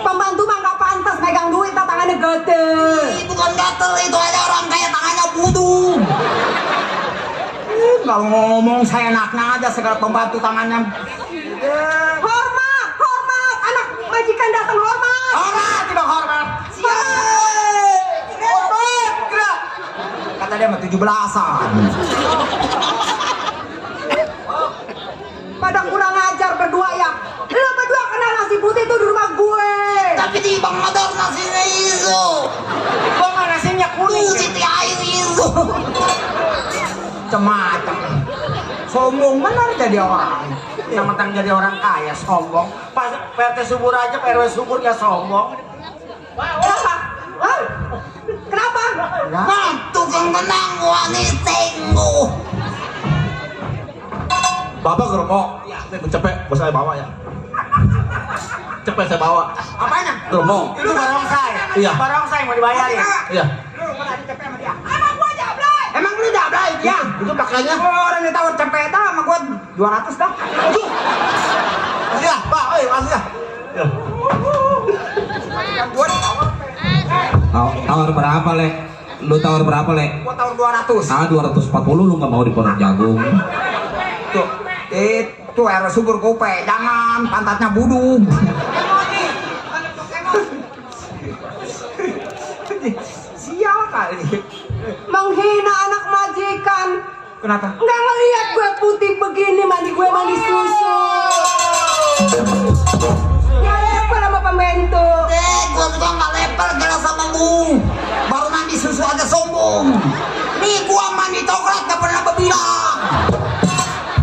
Pembantu mah nggak pantas megang duit, tangannya gede. Bukan gatel, itu ada orang kayak tangannya budu. Kalau ngomong saya enaknya aja segala pembantu tangannya. Hormat, anak majikan datang hormat. Hormat, tidak hormat. Hormat, gerak. Kata dia mah 17-an. Pada kurang ajar berdua ya. Lu berdua kena nasi putih itu di rumah gue. Tapi di Bang Madar nasinya hijau. Gua mah nasinya kuning. Siti air hijau. Cemacem. Sombong benar jadi orang. Mentang-mentang jadi orang kaya sombong. Pas PRT subur aja, PRW subur gak sombong. Kenapa? Hah? Kenapa? Nah, tukang tenang wanita tenggo. Bapak geremok, ini cepet, bos saya bawa ya. Cepet saya bawa. Apanya? Geremok. Itu barongsai. Iya. Barongsai mau dibayarin. Iya. Emang gua jablay. Emang lu jablay? Ya. Itu pakainya. Orang ditawar cepet sama gua 200 dah. Aduh. Masih ya, Pak. Masih ya. Ya. Tawar berapa, Le? Lu tawar berapa, Le? Gua tawar 200. Ah, 240 lu nggak mau di Pondok Jagung. Tuh, itu air subur kope, jangan pantatnya buduk. Sial kali. Menghina anak majikan. Kenapa? Nggak ngeliat gue putih begini, mandi susu. Ya lepel sama pembantu. Gua juga nggak lepel gara sama lu. Baru mandi susu aja sombong. Nih gua mandi coklat gak pernah berbilang.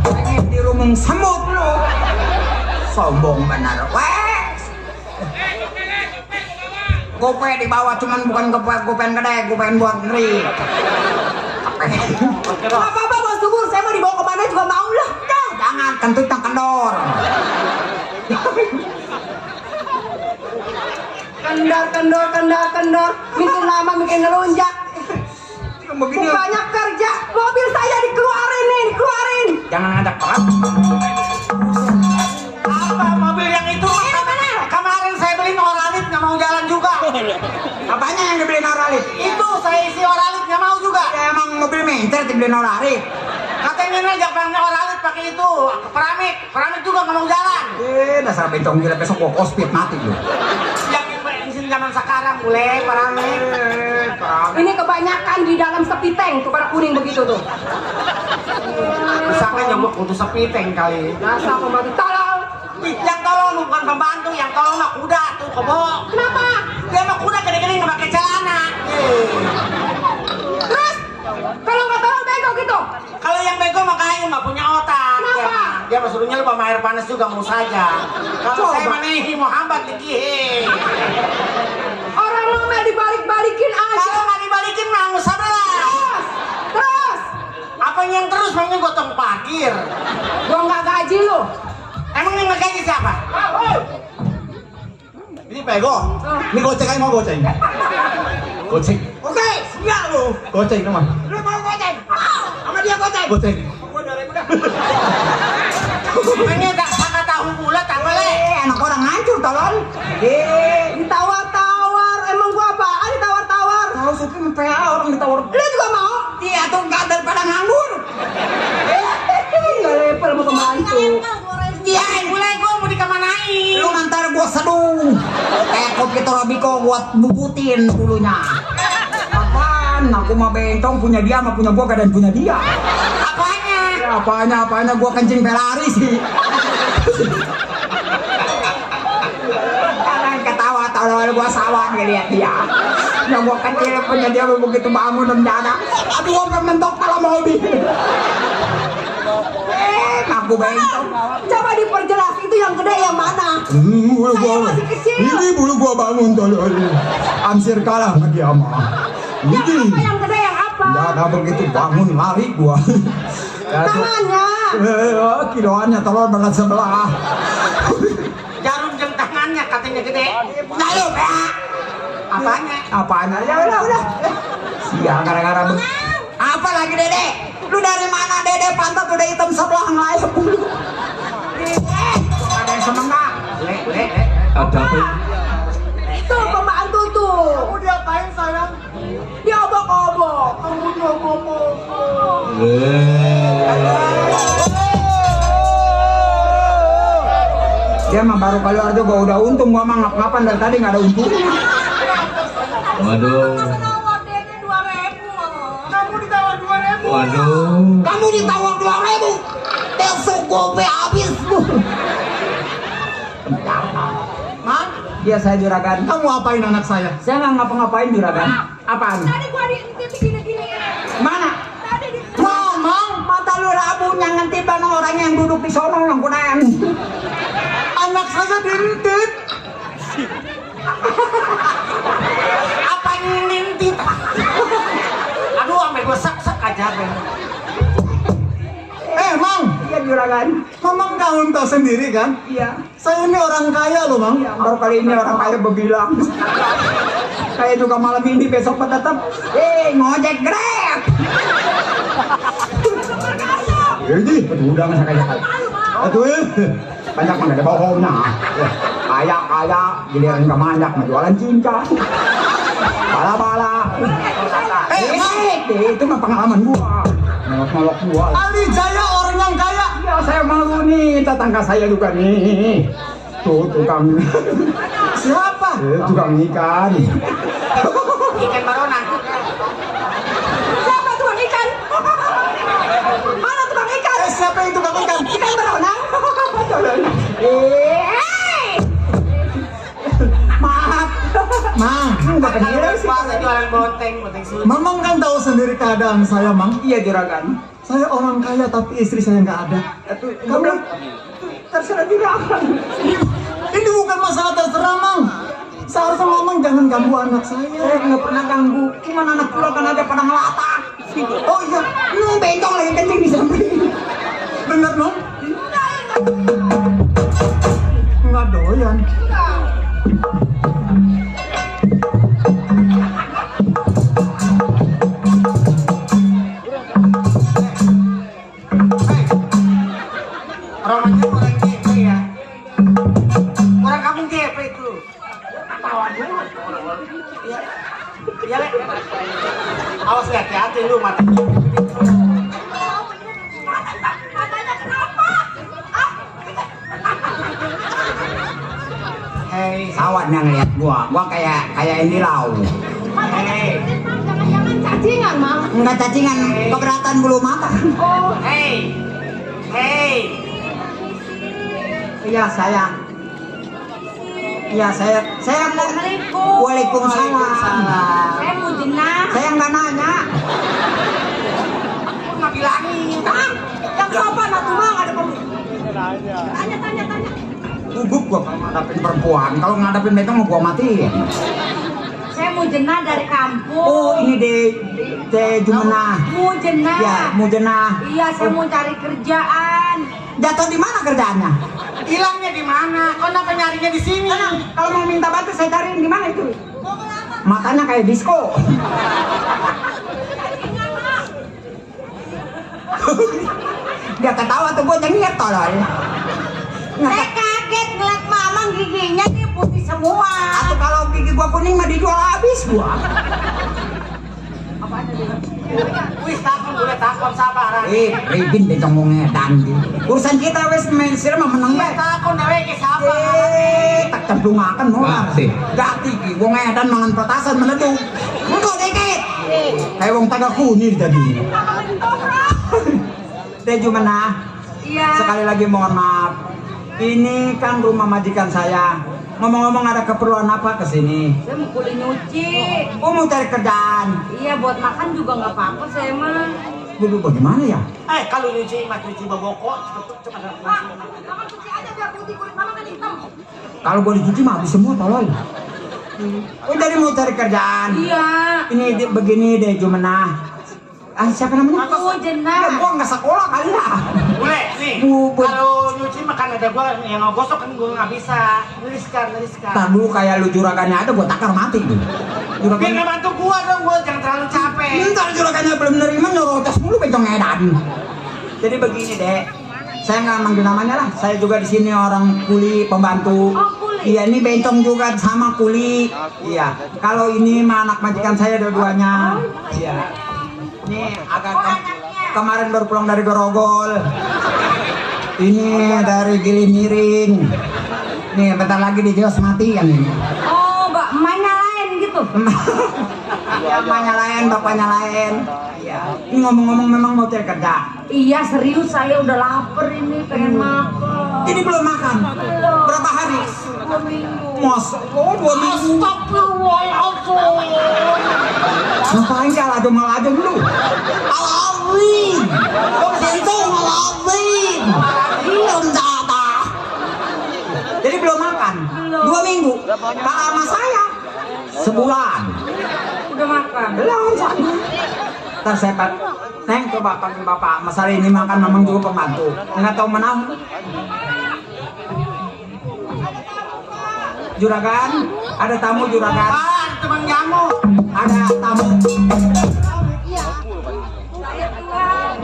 Pengen dirumung semut lu. Sombong benar, wes. Gope di bawah cuman bukan gopean gede, gopean buat ngeri. Gak apa-apa bos subur, saya mau dibawa kemana juga mau lah. Jangan kentutnya kendor. Kendor. Makin lama makin ngelunjak. begini. Banyak kerja, mobil saya dikeluarin nih, dikeluarin. Jangan ngajak perang. Apa mobil yang itu? Ini mana? Kemarin saya beli oralit nggak mau jalan juga. Apanya yang dibeliin oralit? Itu saya isi oralit nggak mau juga. Ya, emang mobil mencer dibeliin oralit. Katanya ngajak pakai oralit pakai itu keramik juga nggak mau jalan. Dasar bencong gila, besok gua kospit mati lu. Yang bensin zaman sekarang boleh keramik. Ini kebanyakan di dalam sepiteng tuh pada kuning begitu tuh. Bisa kan nyebut kudu sepiteng kali. Dasar pembantu tolol. Yang tolong bukan pembantu, yang tolong mah kuda tuh kebo. Kenapa? Dia mah kuda gede-gede nggak pakai celana. Terus kalau nggak tolol bego gitu. Kalau yang bego mah kayu nggak punya otak. Kenapa? Dia mah suruh nyelup sama air panas juga mau saja. Kalau saya manehi mau hambat dikit. Orang ngomel dibalik-balikin aja. Kalau nggak dibalikin mah nggak usah belas. Terus Apa yang terus maunya gotong parkir? gua nggak gaji lu. Emang yang ngegaji siapa? Ini pego. Ini goceng aja mau goceng. Goceng. Oke, siap lu. Goceng teman. Lu mau goceng? Sama dia goceng. Goceng. Ini tak sangka tahu bulat tak boleh. Anak orang hancur tolol. Ditawar-tawar. Emang gua apaan ditawar-tawar? Tahu supi PA orang ditawar. Lu juga mau? Iya tuh nggak daripada nganggur. Nggak level mau pembantu. Iya, boleh gua mau dikemanain? Lu ngantar gua seduh. Kopi Torabiko buat bubutin dulunya. Apaan? Aku mah bencong punya dia sama punya gua dan punya dia. Apanya? Ya, apanya gua kencing Ferrari sih. Jangan ketawa tolol gua sawah ngeliat dia. Yang gua kecil punya dia begitu bangun dan jaga. Aduh gua mentok kalau mobil. Aku bencong. Coba diperjelas itu yang gede yang mana? Bulu Saya gua masih kecil. ini bulu gua bangun tolol. Ansir kalah sama dia mah. Yang Ini. apa yang gede yang apa? Ya ada begitu bangun lari gua. Tangannya. Kiloannya tolol berat sebelah. Jarum jam tangannya katanya gede. Nah lu ya. Apanya? Apanya? Ya udah. Siang gara-gara apa lagi Dede? Lu dari mana Dede? Pantat udah hitam sebelah ngayap. Ada yang semangat. Ada apa? Tuh pembantu tuh. Kamu diapain sayang? Dia obok-obok. Kamu diobok-obok. Dia mah baru kali aja gua udah untung, gua mah ngap-ngapan dari tadi nggak ada untungnya. Waduh. Nawar Dede 2.000 Kamu ditawar 2.000. Waduh. Kamu ditawar 2.000. Besok gope habis. Man, Dia saya juragan. kamu apain anak saya? Saya nggak ngapa-ngapain juragan. Apaan? Tadi gua diintip gini-gini. Mana? Tadi di Ngomong mata lu rabu yang ngentipan orang yang duduk di sono yang kunayan. Anak saya diintip. Apa ngintip? Aduh, sampai gue sek-sek aja, Ben. Mang, iya juragan. Memang kamu tahu sendiri kan? Iya. Saya ini orang kaya loh, Mang. Ya, baru kali ini orang kaya berbilang. Kayak juga malam ini besok tetap. Ngojek Grab. Ini udang sekali-kali. Aduh, banyak mah ada bohongnya. Kaya, giliran kemanjak jualan cincang. Bala-bala. Itu mah pengalaman gua. Ngolok gua. Ali Jaya orang yang kaya. Ya saya malu nih, tetangga saya juga nih. Tuh tukang. Siapa? Tukang ikan. Ikan baronan. siapa tukang ikan? Mana tukang ikan? Siapa yang tukang ikan? Ikan beronang. Maaf. Mang, udah pengira sih. Puasa jualan bonteng susu. Mamang kan tahu sendiri keadaan saya, Mang. Iya juragan. Saya orang kaya tapi istri saya nggak ada. Kamu terserah juragan. Ini bukan masalah terserah, Mang. Seharusnya Mamang jangan ganggu anak saya. Saya nggak pernah ganggu. Cuman anak pulau kan aja pada ngelata. Oh iya, Bentong lagi kencing di samping. bener, Mang. Nggak doyan. kayak ini lau. Jangan-jangan cacingan, Mang. Enggak cacingan, keberatan bulu mata. Oh, Hei. Iya sayang. Iya saya. Assalamualaikum. Waalaikumsalam. Saya mau jenah. Saya nggak nanya. Nggak bilangin. Mang, yang sopan atuh, Mang, ada tanya. Gugup gua kalau ngadapin perempuan. Kalau ngadapin betong mau gua matiin. Saya mau jenah dari kampung. Oh ini de Jumena. Mau jenah. Ya mau jenah. Iya, saya mau cari kerjaan. Jatuh di mana kerjaannya? Hilangnya di mana? Kok kenapa nyarinya di sini? Kalau mau minta bantu saya cariin di mana itu? Matanya kayak disco. Dia ketawa tuh gua nyengir tolol. Saya kaget ngeliat mamang giginya nih putih semua. Atau kalau gigi gua kuning mah dijual habis gua. Wis takon sabar. Ribin deh ngomongnya dan urusan kita wes main sir mah menang bae. Takon dewe ke sabar. Tak cemplungakan mau. Gati ki wong edan mangan petasan meleduk. Engko dikit. Kayak wong tagak kunir tadi. Teh Jumena. Iya. Sekali lagi mohon maaf. Ini kan rumah majikan saya. Ngomong-ngomong ada keperluan apa kesini? Saya mau kulit nyuci. Oh mau cari kerjaan? Iya, buat makan juga nggak apa-apa saya mah. Dulu bagaimana ya? Kalau nyuci mah cuci baboko. Cepat. Mama cuci aja biar putih, kulit mama kan hitam. Kalau gua dicuci mah habis semua tolol. Oh jadi mau cari kerjaan? Iya. Ini begini deh Jumena. Siapa namanya? Aku jenah. Ya gua nggak sekolah kali ya. Boleh nih. Kalau nyuci makan ada gua yang ngegosok kan gua nggak bisa. Nuliskan. Tar dulu kayak lu juragannya ada gua takar mati tuh. Biar Juragan. nggak bantu gua dong, gua jangan terlalu capek. Ntar juragannya belum nerima nyorotas mulu bencong edan. Jadi begini deh. Saya nggak manggil namanya lah. Saya juga di sini orang kuli pembantu. Oh, kuli. Iya ini bencong juga sama kuli. Iya. Kalau ini mah anak majikan saya dua-duanya. Iya. Ini agak kemarin baru pulang dari Grogol. Ini dari Gili Miring. Nih bentar lagi di Jos mati yang ini. Oh, Mbak, mainnya lain gitu. Ya emaknya lain, bapaknya lain. Iya. Ini ngomong-ngomong memang mau cari kerja. Iya, serius saya udah lapar ini, pengen makan. Ini belum makan. Belum. Berapa hari? 2 minggu. Masa? Oh 2 minggu. Astagfirullahaladzim. Ngapain sih alado malado dulu? Alawin. Kok sentuh alawin. Belum data. Jadi belum makan? Belum. 2 minggu. Kalau sama saya sebulan. Udah makan. Belum sana. Ntar saya Neng coba panggil bapak. Masalah ini makan memang juga pembantu. Nggak tahu menang. Juragan, ada tamu juragan. Teman kamu. Ada tamu. Iya. Saya pulang.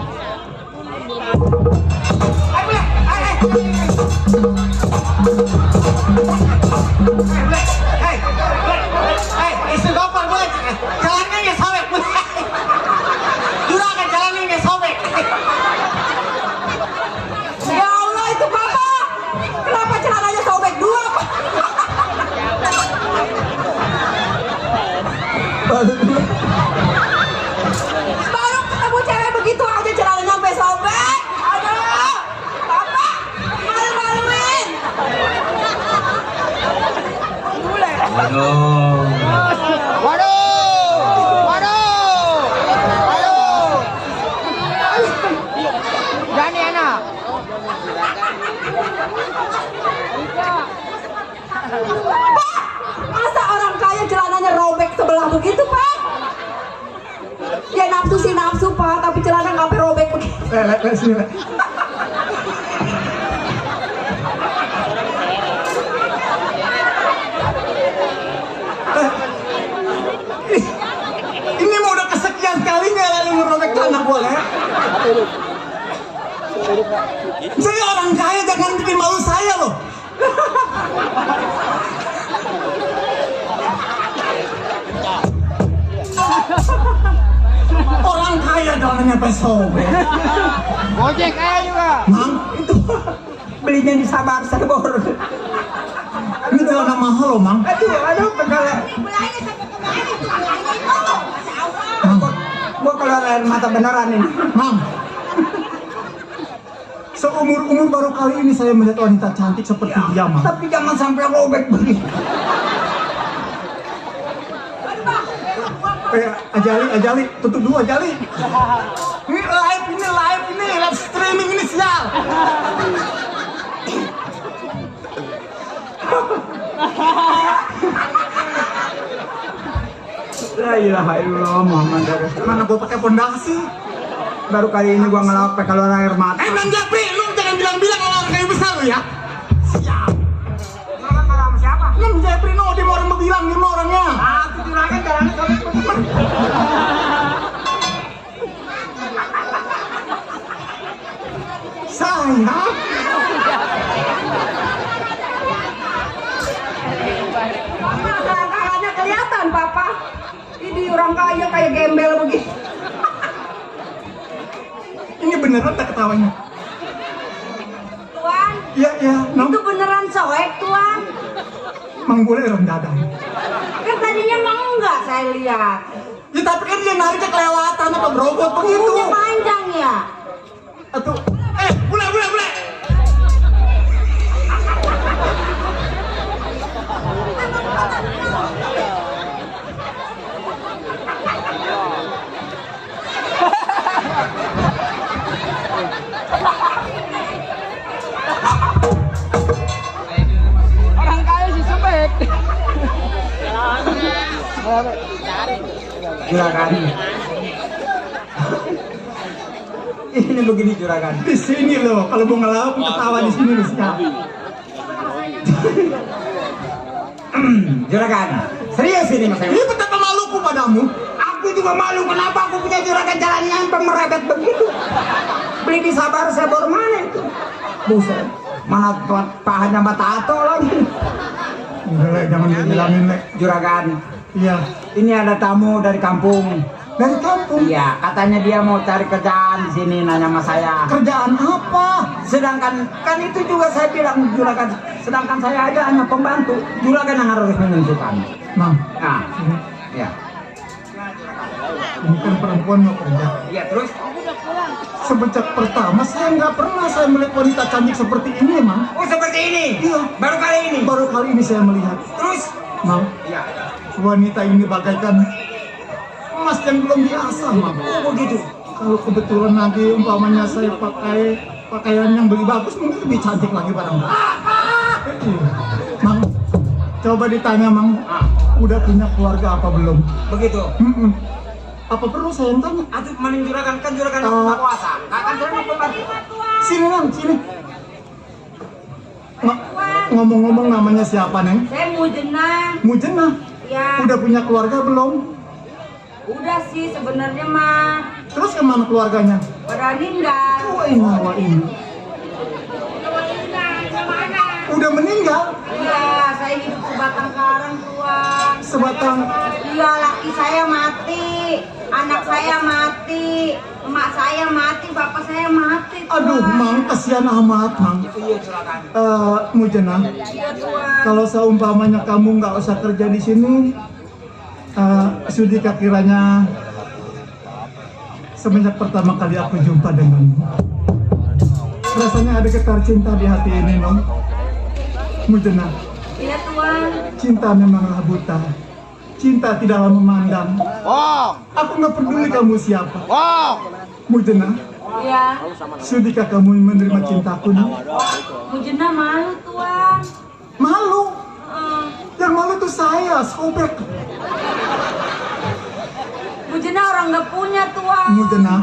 Istri bapak boleh jalannya nggak sobek. Juragan jalannya nggak sobek. Ya Allah itu bapak. Kenapa celananya sobek dua? Baru ketemu cewek begitu aja celananya sampai sobek. Aduh, bapak malu-maluin. Pak, masa orang kaya celananya robek sebelah begitu, Pak? Ya nafsu sih nafsu, Pak, tapi celana nggak sampai robek begitu. Ini mau udah kesekian kalinya lalu ngerobek celana gua ya. Saya orang kaya, jangan bikin malu saya loh. Orang kaya jalannya pesobek. Gojek kaya juga. Mang, Itu belinya di Sabar Sabor. itu celana mahal loh, Mang. Aduh, pegawai. Belanya sampai kemana tuh? Belanya itu. Masya Allah. Mang, Gua kalau air mata beneran ini. Mang. Seumur-umur baru kali ini saya melihat wanita cantik seperti dia, Mang. Tapi jangan sampai robek begini. Ajali, tutup dulu Ajali. Ini live streaming ini sial. La ilaha illallah Muhammad Rasulullah. Mana gua pakai pondasi? Baru kali ini gua ngelawak pakai keluar air mata. Mang Japri, lu jangan bilang-bilang orang kayu besar lu ya. Siap. Juragan malah sama siapa? Mang Japri no, dia mau orang bilang dia mau orangnya. Aku juragan jalannya sama teman. Saya Tangannya kelihatan, Papa. Ini orang kaya kayak gembel begitu. ini beneran tak ketawanya? Tuan, Iya, Mang. itu beneran soek, Tuan. Mang boleh orang dadang. Kan tadinya mau enggak saya lihat. Ya tapi kan dia nariknya kelewatan apa berobot begitu. Kukunya panjang ya. Atuh, bule. Orang kaya sih sebek. Juragan. Ini begini juragan. Di sini loh, kalau mau ngelawak ketawa di sini loh siap. Juragan. Serius ini Mas. Ini betapa maluku padamu. Aku juga malu kenapa aku punya juragan jalan yang merebet begitu. Beli di Sabar saya baru mana itu? Buset. Mana pahanya mata tato lagi. Udah Le, jangan dibilangin Le. Juragan. Iya. Ini ada tamu dari kampung. Dari kampung? Iya, katanya dia mau cari kerjaan di sini nanya sama saya. Kerjaan apa? Sedangkan kan itu juga saya bilang juragan. Sedangkan saya aja hanya pembantu. Juragan yang harus menentukan. Mang, Nah, ini, ya. ini kan perempuan mau kerja. Iya, terus Sejak pertama saya nggak pernah saya melihat wanita cantik seperti ini, Mang. oh seperti ini. Iya. Baru kali ini. Baru kali ini saya melihat. Terus Mang, ya. wanita ini bagaikan emas yang belum biasa, Mang. Oh begitu. Kalau kebetulan nanti umpamanya saya pakai pakaian yang lebih bagus, mungkin lebih cantik lagi barangkali. Iya. Mang, coba ditanya, Mang. Udah punya keluarga apa belum? Begitu. Apa perlu saya yang tanya? Aduh, maning juragan kan juragan aku kuasa. Kan saya mau pembantu. Sini, Nang, sini. Ngomong-ngomong namanya siapa, Neng? Saya Mujena. Mujena. Ya. Udah punya keluarga belum? Udah sih sebenarnya mah. Terus kemana keluarganya? Pada meninggal. Wah ini. Udah meninggal? Iya, saya hidup sebatang karang, Tuan. Sebatang? Iya, laki saya mati, anak saya mati, emak saya mati, bapak saya mati, Tuan. Aduh, Mang, kasihan amat, Mang. Iya, juragan. Mujena, Iya, Tuan. kalau seumpamanya kamu nggak usah kerja di sini, Sudika kiranya semenjak pertama kali aku jumpa denganmu, rasanya ada getar cinta di hati ini, Nong. Mujena, Iya, Tuan. cinta memanglah buta. Cinta tidaklah memandang. Aku nggak peduli kamu siapa. Mujena, Iya. sudikah kamu menerima cintaku, Nong? Mujena malu, Tuan. Malu? Yang malu tuh saya, sobek. Mujena orang nggak punya, Tuan. Mujena,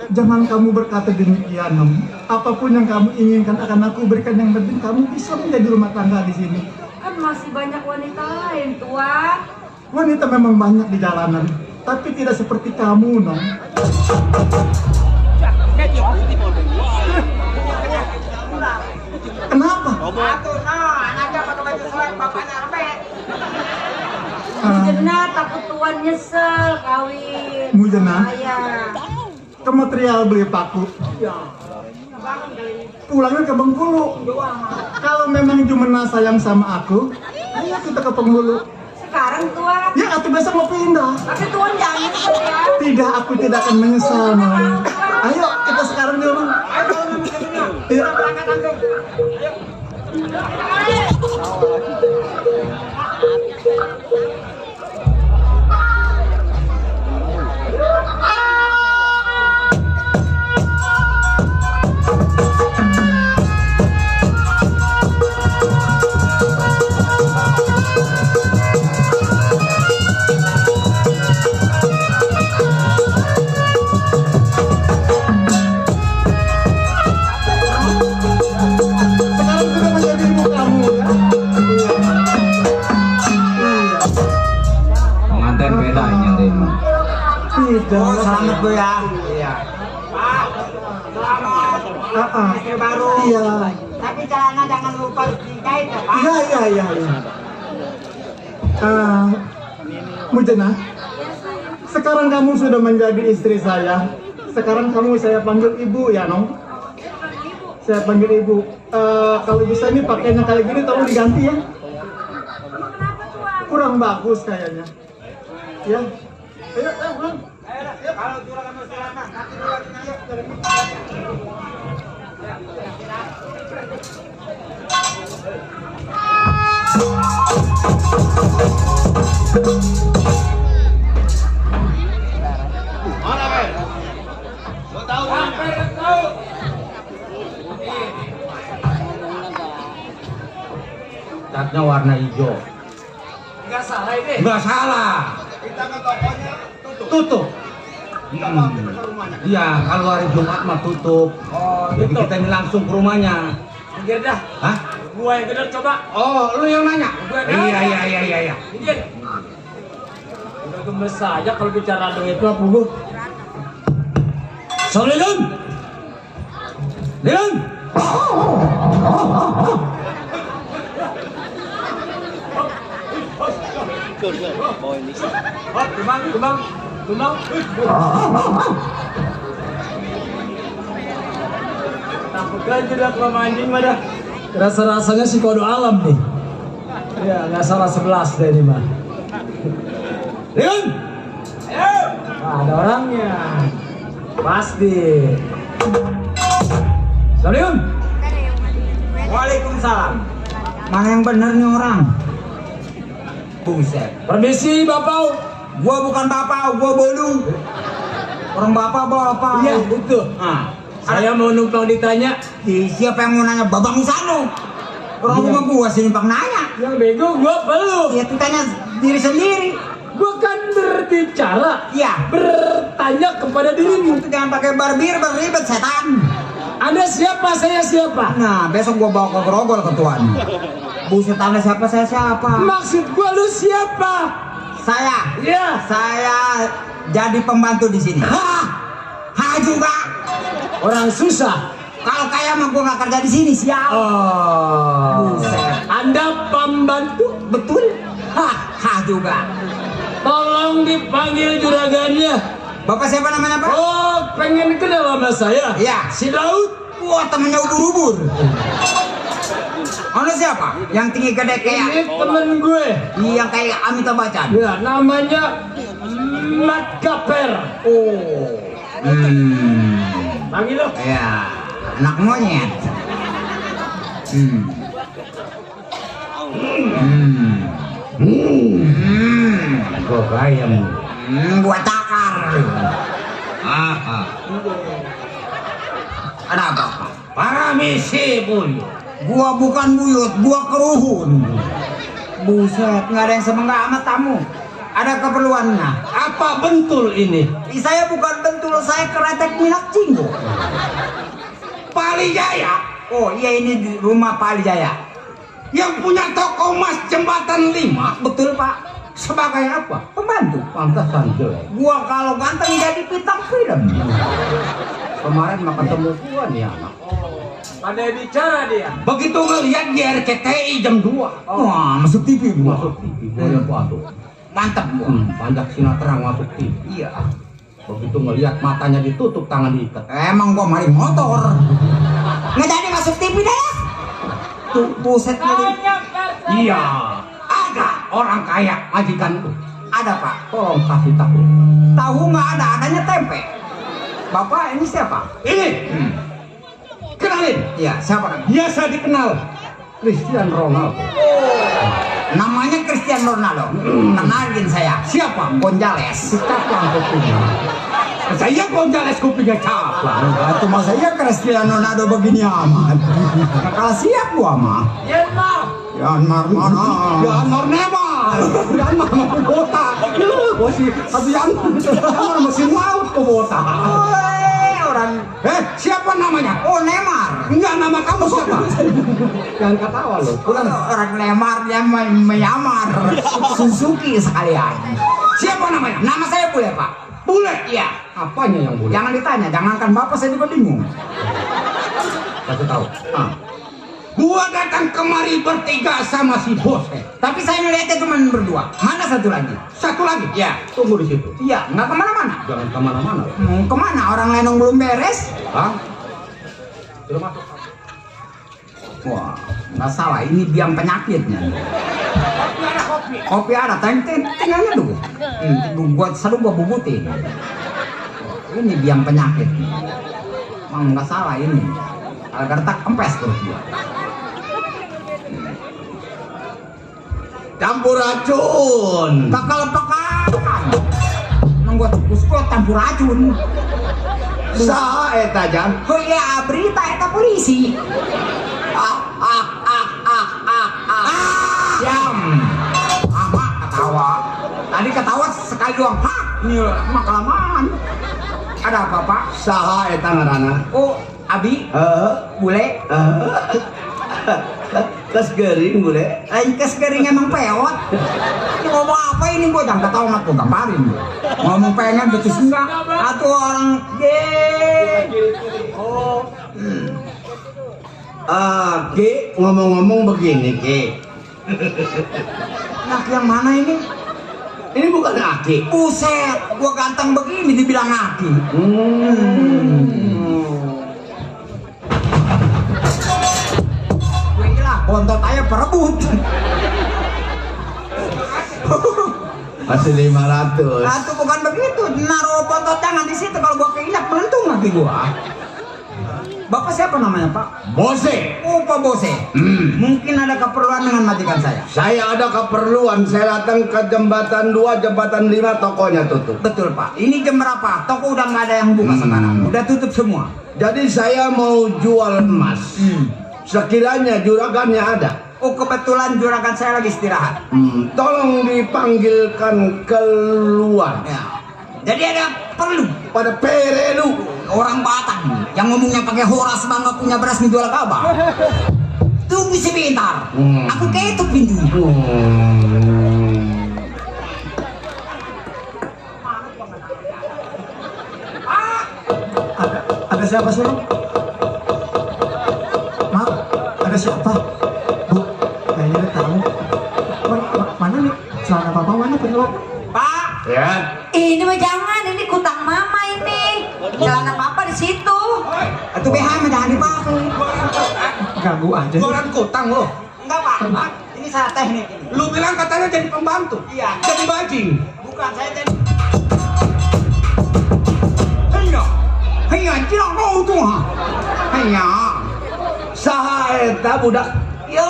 jangan kamu berkata demikian, Nom. Apapun yang kamu inginkan akan aku berikan, yang penting kamu bisa menjadi rumah tangga di sini. Kan masih banyak wanita lain, Tuan. Wanita memang banyak di jalanan, tapi tidak seperti kamu, Nom. Kenapa? Anaknya pakai baju selek, bapaknya rebet. Mujena takut Tuan nyesel kawin. Mujena, Saya. ke material beli paku. Pulangnya ke Bengkulu. Kalau memang Jumena sayang sama aku, ayo kita ke Bengkulu. Sekarang Tuan. Ya, atau besok mau pindah. Tapi Tuan jangan gitu ya. Tidak, aku tidak akan menyesal, Mama. Ayo, kita sekarang di rumah. Ayo. Sekarang sudah menjadi ibu kamu, ya? Pengantin beda ini deh. Tidak. Selamat Bu ya. Iya. Istri baru. Iya. Tapi celana jangan lupa dijahit ya Pak. Iya. Mujana, sekarang kamu sudah menjadi istri saya. Sekarang kamu saya panggil ibu ya, Nong. Saya panggil ibu. Kalau bisa ini pakainya kayak gini tolong diganti ya. Kurang bagus kayaknya. Ya. Ayo, pulang. Kalau juragan mau silakan. Nanti dulu lagi ayo. Catnya warna hijau. Enggak salah ini. Nggak salah. Kita ke tokonya Tutup. Iya, kalau hari Jumat mah tutup. Oh, Jadi gitu. kita ini langsung ke rumahnya. Minggir dah. Hah? Gua yang gede coba. Oh, lu yang nanya? Gua yang nanya. Iya. Minggir. Udah gemes aja kalau bicara duit itu apa gua. Solidun. Lidun. Oh, kembang. Takut aja dah kalau anjing mah dah. Rasa-rasanya si kodo alam nih. Ya, nggak salah 11 deh ini mah. Lidun. Nah, ada orangnya. Pasti. Solidun. Waalaikumsalam. Mana yang bener nih orang? Buset. Permisi, Bapak. Gua bukan bapak, gua bolu. Orang bapak. Iya, itu. Ah, Saya mau numpang ditanya. siapa yang mau nanya Babang Sano? Orang Iya. rumah gua sih numpang nanya. Yang bego gua belum. Ya tuh tanya diri sendiri. Gua kan berbicara. Iya. Bertanya kepada dirimu. Itu jangan pakai barbir berribet setan. Anda siapa? Saya siapa? Nah, besok gua bawa ke Grogol ke Tuan. Buset, Anda siapa, saya siapa? Maksud gua lu siapa? Saya. Ya. Saya jadi pembantu di sini. Ha juga. Orang susah. Kalau kaya mah gua nggak kerja di sini, siap. Oh. Buset. Anda pembantu? Betul. Ha juga. Tolong dipanggil juragannya. Bapak siapa namanya, Pak? Oh, pengen kenal sama saya? Iya. Si Daud. Wah, temennya ubur-ubur. Anda siapa? Yang tinggi gede Ini kayak temen gue. yang kayak Amitabh Bachchan. Ya, namanya Mat Kaper. Oh. Panggil lo. Ya, anak monyet. Kok ayam. Buat takar. Ada apa, Pak? Paramisi pun. Gua bukan buyut, gua keruhun. Buset, nggak ada yang semenggak amat tamu. Ada keperluannya. Apa bentul ini? Saya bukan bentul, saya keretek minak cinggo. Pali Jaya Oh iya, ini di rumah Pak Ali Jaya. yang punya toko emas jembatan 5. Betul, Pak. Sebagai apa? Pembantu. Pantasan jelek. Gua kalau ganteng jadi bintang film. Kemarin makan ketemu gua nih anak. Pandai bicara dia. Begitu ngeliat di RCTI jam 2. Wah, masuk TV gua. Masuk TV. Gua liat waduh. Mantap gua. Panjak sinar terang masuk TV. Iya. Begitu ngeliat matanya ditutup, tangan diikat. Emang gua maling motor. Nggak jadi masuk TV deh. Tuh buset nih. Iya, ada orang kaya majikanku. Ada Pak. Tolong kasih tahu. Tahu nggak ada, adanya tempe. Bapak ini siapa? Ini, kenalin. Iya, siapa namanya? Biasa dikenal Cristiano Ronaldo. Namanya Cristiano Ronaldo. Kenalin saya. Siapa? Gonzales. Caplang kupingnya. Saya Gonzales kupingnya caplang. Itu masa iya Cristiano Ronaldo begini amat. Kalau siap gua mah. Yanmar mana? Yanmar Neymar. Yanmar mau botak. Masih tapi Yanmar mesin laut ke botak. Orang. Siapa namanya? Oh Neymar. Enggak, nama kamu siapa? Jangan ketawa loh. Orang Neymar yang menyamar Suzuki sekalian. Siapa namanya? Nama saya Bule Pak. Bule? Iya. Apanya yang bule? Jangan ditanya, jangankan bapak saya juga bingung. Kasih tahu. Gua datang kemari bertiga sama si bos. Tapi saya melihatnya cuma berdua. Mana satu lagi? Satu lagi? Ya. Tunggu di situ. Iya, nggak kemana-mana. Jangan kemana-mana. Kemana? Orang lenong belum beres. Hah? Sudah masuk. Wah, nggak salah. Ini biang penyakitnya. Kopi ada, tinggalnya dulu. Buat selalu gua bubutin. Ini biang penyakit. Emang nggak salah ini. Agar tak kempes terus dia. Campur racun. Bakal pekan. Nunggu kuskot campur racun. Saha eta Jan? Ya berita eta polisi. Diam. Ama ketawa. Tadi ketawa sekali doang. Hah? Ini mah kelamaan. Ada apa Pak? Saha eta ngaranna? Oh, Abi. Bule. Kes gering bule. Kes gering emang peot. Ini ngomong apa ini gua jangan ketawa mak gua gambarin. Ngomong pengen betus enggak? Atau orang Oh. Ki ngomong-ngomong begini Ki. Nak yang mana ini? Ini bukan Aki. Buset, gua ganteng begini dibilang Aki. Bontot aja perebut. Masih 500. Itu bukan begitu. Naruh bontot jangan di situ. Kalau gua keinjak beruntung lagi gua. Bapak siapa namanya Pak? Bose. Oh Pak Bose. Mungkin ada keperluan dengan majikan saya. Saya ada keperluan. Saya datang ke jembatan 2, jembatan 5 tokonya tutup. Betul Pak. Ini jam berapa? Toko udah nggak ada yang buka sekarang. Udah tutup semua. Jadi saya mau jual emas. Sekiranya juragannya ada. Oh kebetulan juragan saya lagi istirahat. Tolong dipanggilkan keluar. Ya. Jadi ada perlu pada perelu orang Batak yang ngomongnya pakai horas bangga punya beras menjual kabah. Tunggu sebentar. Aku ketuk pintu. Ada siapa sih? Maaf, ada siapa? Bu, kayaknya udah tahu. Mana nih? Celana papa mana keluar? Pak. Ya. Ini mah jangan, ini kutang mama ini. Celana papa di situ. Itu BH mah jangan dipakai. Ganggu aja. Jualan kutang lo. Enggak Pak. Ini saya teknik. Lu bilang katanya jadi pembantu. Iya. Jadi bajing. Bukan saya jadi. Hanya cilok mau tuh ha. Hanya. Saha eta budak. Yo,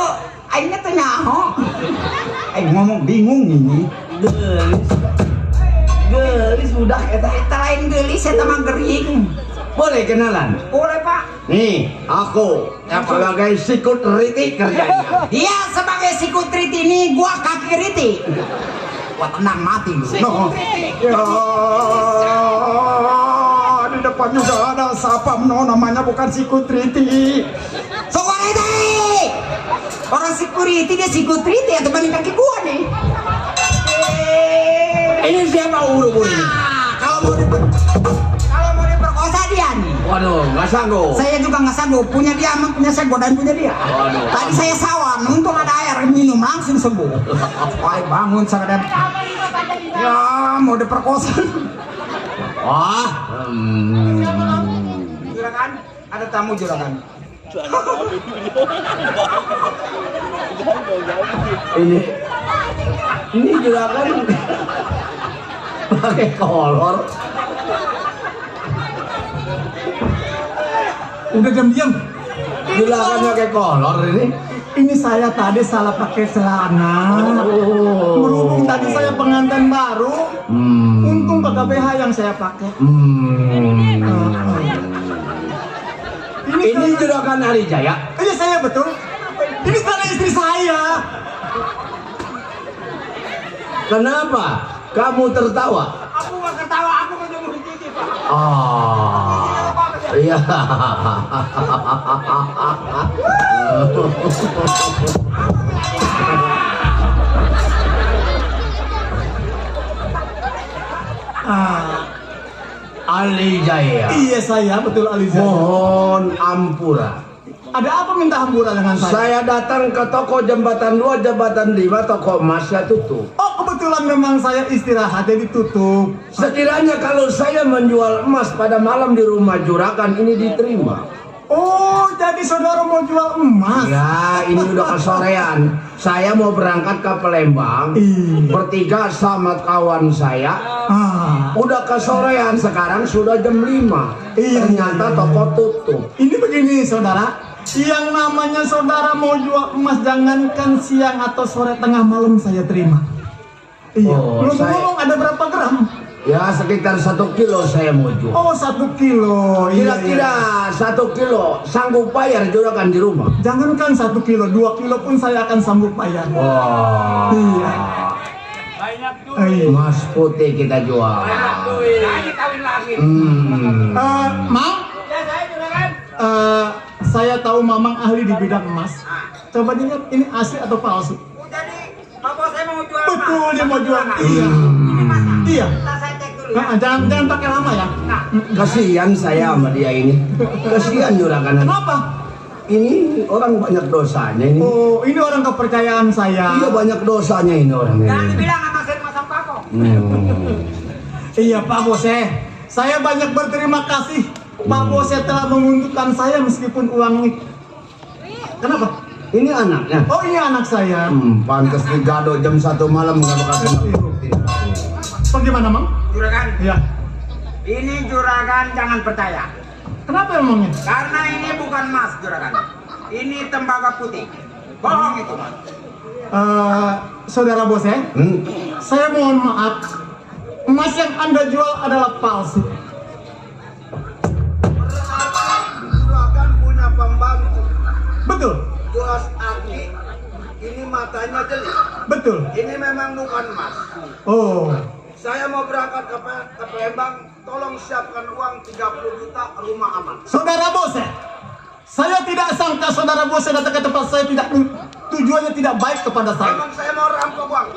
aingnya teh nyaho. Aing ngomong bingung ini. Gelis budak eta. Eta lain geulis eta mah gering. Boleh kenalan? Boleh Pak. Nih, aku sebagai security kerjanya. Iya sebagai security ini gua kaki riti. Gua tenang mati lu. Ya, di depan juga ada sapam no namanya bukan security. Security. Orang security dia security atau balik kaki gua nih. Ini siapa uru-uru? Kalau mau diperkosa dia nih. Waduh, nggak sanggup. Saya juga nggak sanggup. Punya dia sama punya saya godain punya dia. Waduh. Tadi saya sawan, untung ada air minum langsung sembuh. Wah bangun sadar. Ya mau diperkosa. Wah. Juragan, ada tamu juragan. Ini juragan pakai kolor. Udah diam-diam. Juragan pakai kolor ini. Ini saya tadi salah pakai celana. Berhubung tadi saya pengantin baru, untung pakai BH yang saya pakai. Ini juragan Arijaya. Iya saya betul. Ini karena istri saya. Kenapa kamu tertawa? Aku nggak ketawa, aku menjemur gigi, Pak. Iya. Alijaya. Iya saya betul Alizaya. Mohon ampura. Ada apa minta hampura dengan saya? Saya datang ke toko jembatan 2, jembatan 5, toko emasnya tutup. Oh kebetulan memang saya istirahat jadi tutup. Sekiranya kalau saya menjual emas pada malam di rumah juragan ini diterima. Oh jadi saudara mau jual emas? Ya ini udah kesorean. Saya mau berangkat ke Palembang. Bertiga sama kawan saya. Udah kesorean, sekarang sudah jam 5. Ternyata toko tutup. Ini begini saudara, yang namanya saudara mau jual emas jangankan siang atau sore tengah malam saya terima. Iya. Ngomong-ngomong ada berapa gram? Ya sekitar 1 kilo saya mau jual. Oh 1 kilo. Kira-kira 1 kilo sanggup bayar juragan di rumah. Jangankan 1 kilo, 2 kilo pun saya akan sanggup bayar. Wah. Iya. Emas putih kita jual. Mang? Saya tahu Mamang ahli di bidang emas. Coba dilihat ini asli atau palsu. Jadi, bapak saya mau jual Betul dia mau jual. Iya. Iya. Jangan pakai lama ya. Kasihan saya sama dia ini. Kasihan juragan. Kenapa? Ini orang banyak dosanya ini. Oh, ini orang kepercayaan saya. Iya banyak dosanya ini orang ini. Jangan dibilang sama saya masang pakok. Iya Pak Bose, saya banyak berterima kasih. Pak Bose telah menguntungkan saya meskipun uang ini. Kenapa? Ini anaknya. Oh ini anak saya. Pantas digado jam 1 malam nggak bakal kena. Bagaimana Mang? Juragan. Iya. Ini juragan jangan percaya. Kenapa emangnya? Karena ini bukan emas juragan. Ini tembaga putih. Bohong itu. Saudara Bose, saya mohon maaf. Emas yang Anda jual adalah palsu. Juragan punya pembantu. Betul. Jelas Aki. Ini matanya jeli. Betul. Ini memang bukan emas. Oh. Saya mau berangkat ke Palembang. Tolong siapkan uang 30 juta rumah aman. Saudara Bose, saya tidak sangka saudara Bose datang ke tempat saya tidak tujuannya tidak baik kepada saya. Memang saya mau rampok uang.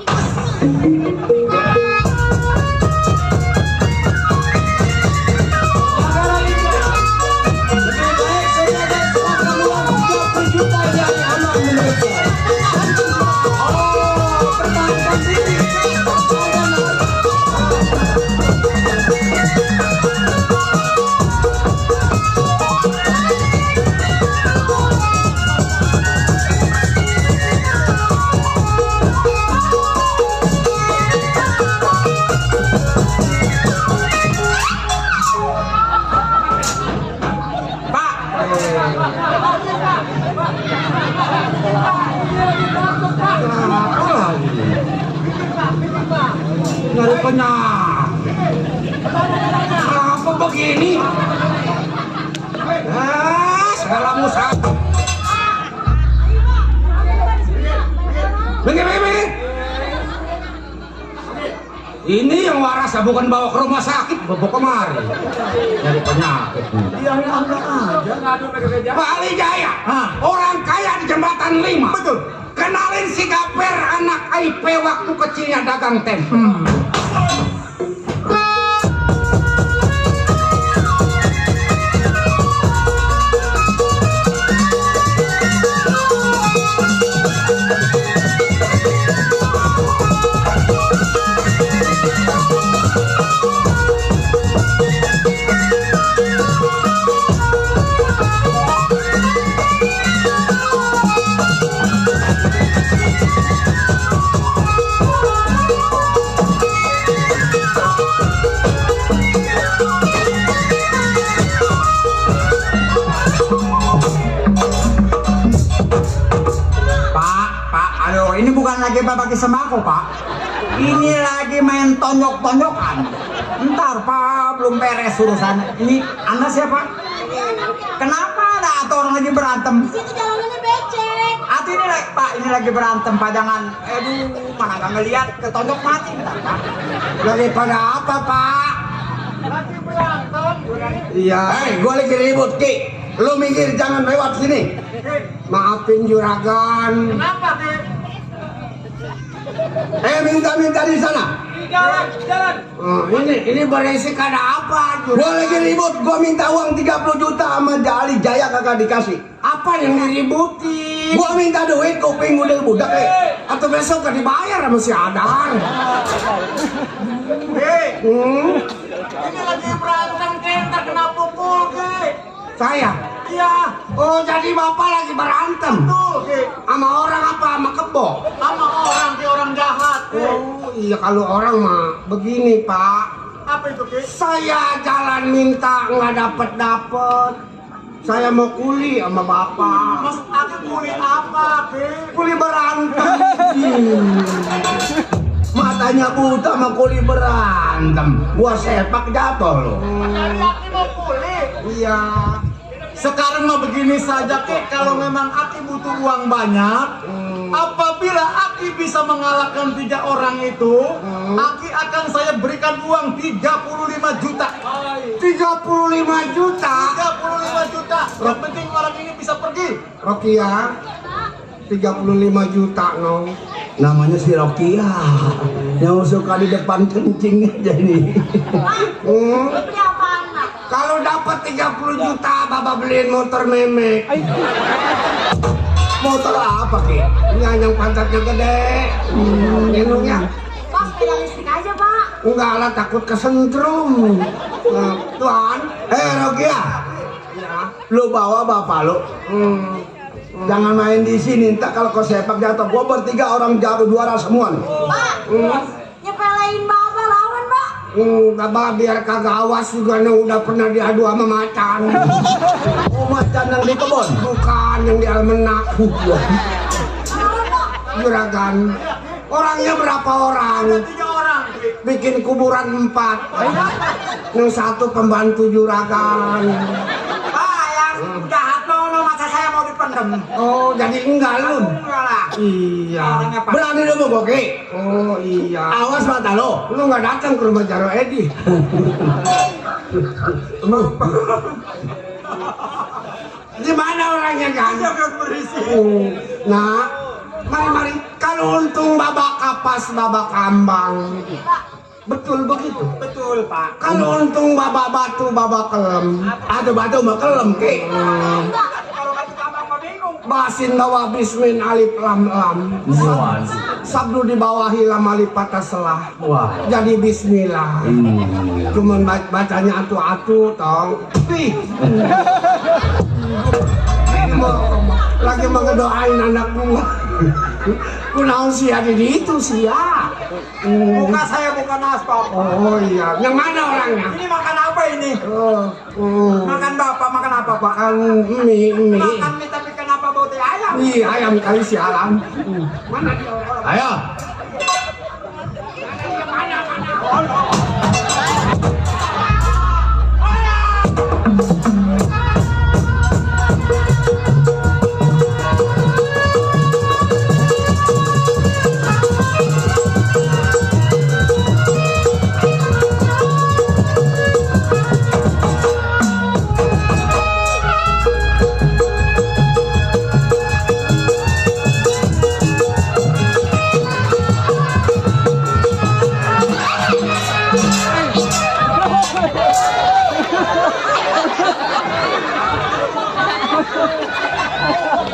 Nyari penyakit. Apa begini? Segala musa. Begini. Ini yang waras ya, bukan bawa ke rumah sakit, bawa kemari. Nyari penyakit. Yang Anda aja. Pak Alijaya, orang kaya di jembatan 5. Betul. Kenalin si Gaper, anak IP waktu kecilnya dagang tempe. lagi bagi sembako, Pak. Ini lagi main tonjok-tonjokan. Ntar, Pak, belum beres urusan. Ini Anda siapa? Kenapa ada atau orang lagi berantem? Di situ jalanannya becek. Atau ini lagi, Pak, ini lagi berantem, Pak. Jangan, mana nggak ngelihat, ketonjok mati. Bentar, Pak. Lagi pada apa, Pak? Iya. Gue lagi ribut, Ki. Lu minggir, jangan lewat sini. Maafin juragan. Kenapa, Ki? Minta di sana. Jalan. Oh, ini beresik ada apa? Gue lagi ribut, gue minta uang 30 juta sama Jali Jaya kagak dikasih. Apa yang diributin? Gue minta duit kuping udah budak atau besok gak dibayar sama si Adar. Ini lagi berantem, Ki. Ntar kena pukul, Ki. Saya? Iya. Oh, jadi bapak lagi berantem? Betul, Ki. Sama orang apa? Sama kebo? Sama orang, Ki. Orang jahat, Ki. Oh, iya kalau orang mah begini, Pak. Apa itu, Ki? Saya jalan minta nggak dapet. Saya mau kuli sama bapak. Maksud aku kulit apa, Ki? Kuli berantem. Matanya buta sama kuli berantem. Gua sepak jatuh loh. Dari Aki mau kulit. Iya. Sekarang mah begini saja, Ki. Kalau memang Aki butuh uang banyak, apabila Aki bisa mengalahkan 3 orang itu, Aki akan saya berikan uang 35 juta. 35 juta. 35 juta. Yang penting orang ini bisa pergi. Rokia 35 juta no. Namanya si Rokia yang suka di depan kencing aja nih. Beli apaan, Pak? Kalau dapat 30 juta Bapak beliin motor memek. Motor apa, Ki? Yang pantatnya gede. Gendongnya. Pak, sepeda listrik aja, Pak. Enggak lah, takut kesentrum. Tuan, Rokia. Lu bawa bapak lu. Jangan main di sini, entah kalau kau sepak jatuh. Gua bertiga orang jago juara semua nih. Pak, nyepelein Bapak lawan, Pak. Bapak biar kagak awas juga nih, udah pernah diadu sama macan. Oh, macan yang di kebun? Bukan, yang di Almenak. Juragan. Orangnya berapa orang? 3 orang, Ki. Bikin kuburan 4. Yang satu pembantu juragan. Pak, yang jahat no, masa saya mau dipendem. Oh, jadi enggak lu? Enggak lah. Iya. Orangnya Pak. Berani lu mau Boki? Oh iya. Awas mata lo. Lu nggak datang ke rumah Jaro Edi. Gimana orangnya kan? Nah, mari. Kalau untung babak kapas, babak kambang. Betul begitu? Betul, Pak. Kalau untung babak batu, babak kelem. Ada batu mah kelem, Ki. Kalau batu tambang mah bingung. Basin bawah bismin alif lam. Sabdu di bawah hilam alif patah selah. Jadi bismillah. Cuman bacanya atu-atu tong. Lagi mengedoain anak gua. Kunaon sih ada di itu sih ya. Muka saya bukan aspal. Oh iya. Yang mana orangnya? Ini makan apa ini? Makan Bapak, makan apa, Pak? Makan mie. Makan mie tapi kenapa bau teh ayam? Iya, ayam kali sialan. Mana dia orang? Ayo.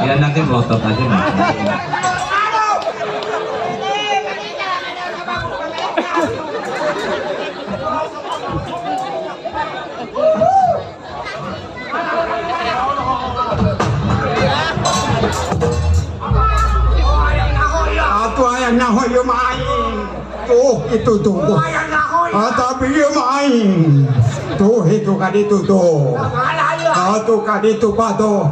Ya nanti melotot aja nanti. Atuh ayahnya hoyo main. Tuh itu tuh. Tapi dia main. Tuh itu kaditu tuh. Tuh kaditu Pak tuh.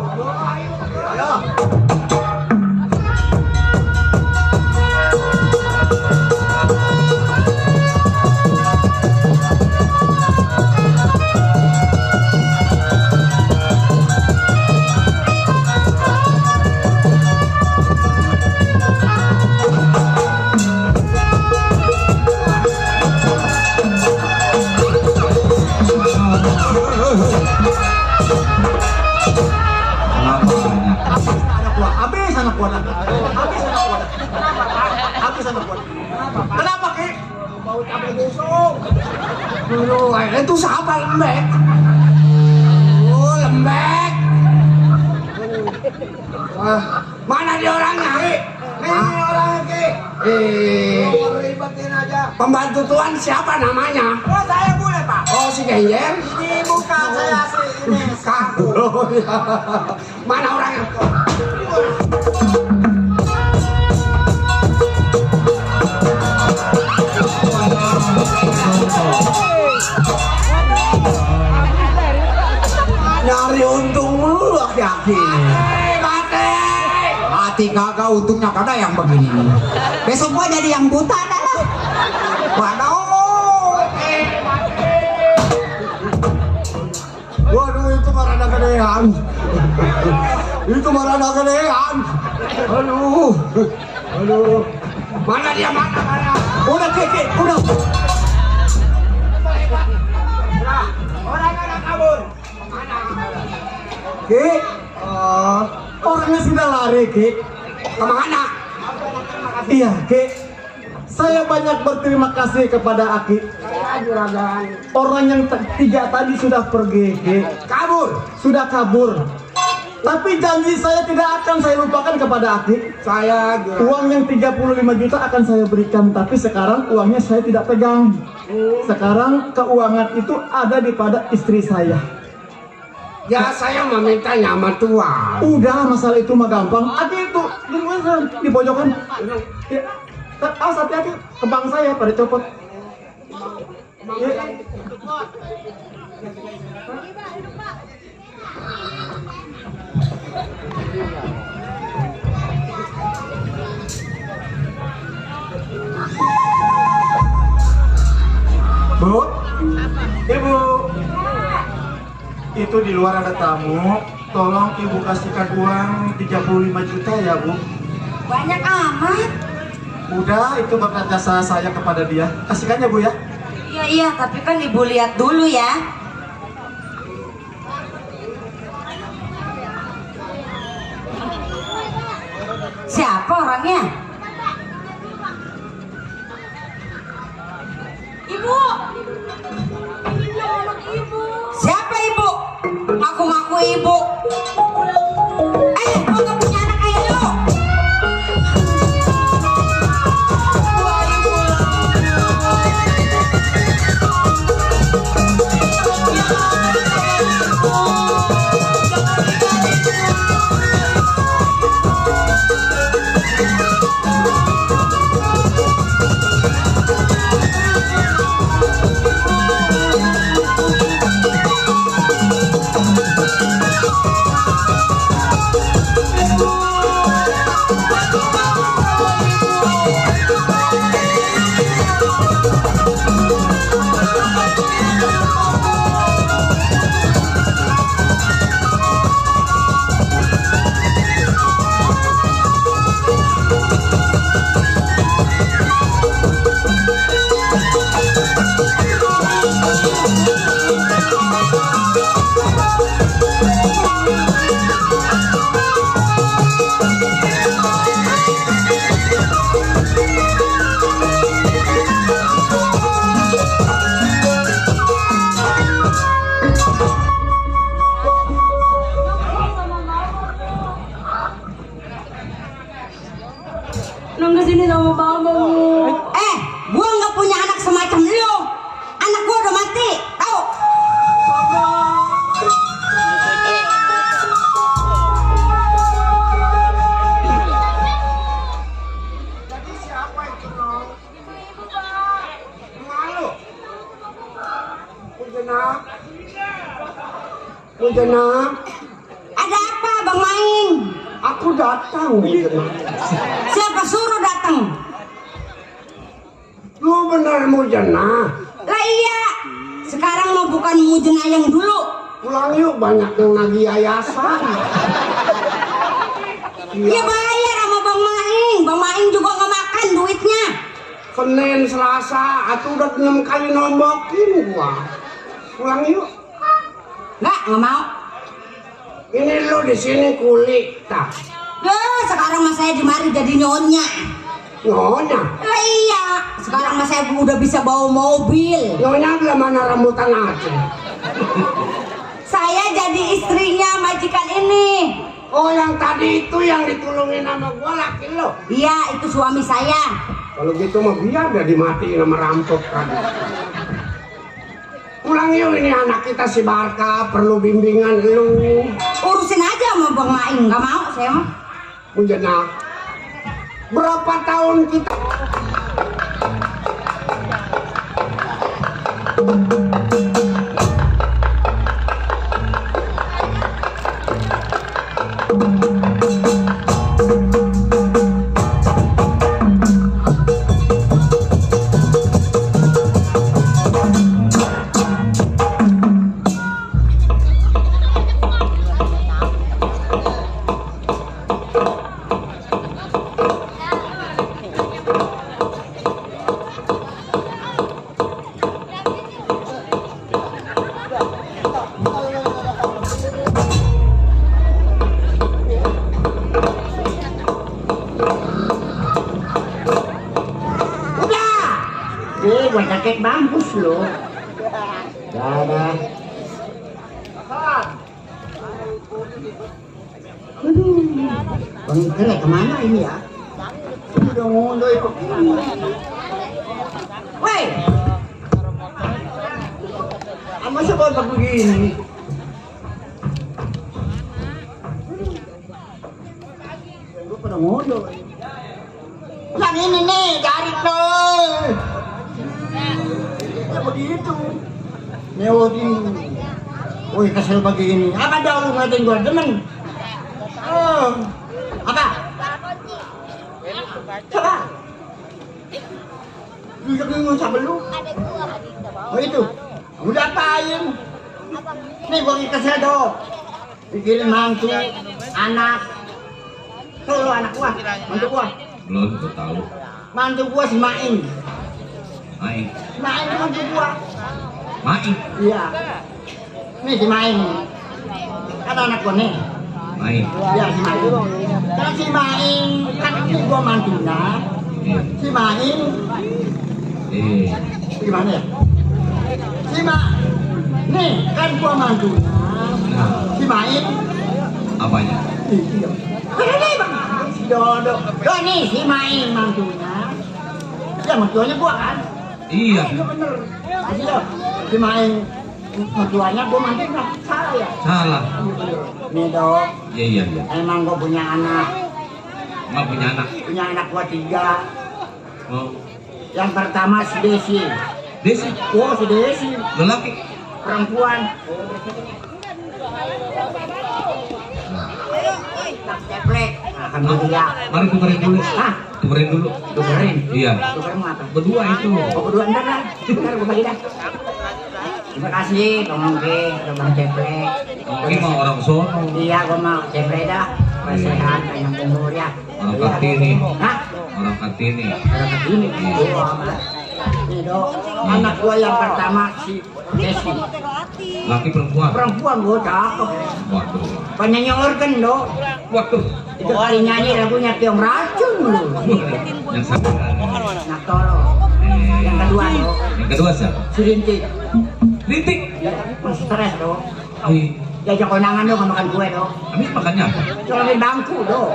Kenapa banyak? Habis anak buah. Kenapa, Ki? Bau cabai busuk. Aduh, itu siapa lembek? Oh, lembek. Mana dia orangnya? Ini orangnya, Ki. Ribetin aja. Pembantu Tuan siapa namanya? Oh, saya boleh, Pak. Oh, si Genjer. Ini bukan saya sih, ini kaku. Oh, ya. Mana orangnya? Nyari untung mulu laki-laki. Mati kagak, untungnya kagak yang begini. Besok gua jadi yang buta dah lah. Waduh, itu marana gedean. Itu marana gedean. Aduh. Mana dia, mana? Udah, Kiki, udah. Orang ada kabur. Ki, orangnya sudah lari, Ki. Kemana? Iya, Ki. Saya banyak berterima kasih kepada Aki. Orang yang tiga tadi sudah pergi, Ki. Sudah kabur. Tapi janji saya tidak akan saya lupakan kepada Aki. Uang yang 35 juta akan saya berikan, tapi sekarang uangnya saya tidak pegang. Sekarang keuangan itu ada di pada istri saya. Ya, saya meminta sama Tuan. Udah, masalah itu mah gampang. Aki itu di pojokan. Ya. Awas hati-hati, kembang saya pada copot. Ya. Bu, Ibu, itu di luar ada tamu. Tolong Ibu kasihkan uang 35 juta ya, Bu. Banyak amat. Udah, itu berkat jasa saya kepada dia. Kasihkan ya, Bu ya. Iya, tapi kan Ibu lihat dulu ya. Siapa orangnya? Ibu. Ini anak Ibu. Siapa Ibu? Ngaku-ngaku Ibu. Gua gak punya anak kayak lu. Nang kesini sama mamamu. Gua nggak punya anak semacam lu. Anak gua udah mati, tahu? Jadi siapa itu, Nong? Ibu-ibu, Pak. Malu. Pujenap. Ada apa, Bang Maing? Aku datang, Pujenap. Siapa suruh datang? Lu bener Mujana. Lah iya. Sekarang mau bukan Mujana yang dulu. Pulang yuk, banyak yang nagih yayasan. Ya bayar sama Bang Maing. Bang Maing juga nggak makan duitnya. Senin, Selasa, aku udah 6 kali nombokin gua. Pulang yuk. Nggak mau. di sini kulik tak. Sekarang mas saya di mari jadi nyonya. Nyonya. Iya, sekarang mas saya udah bisa bawa mobil. Nyonya belah mana rambutan Aceh. Saya jadi istrinya majikan ini. Oh, yang tadi itu yang ditulungin sama gua laki lo. Iya, itu suami saya. Kalau gitu mah biar dia dimatiin sama rampok tadi. Pulang yuk, ini anak kita si Barka perlu bimbingan lu. Urusin aja sama Bang Maing, nggak mau saya mah. Menjenak. Berapa tahun kita gua jaket mampus lo. Dadah. Aduh, Bang Kere kemana ini ya? Udah ngondo ikut ini. Woi, masa kau tak begini? Gue pada ngondo. Yang ini nih, garing dong. Ya begitu. Newodi. Woi, kesel begini. Apa dah lu ngatain gua demen? Oh. Apa? Coba. Lu jangan ngusah belum. Oh itu. Udah apain? Nih gua kesel dong. Pikirin mantu, anak. Tuh lu anak gua, mantu gua. Belum tahu. Mantu gua si Maing. Maing. Maing mantu gua. Maing. Iya. Nih si Maing. Kan anak gua nih. Maing. Iya si Maing. Kan si Maing kan ini gua mantunya. Si Maing. Gimana ya? Si nih kan gua mantunya. Si Maing. Apanya? Iya. Ini bang. Si Dodo. Oh nih si Maing mantunya. Ya mantunya gua kan. Iya. Iya bener. Ayo, si Maing mertuanya gua mantu nggak salah ya? Salah. Nih dok. Iya iya iya. Emang gua punya anak. Emang punya anak? Punya anak gua 3. Oh. Yang pertama si Desi. Desi. Oh si Desi. Lelaki. Perempuan. Ceplek. Alhamdulillah. Mari tukerin dulu. Hah? Tukerin dulu. Tukerin. Iya. Tukerin mau apa? Berdua itu. Oh berdua ntar lah. Ntar gua bagi dah. Terima kasih Bang Ongke, Bang Ceplek. Mungkin mau orang sono. Iya, gua mau Ceplek dah. Supaya sehat, panjang umur ya. Orang Kartini. Hah? Orang Kartini. Orang Kartini. Iya, Mas. Nih dok, anak gua yang pertama si Desi. Laki perempuan. Perempuan gua cakep. Waduh. Penyanyi organ dok. Waduh. Itu kali nyanyi lagunya Tiong Racun lu. Yang satu. Nak tolong. Yang kedua dok. Yang kedua siapa? Si Rintik. Rintik. Masih stres dok. Iya. Diajak kondangan dok, makan kue dok. Habis makannya apa? Cuma di bangku dok.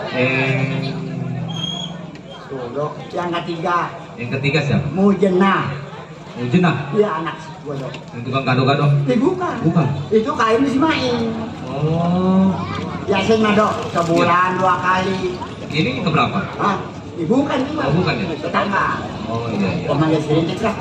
Tuh dok. Yang ketiga. Yang ketiga siapa? Mujena. Mujena. Iya anak gua dok. Yang tukang gado-gado. Bukan. Bukan. Itu kain si Maing. Oh. Biasanya dok, sebulan 2 kali. Ini keberapa? Hah? Bukan ini Oh, bukan ya? tetangga. Oh iya iya. Gua manggil si Rintik lah.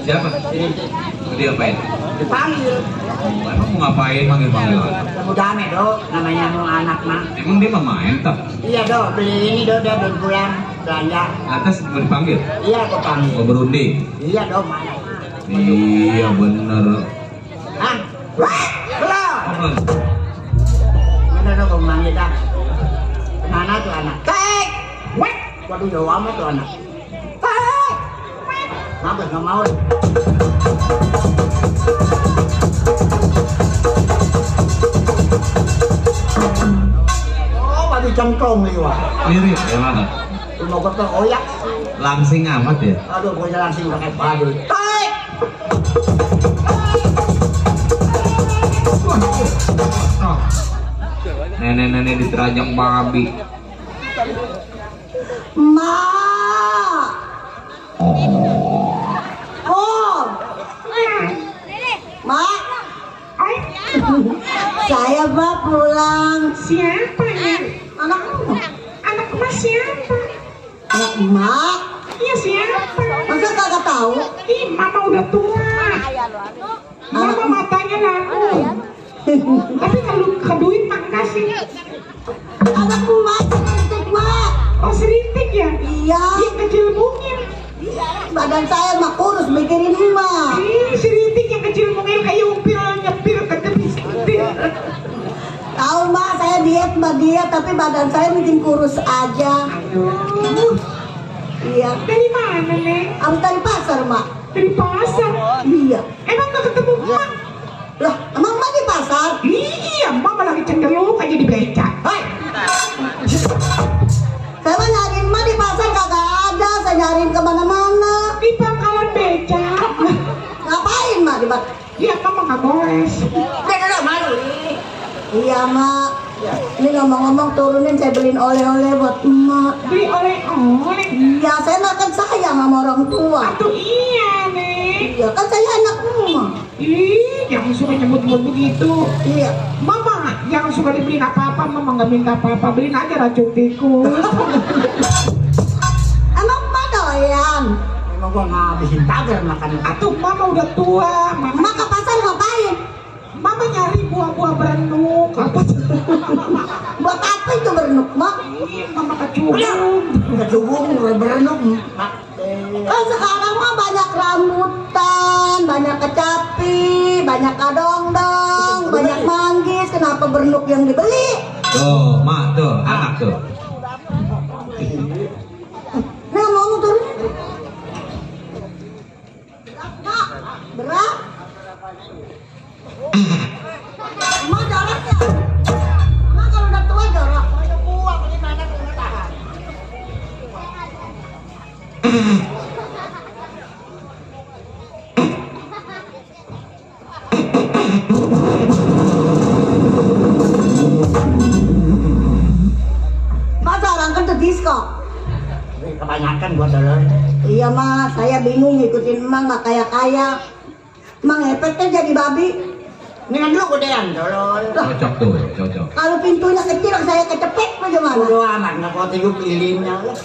Siapa? Si Rintik. Dia apain? Dipanggil. Oh, emang mau ngapain manggil-manggil? Kamu dame dok, namanya mau anak mah. Emang dia mah main tak? Iya dok, beli ini dok, dia belum pulang belanja. Atas mau dipanggil? Iya gua panggil. Mau berunding? Iya dok, mana? Iya bener. Hah? Wah, belum. Apa? Mana dok gua manggil dah. Kemana tuh anak? Tek! Wek! Waduh jauh amat tuh anak. Tek! Mampus nggak mau. dicengklong liwa. Mirip ya mana? Mau ke oyak. Langsing amat ya. Aduh, pokoknya langsing pakai badut. Tarik. Nenek-nenek diterajang babi. Mak. Oh. Mak. Saya Mbak pulang. Siapa ya? Anakmu. Anak emas siapa? Anak Mak. Iya siapa? Masa kagak tahu? Ih, mama udah tua. Mama matanya laku. Tapi kalau ke duit mak kasih. Anakku Mak, serintik Mak. Oh serintik ya? Iya. Yang kecil mungil. Badan saya Mak kurus mikirin Mak. Ih, serintik yang kecil mungil kayak upil nyepil ke tebis. Tahu Mak, saya diet Mbak diet, tapi badan saya bikin kurus aja. Iya. Dari mana, Neng? Abis dari pasar Mak. Dari pasar? Iya. Emang gak ketemu mak? Lah, emang Mak di pasar? Iya, mama lagi cenderung aja di beca. Hei! Saya mah nyariin Mak di pasar kagak ada, saya nyariin kemana-mana. Di pangkalan beca. Ngapain Mak di pasar? Iya, mama gak goles. Udah malu. Iya Mak. Ini ngomong-ngomong turunin saya beliin oleh-oleh buat Emak. Beli oleh-oleh. Iya, saya makan sayang sama orang tua. Aduh iya, Neng. Iya, kan saya anak Emak. Ih, jangan suka nyebut-nyebut begitu. Iya. Mama, jangan suka dibeliin apa-apa. Mama gak minta apa-apa. Beliin aja racun tikus. Emang Emak doyan? Emang gua ngabisin tagar makan. Atuh, mama udah tua. Emak ke pasar ngapain? Mama nyari buah-buah berenuk. Apa? Buat apa itu berenuk Mak? Mama kecubung. Kecubung berenuk. Kan sekarang mah banyak rambutan, banyak kecapi, banyak kadongdong, banyak manggis. Kenapa berenuk yang dibeli? Tuh, mak tuh, anak tuh. Nah mau turun? Mak, berat? Mak jorok ya? Mak kalau udah tua jorok. Masa orang kan tuh disco? Kebanyakan gua dolor. Iya Mas, saya bingung ngikutin Emang nggak kaya-kaya. Emang efeknya jadi babi. Dengan dulu godean dolor. Cocok tuh, cocok. Kalau pintunya kecil saya kecepet bagaimana? Bodo amat, nggak kau tiup lilinnya lah.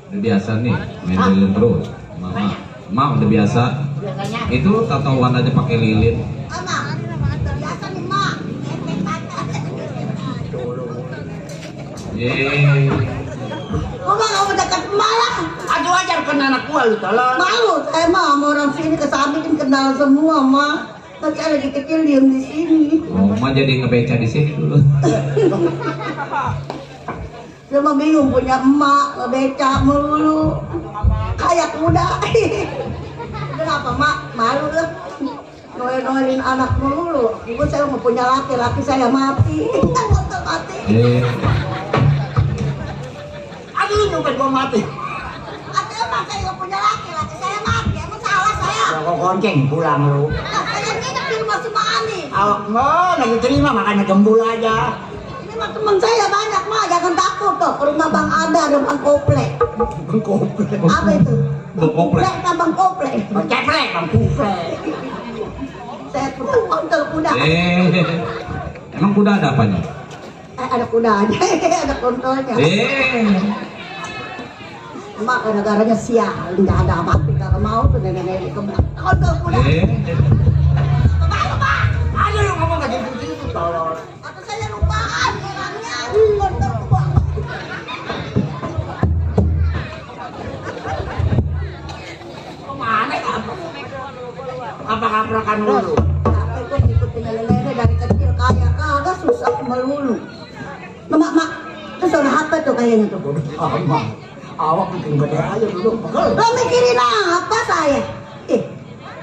Udah biasa nih, main lilin terus. Mama udah biasa. Biasanya. Itu tatoan aja pakai lilin. Ama, biasa nih Mak. Efek aja. Yeay. Kok nggak mau dekat malah? Aduh ajar kena anak gua lu tolong. Malu, saya mah sama orang sini kesamping kenal semua Mak. Kan saya lagi kecil diem di sini. Oh, Ma jadi ngebeca di sini dulu. Saya mah bingung punya emak ngebeca melulu. Kayak kuda. Kenapa Mak? Malu lah. Noel-noelin anak melulu. Ibu saya mau punya laki saya mati. Mati. Aduh nyumpet gua mati. Atau emang saya nggak punya laki saya mati. Emang salah saya. Ya kok konceng pulang lu. Saya nginep di rumah si Mani. Awak nggak lagi terima makanya gembul aja. Ini mah temen saya banyak Mak. Jangan takut tuh. Ke rumah Bang Ada ada Bang Kople. Bang Kople. Apa itu? Bang Kople. Bang Kople. Bang Ceplek, Bang Kuple. Saya putar kontrol kuda. Emang kuda ada apanya? Ada kudanya, ada kontrolnya. Emak gara-garanya sial, nggak ada apa-apa, nggak mau tuh nenek-nenek ke belakang. Kontrol kuda. Bapak, Aduh lu ngomong kayak gitu tolong. atau saya lupaan orangnya. Kontrol kuda. Kemana kamu? Apa kaprakan dulu? Capek gue ngikutin nenek-nenek dari kecil kaya kagak susah melulu. Mak, terus ada apa tuh kayaknya tuh? Awak bikin gede aja dulu. Lo mikirin apa saya?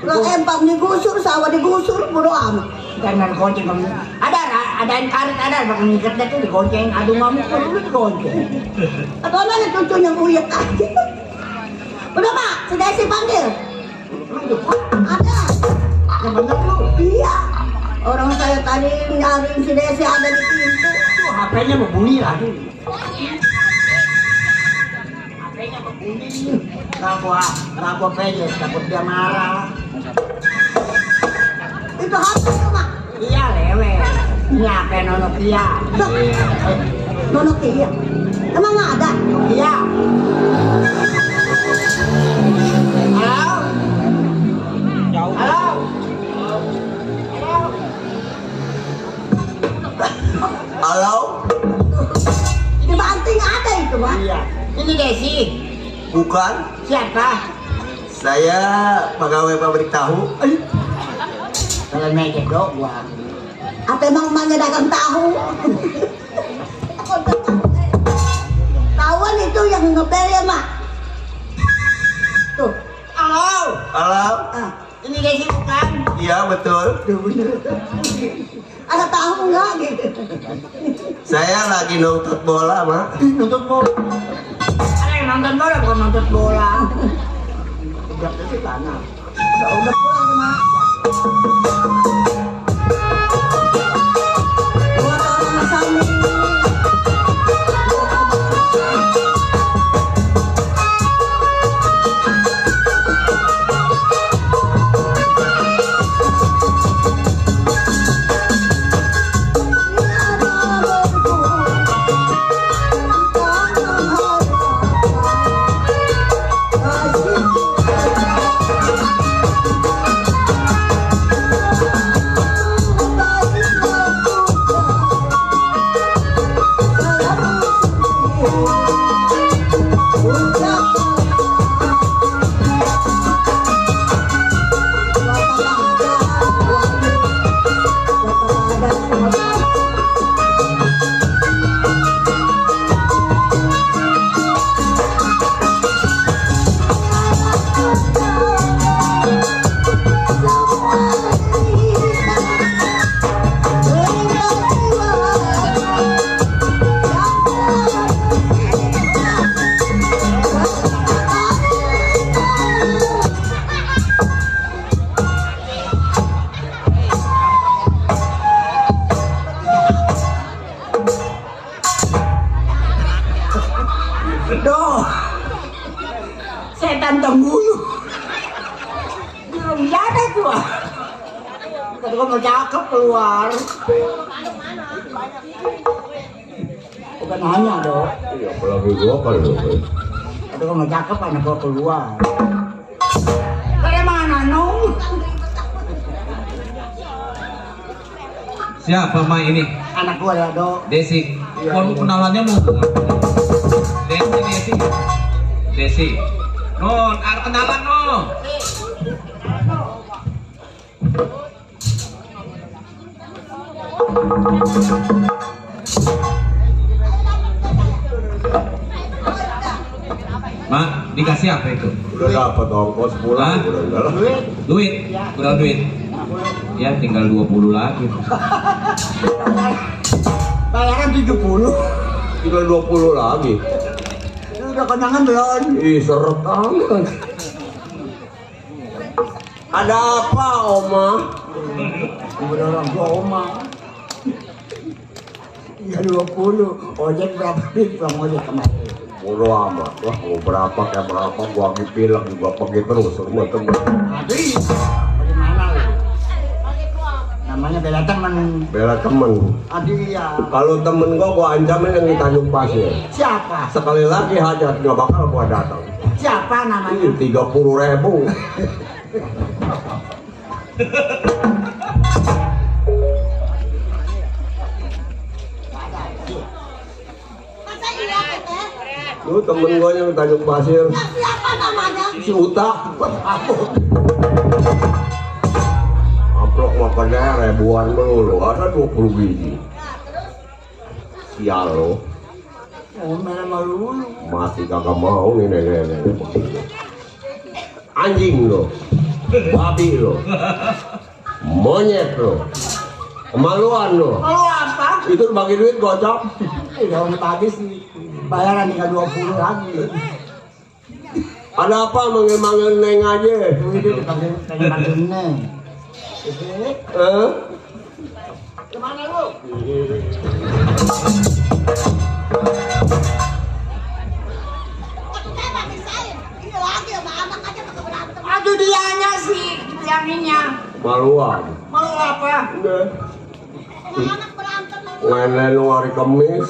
Lo empang digusur, sawah digusur, bodo amat. Jangan konceng kamu. Ada adain karet ada, bak ngikat dah tuh digonceng. Aduh kamu dulu digonceng. Atau mana cucunya nguyek aja. Udah Pak, sudah si panggil. Ada. Yang bener lu. Iya. Orang saya tadi nyariin si Desi ada di pintu. Tuh HP-nya berbunyi lagi. HP-nya berbunyi. Nggak gua pedes, takut dia marah. Itu HP tuh Mak. Iya lewe. Ini HP Nokia. Nokia. Emang nggak ada? Iya. Halo. Halo. Halo? Di banting ada itu Mak. Iya. Ini Desi. Bukan. Siapa? Saya pegawai pabrik tahu. Kalau meja doang. Apa emang emaknya dagang tahu? Tahuan itu yang ngebel ya Mak. Tuh. Halo. Halo? Ini Desi bukan? Iya betul. Ada tahu nggak gitu? Saya lagi nonton bola, Mak. Nonton bola. Ada yang nonton bola bukan nonton bola. Udah sih sana. Udah pulang ya Mak. Buat orang Masami. Doh, setan tenggulu. Belum ada gua. Tadi gua mau cakep keluar. Bukan nanya dong. Iya, apalagi gua kalau Tadi gua mau cakep anak gua keluar. Kayak mana nong? Siapa Ma ini? Anak gua ya dok. Desi. Kalau kenalannya mau Desi. Desi. Non, ada kenalan non. Ma, dikasih apa itu? udah dapat ongkos pulang, Hah? udah lah. Duit? Kurang duit? Ya tinggal 20 lagi. Bayaran 70. Tinggal 20 lagi. Udah kenyangan belum? Ih, seret amat. Ada apa, Oma? Udah orang tua oma. Ya 20. Ojek berapa duit bang ojek kemarin? Bodo amat lah, mau berapa kayak berapa, gua lagi pilek juga pergi terus semua temen. Aduh, bagaimana lu? Namanya bela teman. Bela temen. Aduh iya. Kalau temen gua ancamin yang di Tanjung Pasir. Siapa? Sekali lagi hajat nggak bakal gua datang. Siapa namanya? 30.000. Lu temen gua yang di Tanjung Pasir. Siapa namanya? Si Uta. Amplok makannya ribuan melulu, ada 20 biji. Sial lo, Oh, merah malu. masih kagak mau nih nenek. Anjing lo, babi lo, monyet lo, Kemaluan lo. Kalau apa? Itu bagi duit gocap. Udah tadi sih bayaran tinggal 20 lagi. Ada apa manggil-manggil Neng aja? Itu dipanggil Neng. Kemana lu? Aduh dianya sih yang ininya. Kemaluan. Mau apa? Udah. Ngene hari Kamis.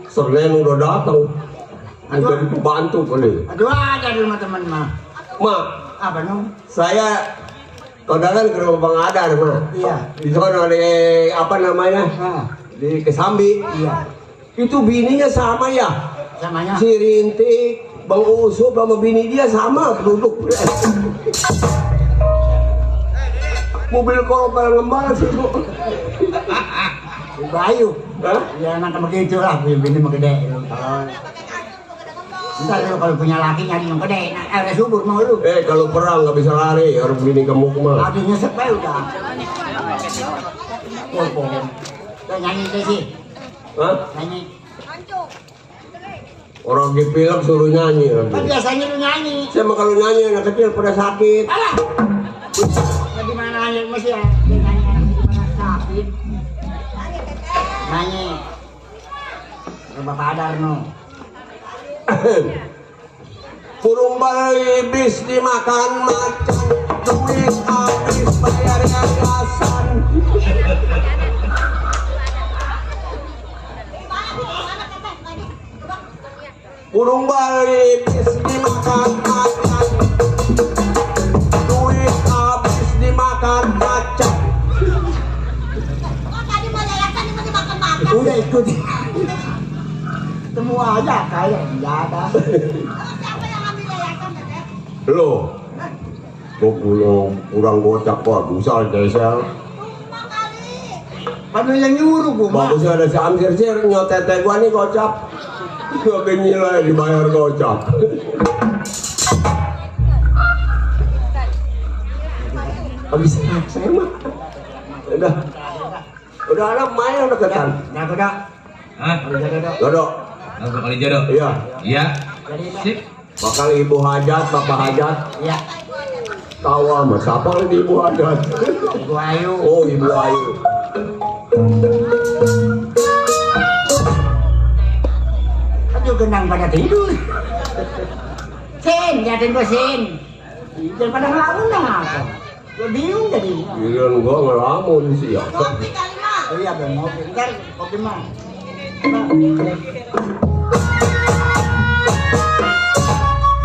Senin udah datang. Jadi pembantu kali. Aduh ada di rumah teman mah. Ma, Apa nung? saya kondangan ke rumah Bang Adar, Ma. Iya. Di sana ada apa namanya? Nah, Di Kesambi. iya. Itu bininya sama ya? Samanya. Si Rintik, Bang Usup sama bini dia sama duduk. Mobil korban lembar sih bu. Bayu. Hah? Ya emang begitu lah, bini mah gede. Ntar lu kalau punya laki nyari yang gede, udah subur mau lu. Kalau perang nggak bisa lari, orang bini gemuk mah. Aduh nyesek bae udah. Udah nyanyi deh sih. Hah? Nyanyi. Orang di film suruh nyanyi. Kan biasanya lu nyanyi. Saya mah kalau nyanyi anak kecil pada sakit. Alah. Bagaimana nyanyi masih ya? Dia nyanyi anak sakit. Nyanyi. Bapak Adar no. Burung bali bis dimakan macan, duit habis bayar yayasan. Burung bali bis dimakan macan, duit habis dimakan macan. Udah ikut. Semua aja kayak enggak ada. Lo, gua kurang gocap kok, bisa geser. Padahal yang nyuruh gua mah. Bagus ada si Amsir sih nyotete gua nih gocap. Gua nilai dibayar gocap. Habis saya mah. Udah ada main udah ketan. Nah, udah. Hah? Dodok. Aku kali jodoh. Iya. Iya. Sip. Bakal ibu hajat, bapak hajat. Iya. Tawa mas, apa lagi ibu hajat? Ibu Ayu. Oh ibu Ayu. Aduh genang pada tidur. Sen, liatin gua Sen. Jangan pada ngelamun dah apa. Gua bingung jadi. Giliran gua ngelamun sih ya. Oh iya bang, ngopi. Ntar kopi mah.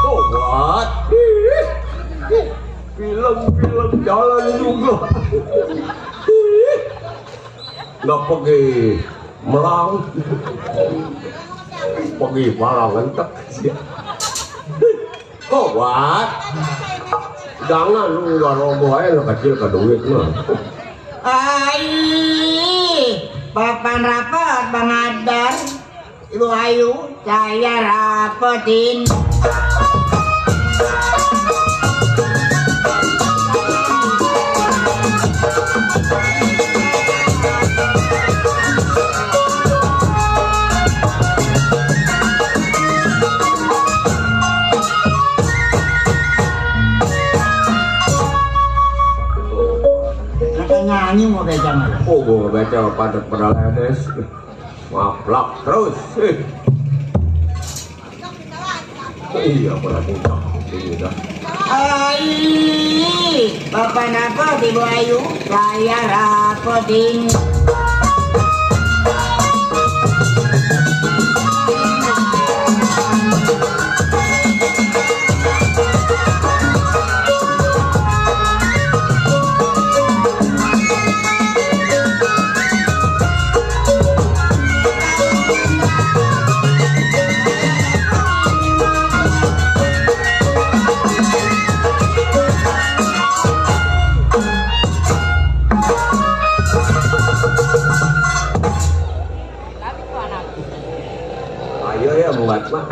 Oh buat film jalan juga. Nggak pergi melang, pergi parang entek sih. Oh buat jangan lu nggak roboh aja lo kecil ke duit mah. Papan rapot Bang Adar, Ibu Ayu, saya rapotin. Nyanyi mau baca mana? Oh gua baca padat pedaledes, maplak terus. Iya pada puncak ini dah. Bapak rapot Ibu Ayu, saya rapotin. Ayo ya buat mah.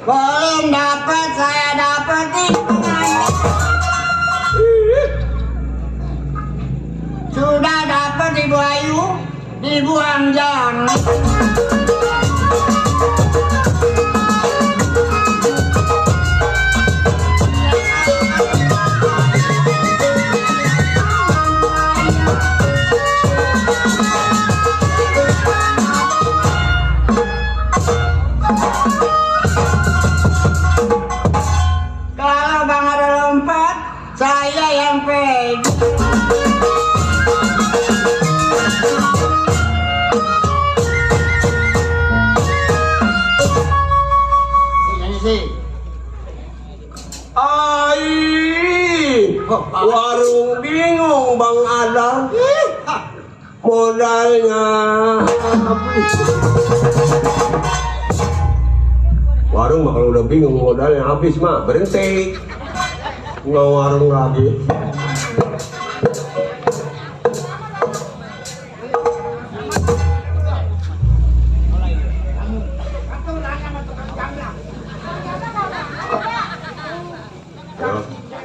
Boleh dapat saya dapetin pengantin. Ibu Ayu dibuang jangan. Kalau Bang ada lompat, saya yang pegang. Warung bingung Bang Adam, modalnya warung mah kalau udah bingung modalnya habis mah berhenti nggak warung lagi.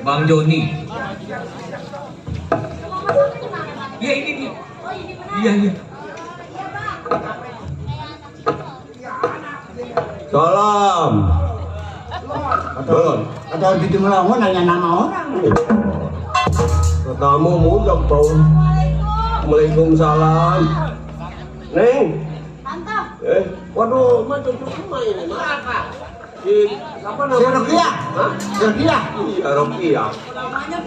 Bang Joni. Iya ini dia. Iya. Salam. Atau gitu melongo nanya nama orang. Kamu mudah tau. Waalaikumsalam. Neng. Waduh, mah cucu main ini mah apa? Apa namanya? Si Rokia. Hah? Rokia. Iya, Rokia. Namanya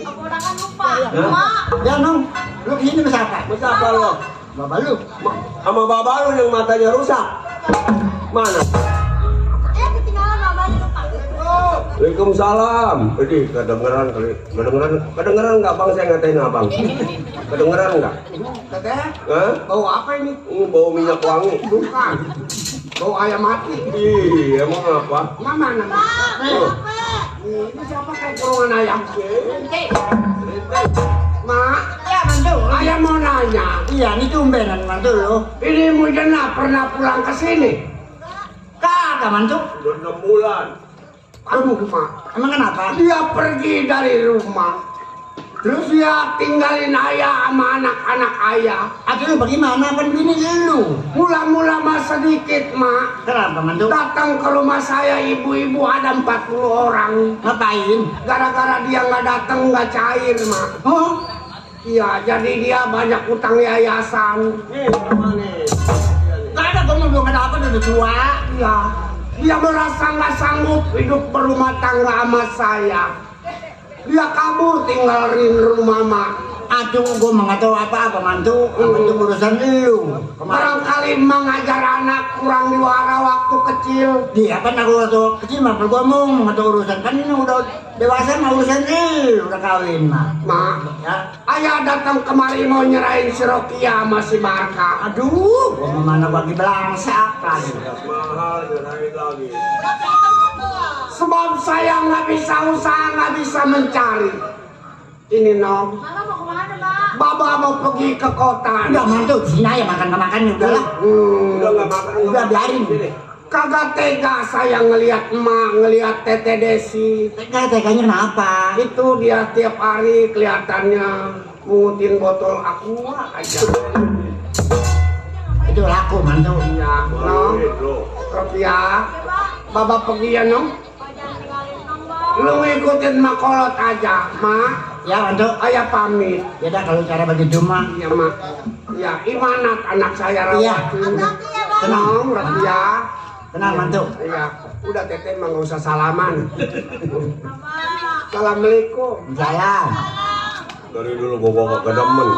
aku udah kan lupa. Mak. Ya nong. Lu kesini bisa apa? Masa apa lo? Bapak lu. Sama bapak lu yang matanya rusak. Mana? Ketinggalan babanya lupa. Waalaikumsalam. Jadi kedengeran kali. Kedengeran nggak bang saya ngatain abang? Kedengeran nggak? Teteh. Hah? Bau apa ini? Bau minyak wangi. Bukan. Bau ayam mati. Ih, emang apa? Mama nama. Ini siapa kayak kurungan ayam? Mak. Ya mantu. Ayam mau nanya. Iya, ini tumbenan mantu lo. Ini Mujana pernah pulang ke sini? Kagak mantu. Udah 6 bulan. Aduh, Mak. Emang kenapa? Dia pergi dari rumah. Terus dia tinggalin ayah sama anak-anak ayah. Aduh, bagaimana? Kan bini lu. Mula-mula mas sedikit, Mak. Kenapa, mantu? Datang ke rumah saya ibu-ibu ada 40 orang. Ngapain? Gara-gara dia nggak datang nggak cair, Mak. Oh? Iya, jadi dia banyak utang yayasan. Gak ada, gue belum ada apa, udah tua. Iya. Dia merasa nggak sanggup hidup berumah tangga sama saya. Dia kabur tinggalin rumah mak. Aduh, gue mah nggak tahu apa-apa mantu. Itu urusan lu. Barangkali mengajar anak kurang diwara waktu kecil. Dia kan aku waktu kecil mah gue ngomong nggak tahu urusan kan udah dewasa mah urusan lu udah kawin mah. Mak, ya. Ayah datang kemari mau nyerahin si Rokia sama si Barka. Aduh, gue mau mana bagi belangsa kan. Mahal nyerahin lagi. Sebab saya nggak bisa usaha, nggak bisa mencari. Ini Nom. Mama mau kemana, Mbak? Baba mau pergi ke kota. Udah mantu, sini aja makan ya udah lah. Udah nggak makan. Udah biarin. Kagak tega saya ngelihat emak, ngelihat Tete Desi. Teganya kenapa? Itu dia tiap hari kelihatannya mungutin botol aqua aja. Itu laku mantu. Iya, Nom. Rokia. Baba pergi ya Nom. Lu ngikutin makolot aja, Mak. Ya, mantu. Ayah pamit. Ya dah kalau cara begitu mah. Iya, Mak. Ya, Imanat anak saya rawat. Iya. Tenang, Rokia. Tenang, mantu. Iya. Udah Tete mah nggak usah salaman. Assalamualaikum. Salam. Dari dulu gua bawa ke demen.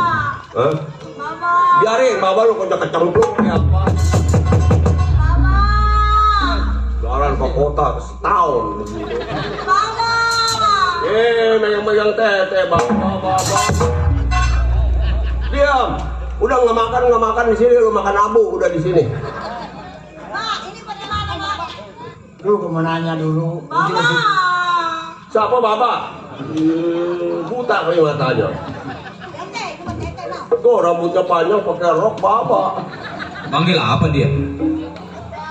Hah? Biarin, bawa lu kocok kecemplung ya apa? Jalan ke kota setahun begitu. Megang-megang Tete, bawa. Diam. Udah nggak makan di sini, lu makan abu udah di sini. Dulu gue mau nanya dulu. Siapa Baba? Buta kali matanya. Tuh rambutnya panjang pakai rok Baba. Panggil apa dia?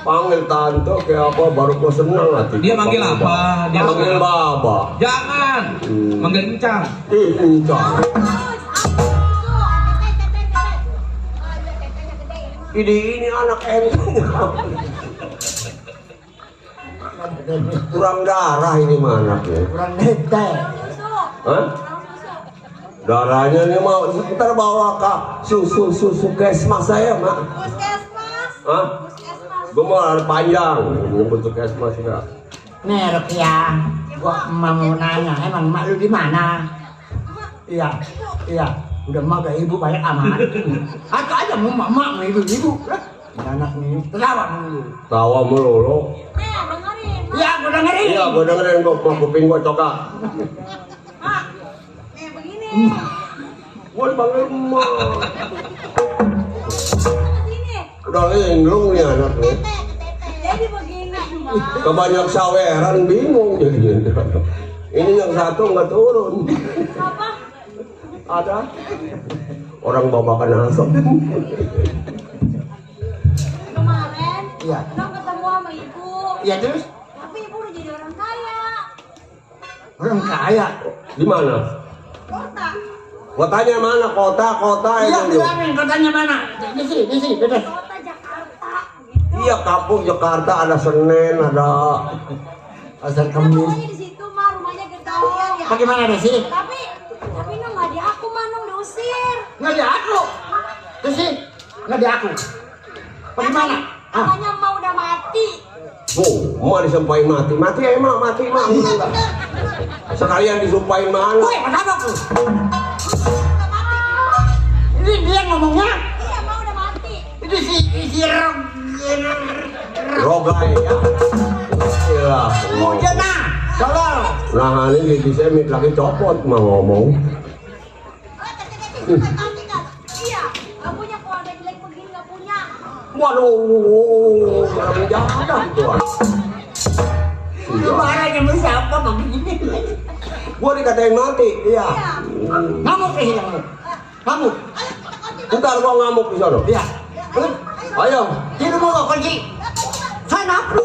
Panggil tante kayak apa baru gue senang hati. Dia manggil apa? Dia manggil Baba. Jangan. Manggil Encang. Encang. ini anak ini. Kurang darah ini mah anaknya. Kurang nete. Hah? Darahnya nih mau ntar bawa ke susu kesmas saya mak. Puskesmas. Hah? Gue mau panjang nyebut kesmas juga. Nih Rukia, gua mau nanya, emang mak lu di mana? Iya, udah mak gak ibu banyak amat. Atau aja mau mama mau ibu. Anak nih, Tawa melulu. Iya, gua dengerin. Iya, gue dengerin kok mau kuping gue cokak. Begini. Gue dipanggil emak. Sini. Udah linglung nih anak nih. Jadi begini cuma. Kebanyak saweran bingung jadinya. Ini yang satu nggak turun. Apa? Ada orang babakan asap. Kemarin. Iya. Nong ketemu sama ibu. Iya terus? Tapi ibu udah jadi orang kaya. Orang kaya. Di mana? Kota. Kotanya mana? Kota Iya, ini. bilangin kotanya mana? Di sini, bener. Kota Jakarta. Gitu. Iya, kampung Jakarta ada Senen, ada Pasar Nah, Kemis. pokoknya di situ mah rumahnya gede ya. Bagaimana deh sih? Tapi Nong nggak di aku mah Nong diusir. Nggak di aku. Terus sih, nggak di aku. Bagaimana? Katanya mau udah mati. emak disumpahin mati. Mati ya emak, mati emak. Sekalian disumpahin mana? Woi, kenapa tuh? Ini dia ngomongnya. Iya mau udah mati. Itu si Rogai ya. Iya. mau jenah. Tolong. Nah ini di semit lagi copot mau ngomong. Iya, nggak punya keluarga jelek begini nggak punya. Waduh, orang jahat tuh. Marahnya sama siapa begini? Gua dikatain mati, iya. Ngamuk ke sini ngamuk. Ntar gua ngamuk di sana. Iya. Ayo. Di rumah gua kunci. Saya nafsu.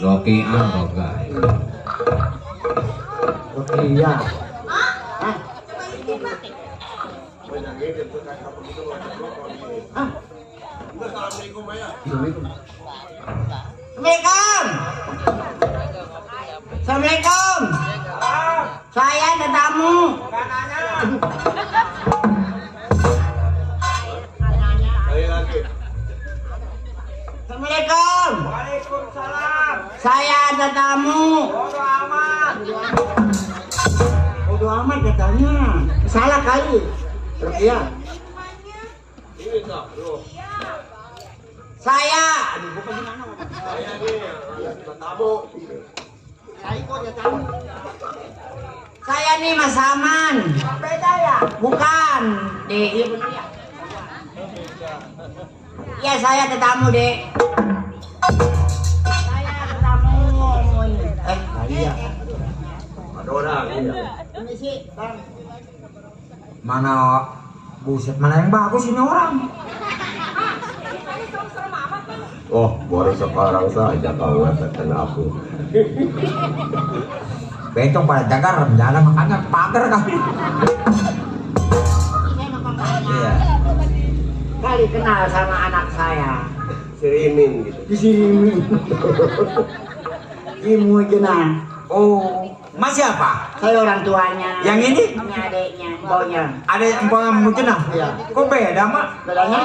Rocky Arroga. Iya. Assalamualaikum. Assalamualaikum. Saya ada tamu. Assalamualaikum. Waalaikumsalam. Saya ada tamu. Bodo amat. Bodo amat katanya. Salah kali. Iya. Saya. Saya nih Mas Saman. Beda ya? Bukan. Iya benar ya. Ya saya ada tamu dek. Saya ada tamu. Iya. Ada orang. Ini sih bang. Mana buset, mana yang bagus ini orang? Oh, baru sekarang saja kau katakan aku. Betong pada jaga rencana makanya pagar kali. Iya. Kali kenal sama anak saya. Sirimin gitu. Di sini. Imu kenal. Oh, Mas siapa? Saya orang tuanya. Yang ini? Ini adiknya, mboknya. Ada empang mungkin ah? Iya. Kok beda mak? Bedanya?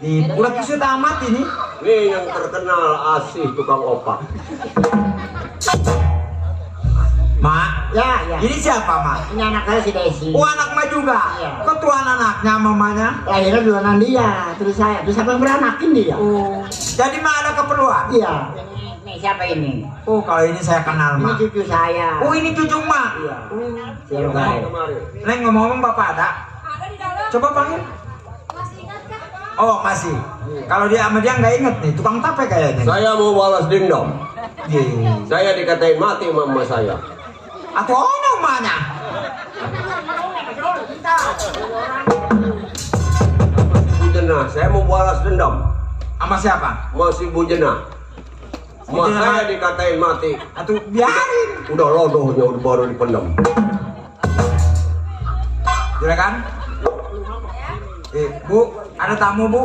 Di bulat itu tamat ini. Ini yang terkenal asih tukang opak. Mak, Ya, ya. ini siapa mak? Ini anak saya si Desi. Oh anak mak juga? Iya. Kok tuan anaknya mamanya? Lahirnya duluan dia, terus saya. Terus siapa yang beranakin dia? Oh, jadi mak ada keperluan? Iya. Ini siapa ini? Oh kalau ini saya kenal Ini mak. cucu saya. Oh ini cucu mak? Iya. Si Rogai. Neng ngomong-ngomong bapak ada? Ada di dalam. Coba panggil. Masih ingat kan? Oh masih. Kalau dia sama dia nggak inget nih, tukang tape kayaknya. Saya mau balas dendam. Iya. Saya dikatain mati mama saya. Atau namanya? Bujena, saya mau balas dendam. Sama siapa? Masih Bujena. Mas Bujena. saya dikatain mati. Atau biarin. Udah lodohnya udah baru dipendam. Silakan. Bu, ada tamu bu.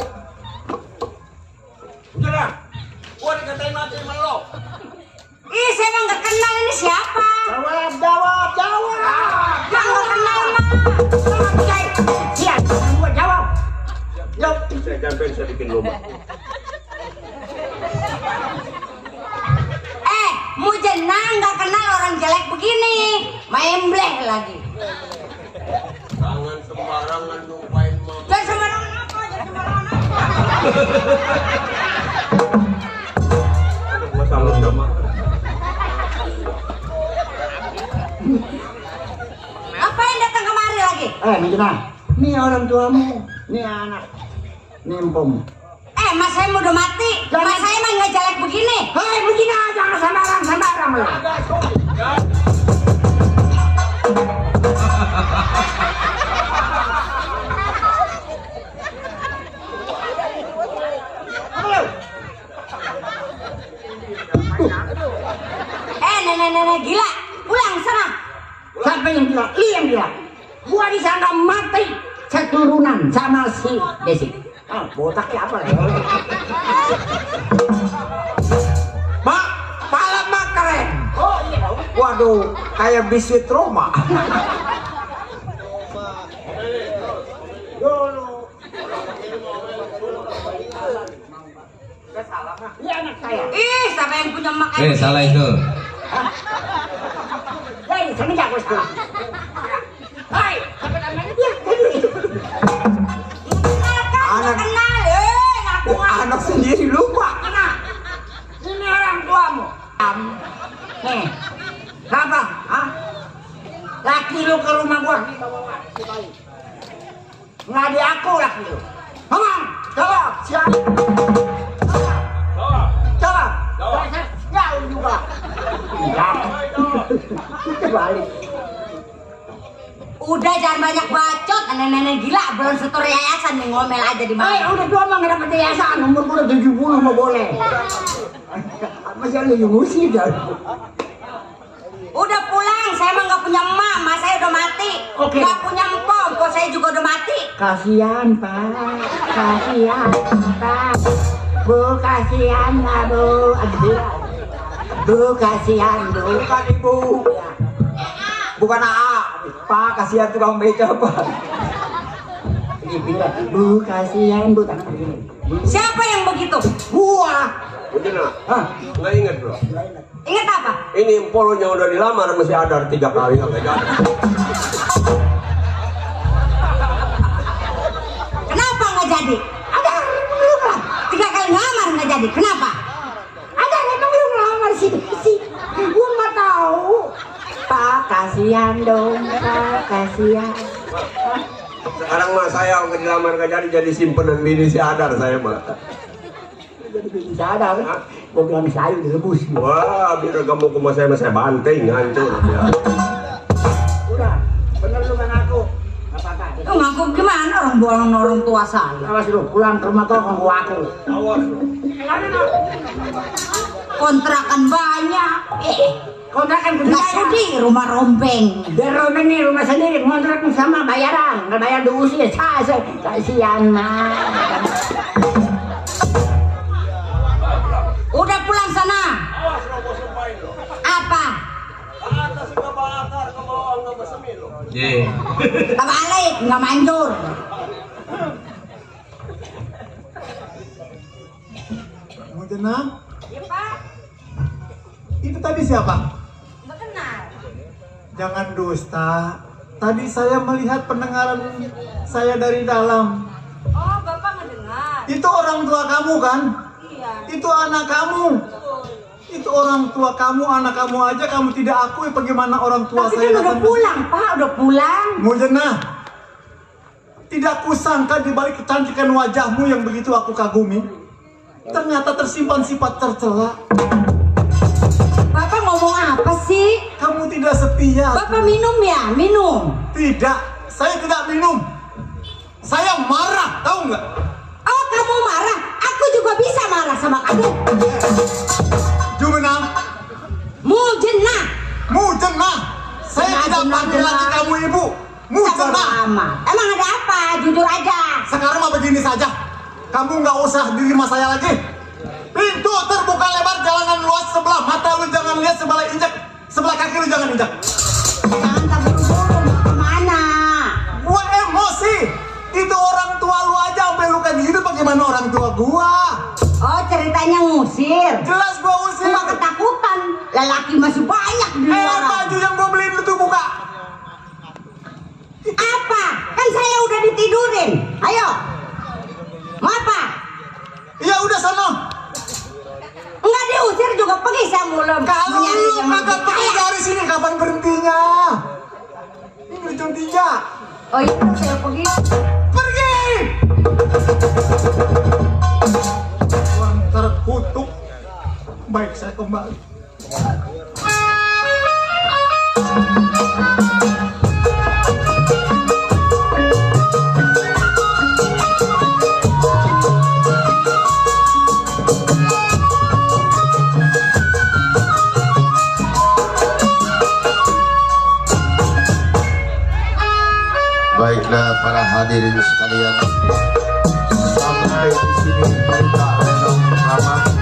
Bujena, gua dikatain mati sama lo. Ih, saya emang nggak kenal ini siapa? Jawab, jawab, jawab. Yang nggak kenal mah. Iya, gua jawab. Jawab. Saya campaign saya bikin lomba. Mujena nggak kenal orang jelek begini. Main bleh lagi. Jangan sembarangan numpain mama. Jangan sembarangan apa? Jangan sembarangan apa? Gua salut sama. Apa yang datang kemari lagi? Mijina, ini orang tuamu, ini anak, ini empom. Mas saya mau udah mati. Mas saya mah nggak jelek begini. Hei, Mijina, jangan sembarang lo. Nenek gila, pulang sana. Siapa yang gila? Lu yang gila. Gua disangka mati seturunan sama si Desi. Botaknya apa ya? Mak, malam mak keren. Oh iya dong. Waduh, kayak biskuit Roma. Iya anak saya. Ih, siapa yang punya mak kayak Salah itu. Hei, sana jago itu. Hai, apa namanya dia? Anak- kenal, ngaku Anak sendiri lupa. Ini orang tuamu. Nih, apa? Hah? Laki lu ke rumah gua. Nggak di aku laki lu. Ngomong, jawab. Siapa? Jawab. Jawab. Jauh juga. Balik. Udah jangan banyak bacot, nenek-nenek gila belum setor yayasan nih ngomel aja di Hei, mana. udah tua mah nggak dapet yayasan. Umur gua udah 70 mah boleh. masih ada yang ngusir dah. Udah pulang, saya emang nggak punya emak, emak saya udah mati. Oke. Nggak punya empok saya juga udah mati. Kasihan Pak, kasihan Pak. Bu kasihan lah Bu. Aduh. Bu kasihan Bu. Bukan ibu, bukan AA. Pak, kasihan tukang beca Pak. Ini bilang, Bu kasihan Bu, tangan begini. Siapa yang begitu? Gua. Udah nak, nggak inget bro. Ingat apa? Ini polonya udah dilamar masih ada 3 kali nggak jadi. Kenapa nggak jadi? Ada 3 kali ngelamar nggak jadi. Kenapa? Ada yang belum lamar sih. Gua nggak tahu. Pak kasihan dong, Pak kasihan. Sekarang mah saya nggak dilamar nggak jadi simpenan bini si Adar saya mah. Jadi bisa ada kan? Gua bilang sayur direbus. Wah, biar kamu ke saya banting hancur ya. Udah, bener lu kan aku. Apa-apa. Lu ngaku gimana orang buang orang tua saya? Awas lu, pulang ke rumah kau nganggu aku. Awas. Kontrakan banyak. Kontrakan Nggak sudi rumah rombeng. Biar rumah ini rumah sendiri, ngontrak sama bayaran, nggak bayar diusir. Saya kasihan mah. Udah pulang sana. Apa? Ye. Terbalik, nggak manjur. Mau tenang? Ya Pak, Itu tadi siapa? nggak kenal. Jangan dusta. Tadi saya melihat pendengaran saya dari dalam. Oh, Bapak ngedengar. Itu orang tua kamu kan? Iya. Itu anak kamu. Itu orang tua kamu, anak kamu aja kamu tidak akui, bagaimana orang tua Tapi saya kan udah datang? pulang, Pak, udah pulang. Mujana, tidak kusangka di balik kecantikan wajahmu yang begitu aku kagumi, ternyata tersimpan sifat tercela. Bapak ngomong apa sih? Kamu tidak setia. Bapak minum ya? Minum. Tidak, saya tidak minum. Saya marah, tahu nggak? Oh, kamu marah? Aku juga bisa marah sama kamu. Jumenang, Mujena. Mujana, saya tidak panggil lagi kamu ibu. Mujana. Emang ada apa? Jujur aja. Sekarang mah begini saja. Kamu nggak usah di rumah saya lagi. Pintu terbuka lebar, jalanan luas sebelah mata lu jangan lihat, sebelah injak, sebelah kaki lu jangan injak. Jangan terburu-buru. Kemana? Gua emosi. Itu orang tua lu aja sampai lu kayak gitu, bagaimana orang tua gua? Oh, ceritanya ngusir. Jelas gua usir. Gua ketakutan. Lelaki masih banyak di luar. Baju yang gua beliin lu tuh buka. Apa? Kan saya udah ditidurin. Ayo. Mau apa? Ya udah sono. Enggak diusir juga pergi saya mulai. Kalau lu kagak pergi dari sini kapan berhentinya? Ini jam 3. Oh iya, saya pergi. Pergi. Orang terkutuk. Baik, saya kembali. Baiklah para hadirin sekalian, sampai di sini berita Renong Rahmat